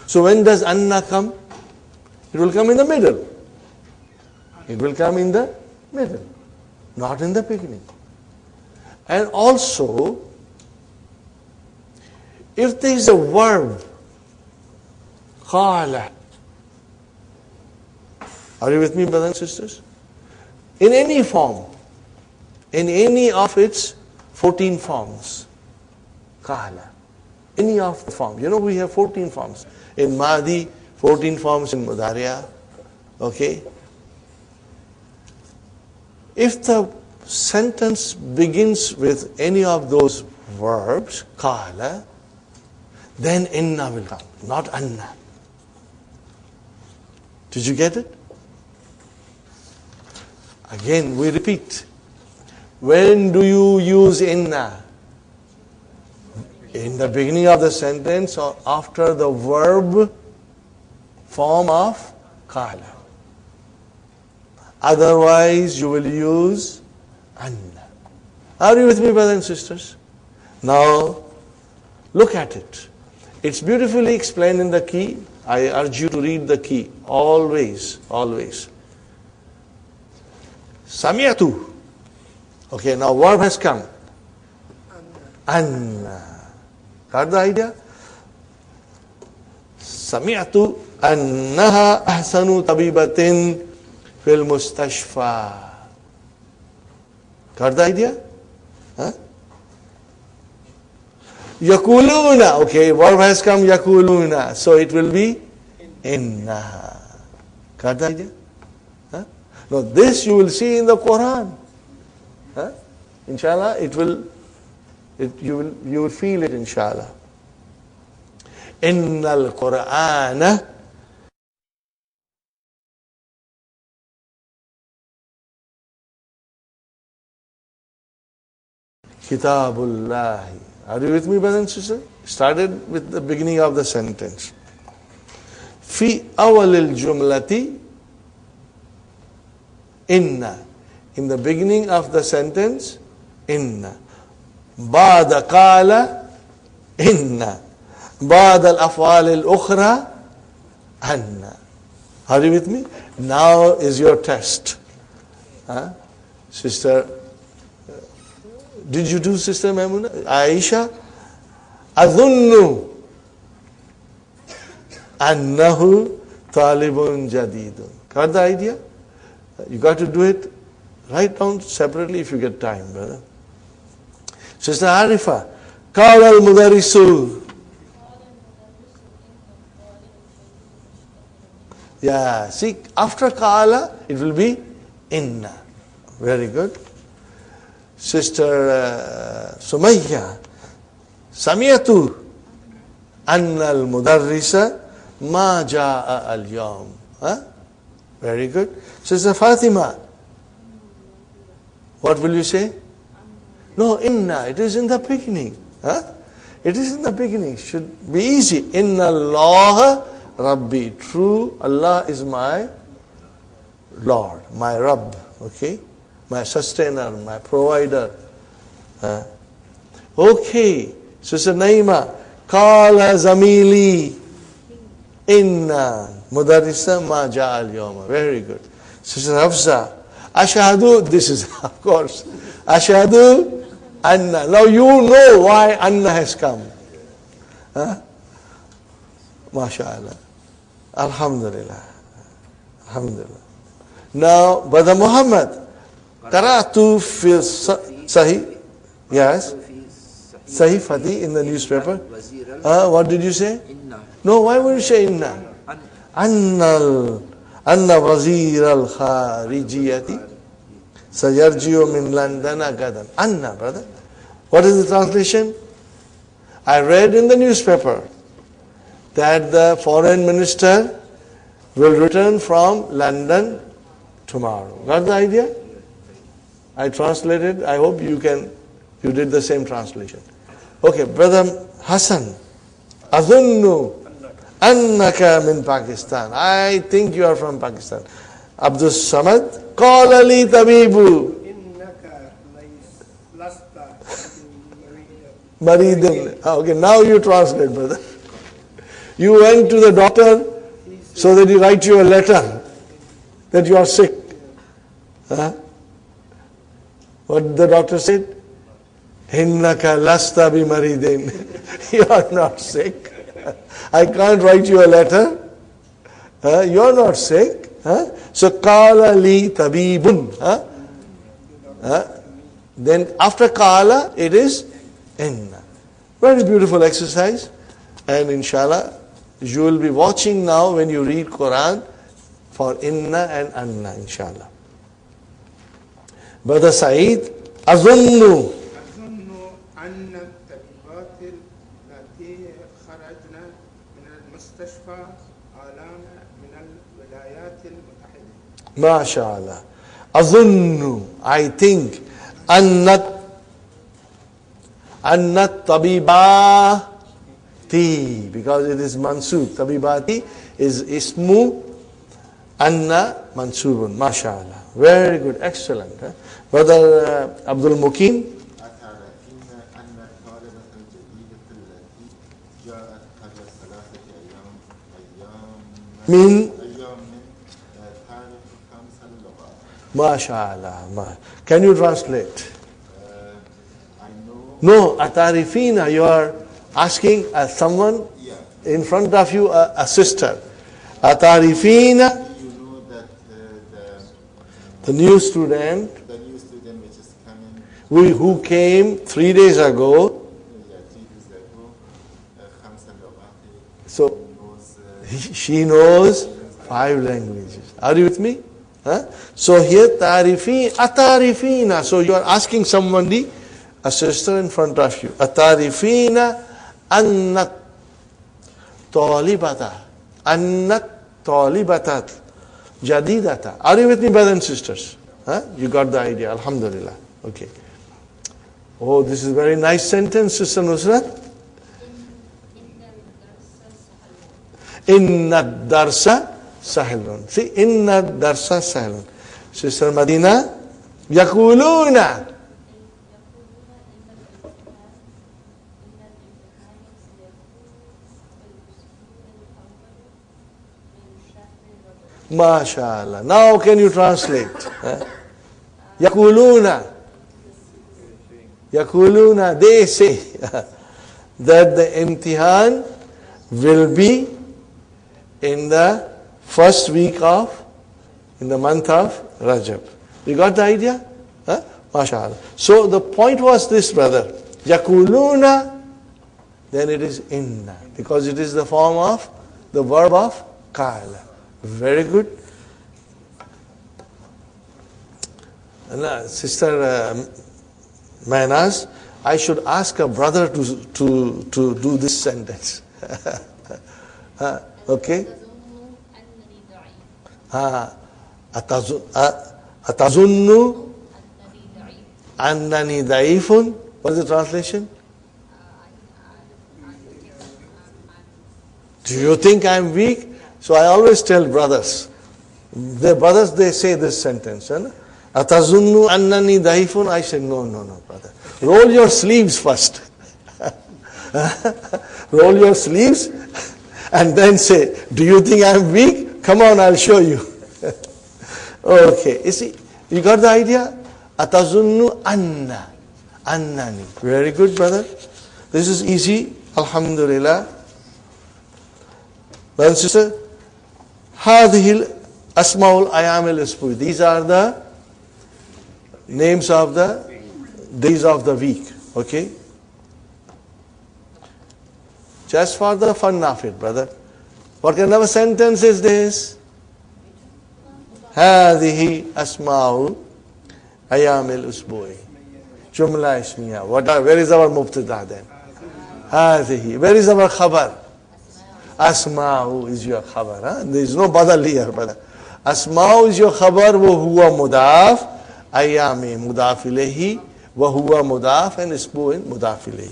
So when does anna come? It will come in the middle. It will come in the middle, not in the beginning. And also, if there is a verb, qala. Are you with me, brothers and sisters? In any form, in any of its 14 forms, qala. Any of the forms. You know, we have 14 forms. In Madi, 14 forms in Mudariya. Okay? If the sentence begins with any of those verbs, qala, then inna will come, not anna. Did you get it? Again, we repeat. When do you use inna? In the beginning of the sentence or after the verb form of qala. Otherwise, you will use anna. Are you with me, brothers and sisters? Now, look at it. It's beautifully explained in the key. I urge you to read the key. Always, always. Sami'atu. Okay, now verb has come. Anna. Got the idea? Sami'atu annaha ahsanu tabibatin fil mustashfa. Got the idea? Huh? Yakuluna. Okay, verb has come yakuluna. So it will be innaha. Got the idea? Huh? Now this you will see in the Quran. Huh? Inshallah, you will feel it, inshallah. Innal Qur'ana Kitabullahi. Are you with me, brothers and sisters? Started with the beginning of the sentence. Fi awalil jumlati inna. In the beginning of the sentence, inna. Ba'da qala, inna. Ba'da al-af'al al-ukhra, anna. Are you with me? Now is your test. Huh? Sister, did you do Sister Maimuna? Aisha? Adhunnu annahu talibun jadidun. Got the idea? You got to do it. Write down separately if you get time, brother. Sister Arifa, qala al-mudarrisu. Yeah, see, after qala, it will be inna. Very good. Sister Sumayya, Samiyatu anna al-mudarrisa ma ja'a al-yawm. Huh? Very good. Sister Fatima, what will you say? No, inna, it is in the beginning. Huh? It is in the beginning. Should be easy. Inna Allah Rabbi. True, Allah is my Lord, my Rabb. Okay? My sustainer, my provider. Okay. Sister Naima, Qala Zamili Inna Mudarrisa ma ja'al yawma. Very good. Sister Hafsa, Ashhadu, this is of course. Ashhadu Anna. Now you know why Anna has come. Huh? MashaAllah. Alhamdulillah. Alhamdulillah. Now, Brother Muhammad, Qara'tu fi Sahih. Yes. Sahih Fati in the newspaper. What did you say? No, why would you say inna? Anna wazir al-kharijiyati sayarjiu min Londana gadan. Anna, brother. What is the translation? I read in the newspaper that the foreign minister will return from London tomorrow. Got the idea? I translated. I hope you did the same translation. Okay, Brother Hassan, Adhunnu annaka min Pakistan. I think you are from Pakistan. Abdul Samad, Qala li tabibu.
Innaka lasta
Maridun. Okay, now you translate, brother. You went to the doctor so that he write you a letter that you are sick. Huh? What the doctor said? Innaka lasta bimaridin. You are not sick. I can't write you a letter. You are not sick. So qala li tabibun. Then after qala it is inna. Very beautiful exercise. And inshallah you will be watching now when you read Quran for inna and anna, inshallah. Brother Saeed, azunnu.
أن الطبيبات التي خرجنا من المستشفى آلام من الولايات المتحدة.
ما شاء الله. أظن, I think, أن الطبيبات, because it is mansub. Tabibati is ismu, anna mansubun. ما شاء الله. Very good, excellent. Brother Abdul Mukim. من ما شاء الله. Can you translate? No, atarifina, you are asking someone in front of you, a sister. Atarifina,
you know that
the new student
which is coming,
who came 3 days ago.
3 days ago, خمس لغات,
So
knows
she knows 5 languages. Are you with me? So here atarifina. So you are asking somebody, a sister in front of you. Atarifina annat talibata. Annat talibatat jadidata. Are you with me, brothers and sisters? You got the idea. Alhamdulillah. Okay. Oh, this is a very nice sentence, Sister Nusrat. Inna darsa sahilun. See, inna darsa sahilun. Sister Madina, yakuluna. MashaAllah. Now can you translate? Yakuluna. Yakuluna, they say that the imtihan will be in the first week in the month of Rajab. You got the idea? MashaAllah. So the point was this, brother. Yakuluna, then it is inna. Because it is the form of the verb of qala. Very good. Sister Manas, I should ask a brother to do this sentence. Okay? Atazunnu annani da'ifun. What is the translation? Do you think I am weak? So I always tell brothers, they say this sentence. Atazunnu annani da'ifun. I say, no, brother. Roll your sleeves first. Roll your sleeves and then say, do you think I am weak? Come on, I'll show you. Okay, you see, you got the idea? Atazunnu annani. Very good, brother. This is easy. Alhamdulillah. Brother and sister, Hadhil Asmaul Ayamil Ispu. These are the names of the days of the week. Okay? Just for the fun of it, brother. What kind of a sentence is this? Hadhihi Asmaul Ayamil Usbui. Jumla Ismiya. Where is our Mubtada then? Hadhihi. Where is our Khabar? Asma'u is your khabar. There is no badal here, brother. Asma'u is your khabar, wa huwa mudaf, ayami mudaf ilayhi, wa huwa mudaf, and isbu'in mudaf ilayhi.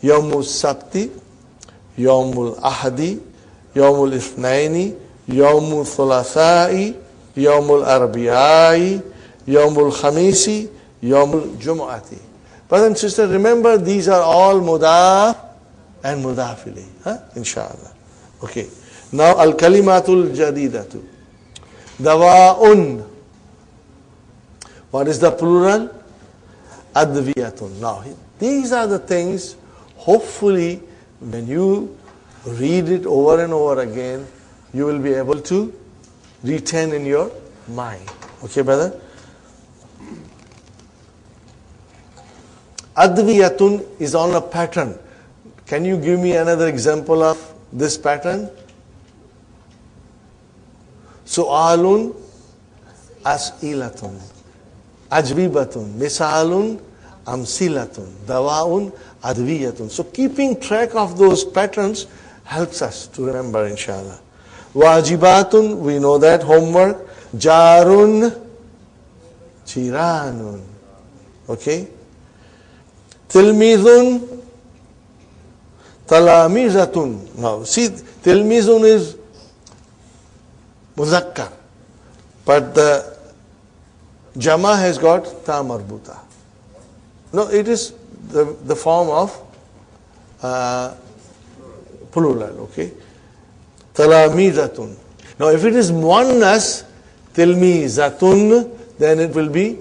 Yawmul sabti, yawmul ahadi, yawmul ithnaini, yawmul thulathai, yawmul arbiyai, yawmul khamisi, yawmul jumu'ati. Brother and sister, remember these are all mudaf and mudaf ilayhi. Inshallah. Okay. Now al-kalimatul jadidatu. Dawa'un. What is the plural? Adviyatun. Now, these are the things, hopefully, when you read it over and over again, you will be able to retain in your mind. Okay, brother? Adviyatun is on a pattern. Can you give me another example of this pattern? Su'alun, as'ilatun, ajwibatun, misalun, amsilatun, dawa'un, adviyatun. So keeping track of those patterns helps us to remember, inshallah. Wajibatun, we know that, homework. Jarun, chiranun. Okay? Tilmizun, talamizatun. Now, see, tilmizun is muzakkar, but the jama has got ta marbuta. No, it is the form of plural, okay? Talamizatun. Now, if it is muannas, tilmizatun, then it will be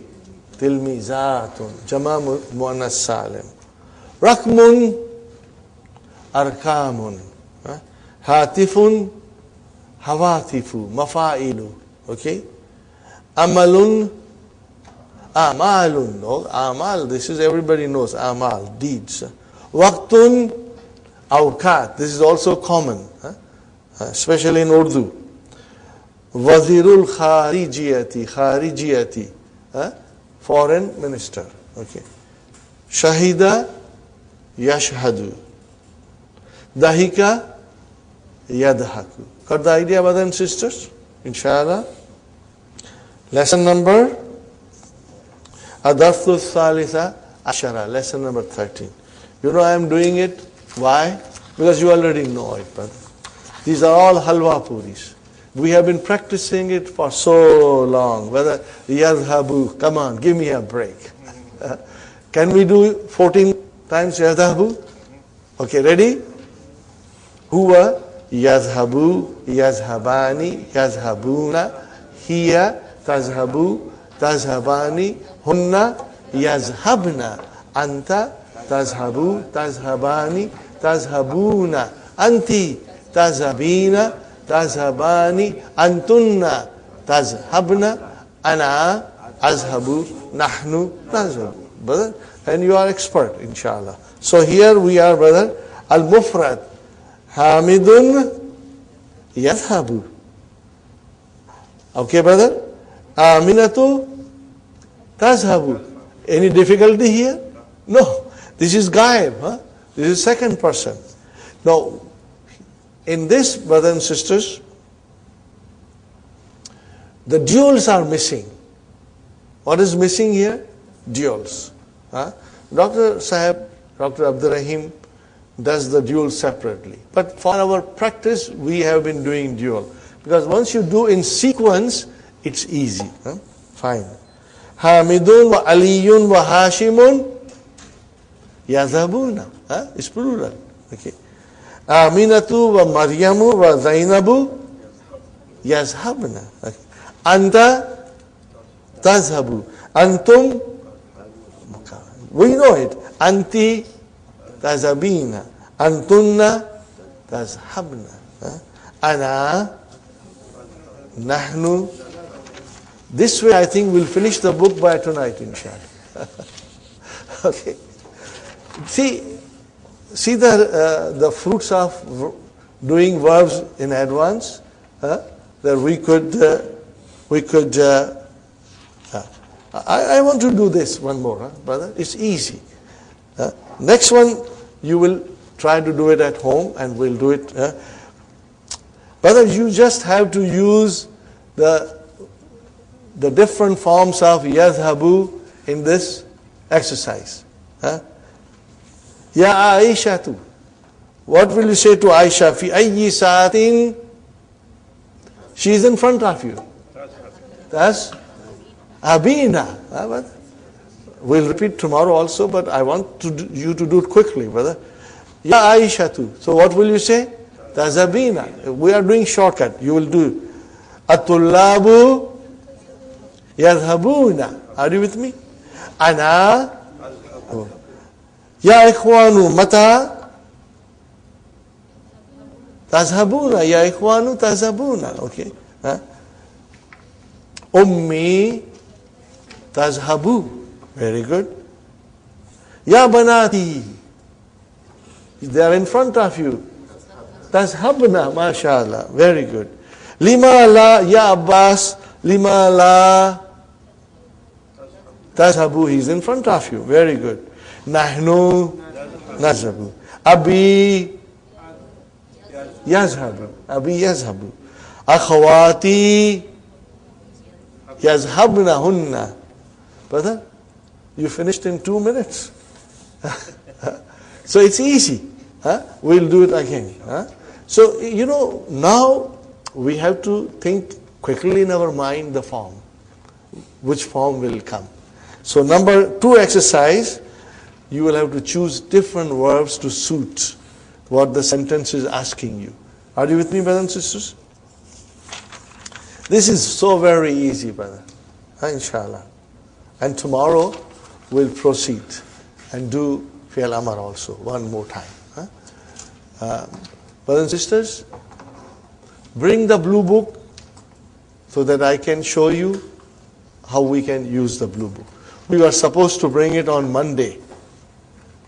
tilmizatun. Jama muannas salim. Rakmun, arkamun. Hatifun, hawatifu, mafailu. Okay? Amalun, amalun. No, amal, this is everybody knows. Amal, deeds. Waqtun, awqat. This is also common, especially in Urdu. Wazirul kharijiyati, kharijiyati. Foreign minister. Okay. Shahida, yashhadu. Dahika, yadhaku. Got the idea, brothers and sisters? Inshallah. Lesson number Adarthu Thalitha Ashara. Lesson number 13. You know I am doing it. Why? Because you already know it, brother. These are all halwa puris. We have been practicing it for so long. Whether yadhabu, come on, give me a break. Can we do 14 times yadhabu? Okay, ready? Huwa yadhabu, yadhabani, yadhabuna, hiya, tazhabu, tazhabani, hunna, yazhabna, anta, tazhabu, tazhabani, tazhabuna, anti, tazhabina, tazhabani, antunna, tazhabna, ana, azhabu, nahnu, tazhabu. Brother, and you are expert, inshallah. So here we are, brother, al-mufrad, hamidun, yadhabu. Okay, brother? Aminatu, tazhabu. Any difficulty here? No. This is gaib. This is second person. Now, in this, brothers and sisters, the duals are missing. What is missing here? Duals. Dr. Sahib, Dr. Abdurrahim does the dual separately. But for our practice, we have been doing dual. Because once you do in sequence, it's easy. Fine. Hamidun wa aliyun wa hashimun yazhabuna. It's plural. Okay. Aminatu wa Maryamu wa Zainabu yazhabna. Okay. Anta tazhabu. Antum, we know it. Anti tazhabina. Antunna tazhabna. Ana, nahnu. This way I think we'll finish the book by tonight, inshallah. Okay. See the fruits of doing verbs in advance, that we could. I want to do this one more, brother. It's easy. Next one you will try to do it at home, and we'll do it. Brother, you just have to use the different forms of yadhabu in this exercise. Ya Aisha tu. What will you say to Aisha? Fi ayyi saatin? She is in front of you. That's Abina. We'll repeat tomorrow also, but I want you to do it quickly, brother. Ya Aisha tu. So what will you say? Tazhabina. We are doing shortcut. You will do At-tullabu yadhabuna. Are you with me? Ana. Ya ikhwanu mata tazhabuna. Ya ikhwanu tazhabuna. Okay. Ummi tazhabu. Very good. Ya banati. They are in front of you. Tazhabna. MashaAllah. Very good. Lima la. Ya Abbas. Lima la tazhabu. He is in front of you. Very good. Nahnu nazhabu. Abi yazhabu. Abi yazhabu. Akhawati yazhabna hunna. Brother, you finished in 2 minutes. So it's easy. We'll do it again. So, now we have to think quickly in our mind the form. Which form will come. So number 2 exercise, you will have to choose different verbs to suit what the sentence is asking you. Are you with me, brothers and sisters? This is so very easy, brother. Inshallah. And tomorrow we'll proceed and do Fi'al Amar also one more time. Brothers and sisters, bring the blue book so that I can show you how we can use the blue book. We were supposed to bring it on Monday,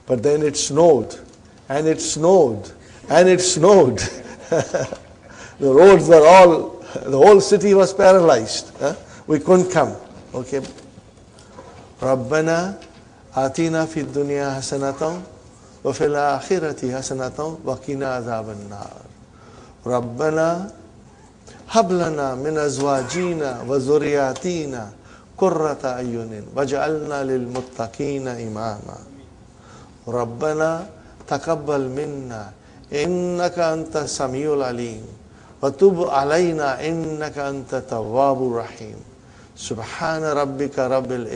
but then it snowed, and it snowed, and it snowed. The roads were the whole city was paralyzed. We couldn't come. Okay. Rabbana atina fid dunya hasanatan wa fil akhirati hasanatan wa qina adhaban nar. Rabbana hab lana min azwajina wa zurriyatina qurrata ayunin waj'alna lil muttaqina imama. Rabbana taqabbal minna innaka antas samiul alim wa tub alayna innaka antat tawwabur rahim. Subhana rabbika rabbil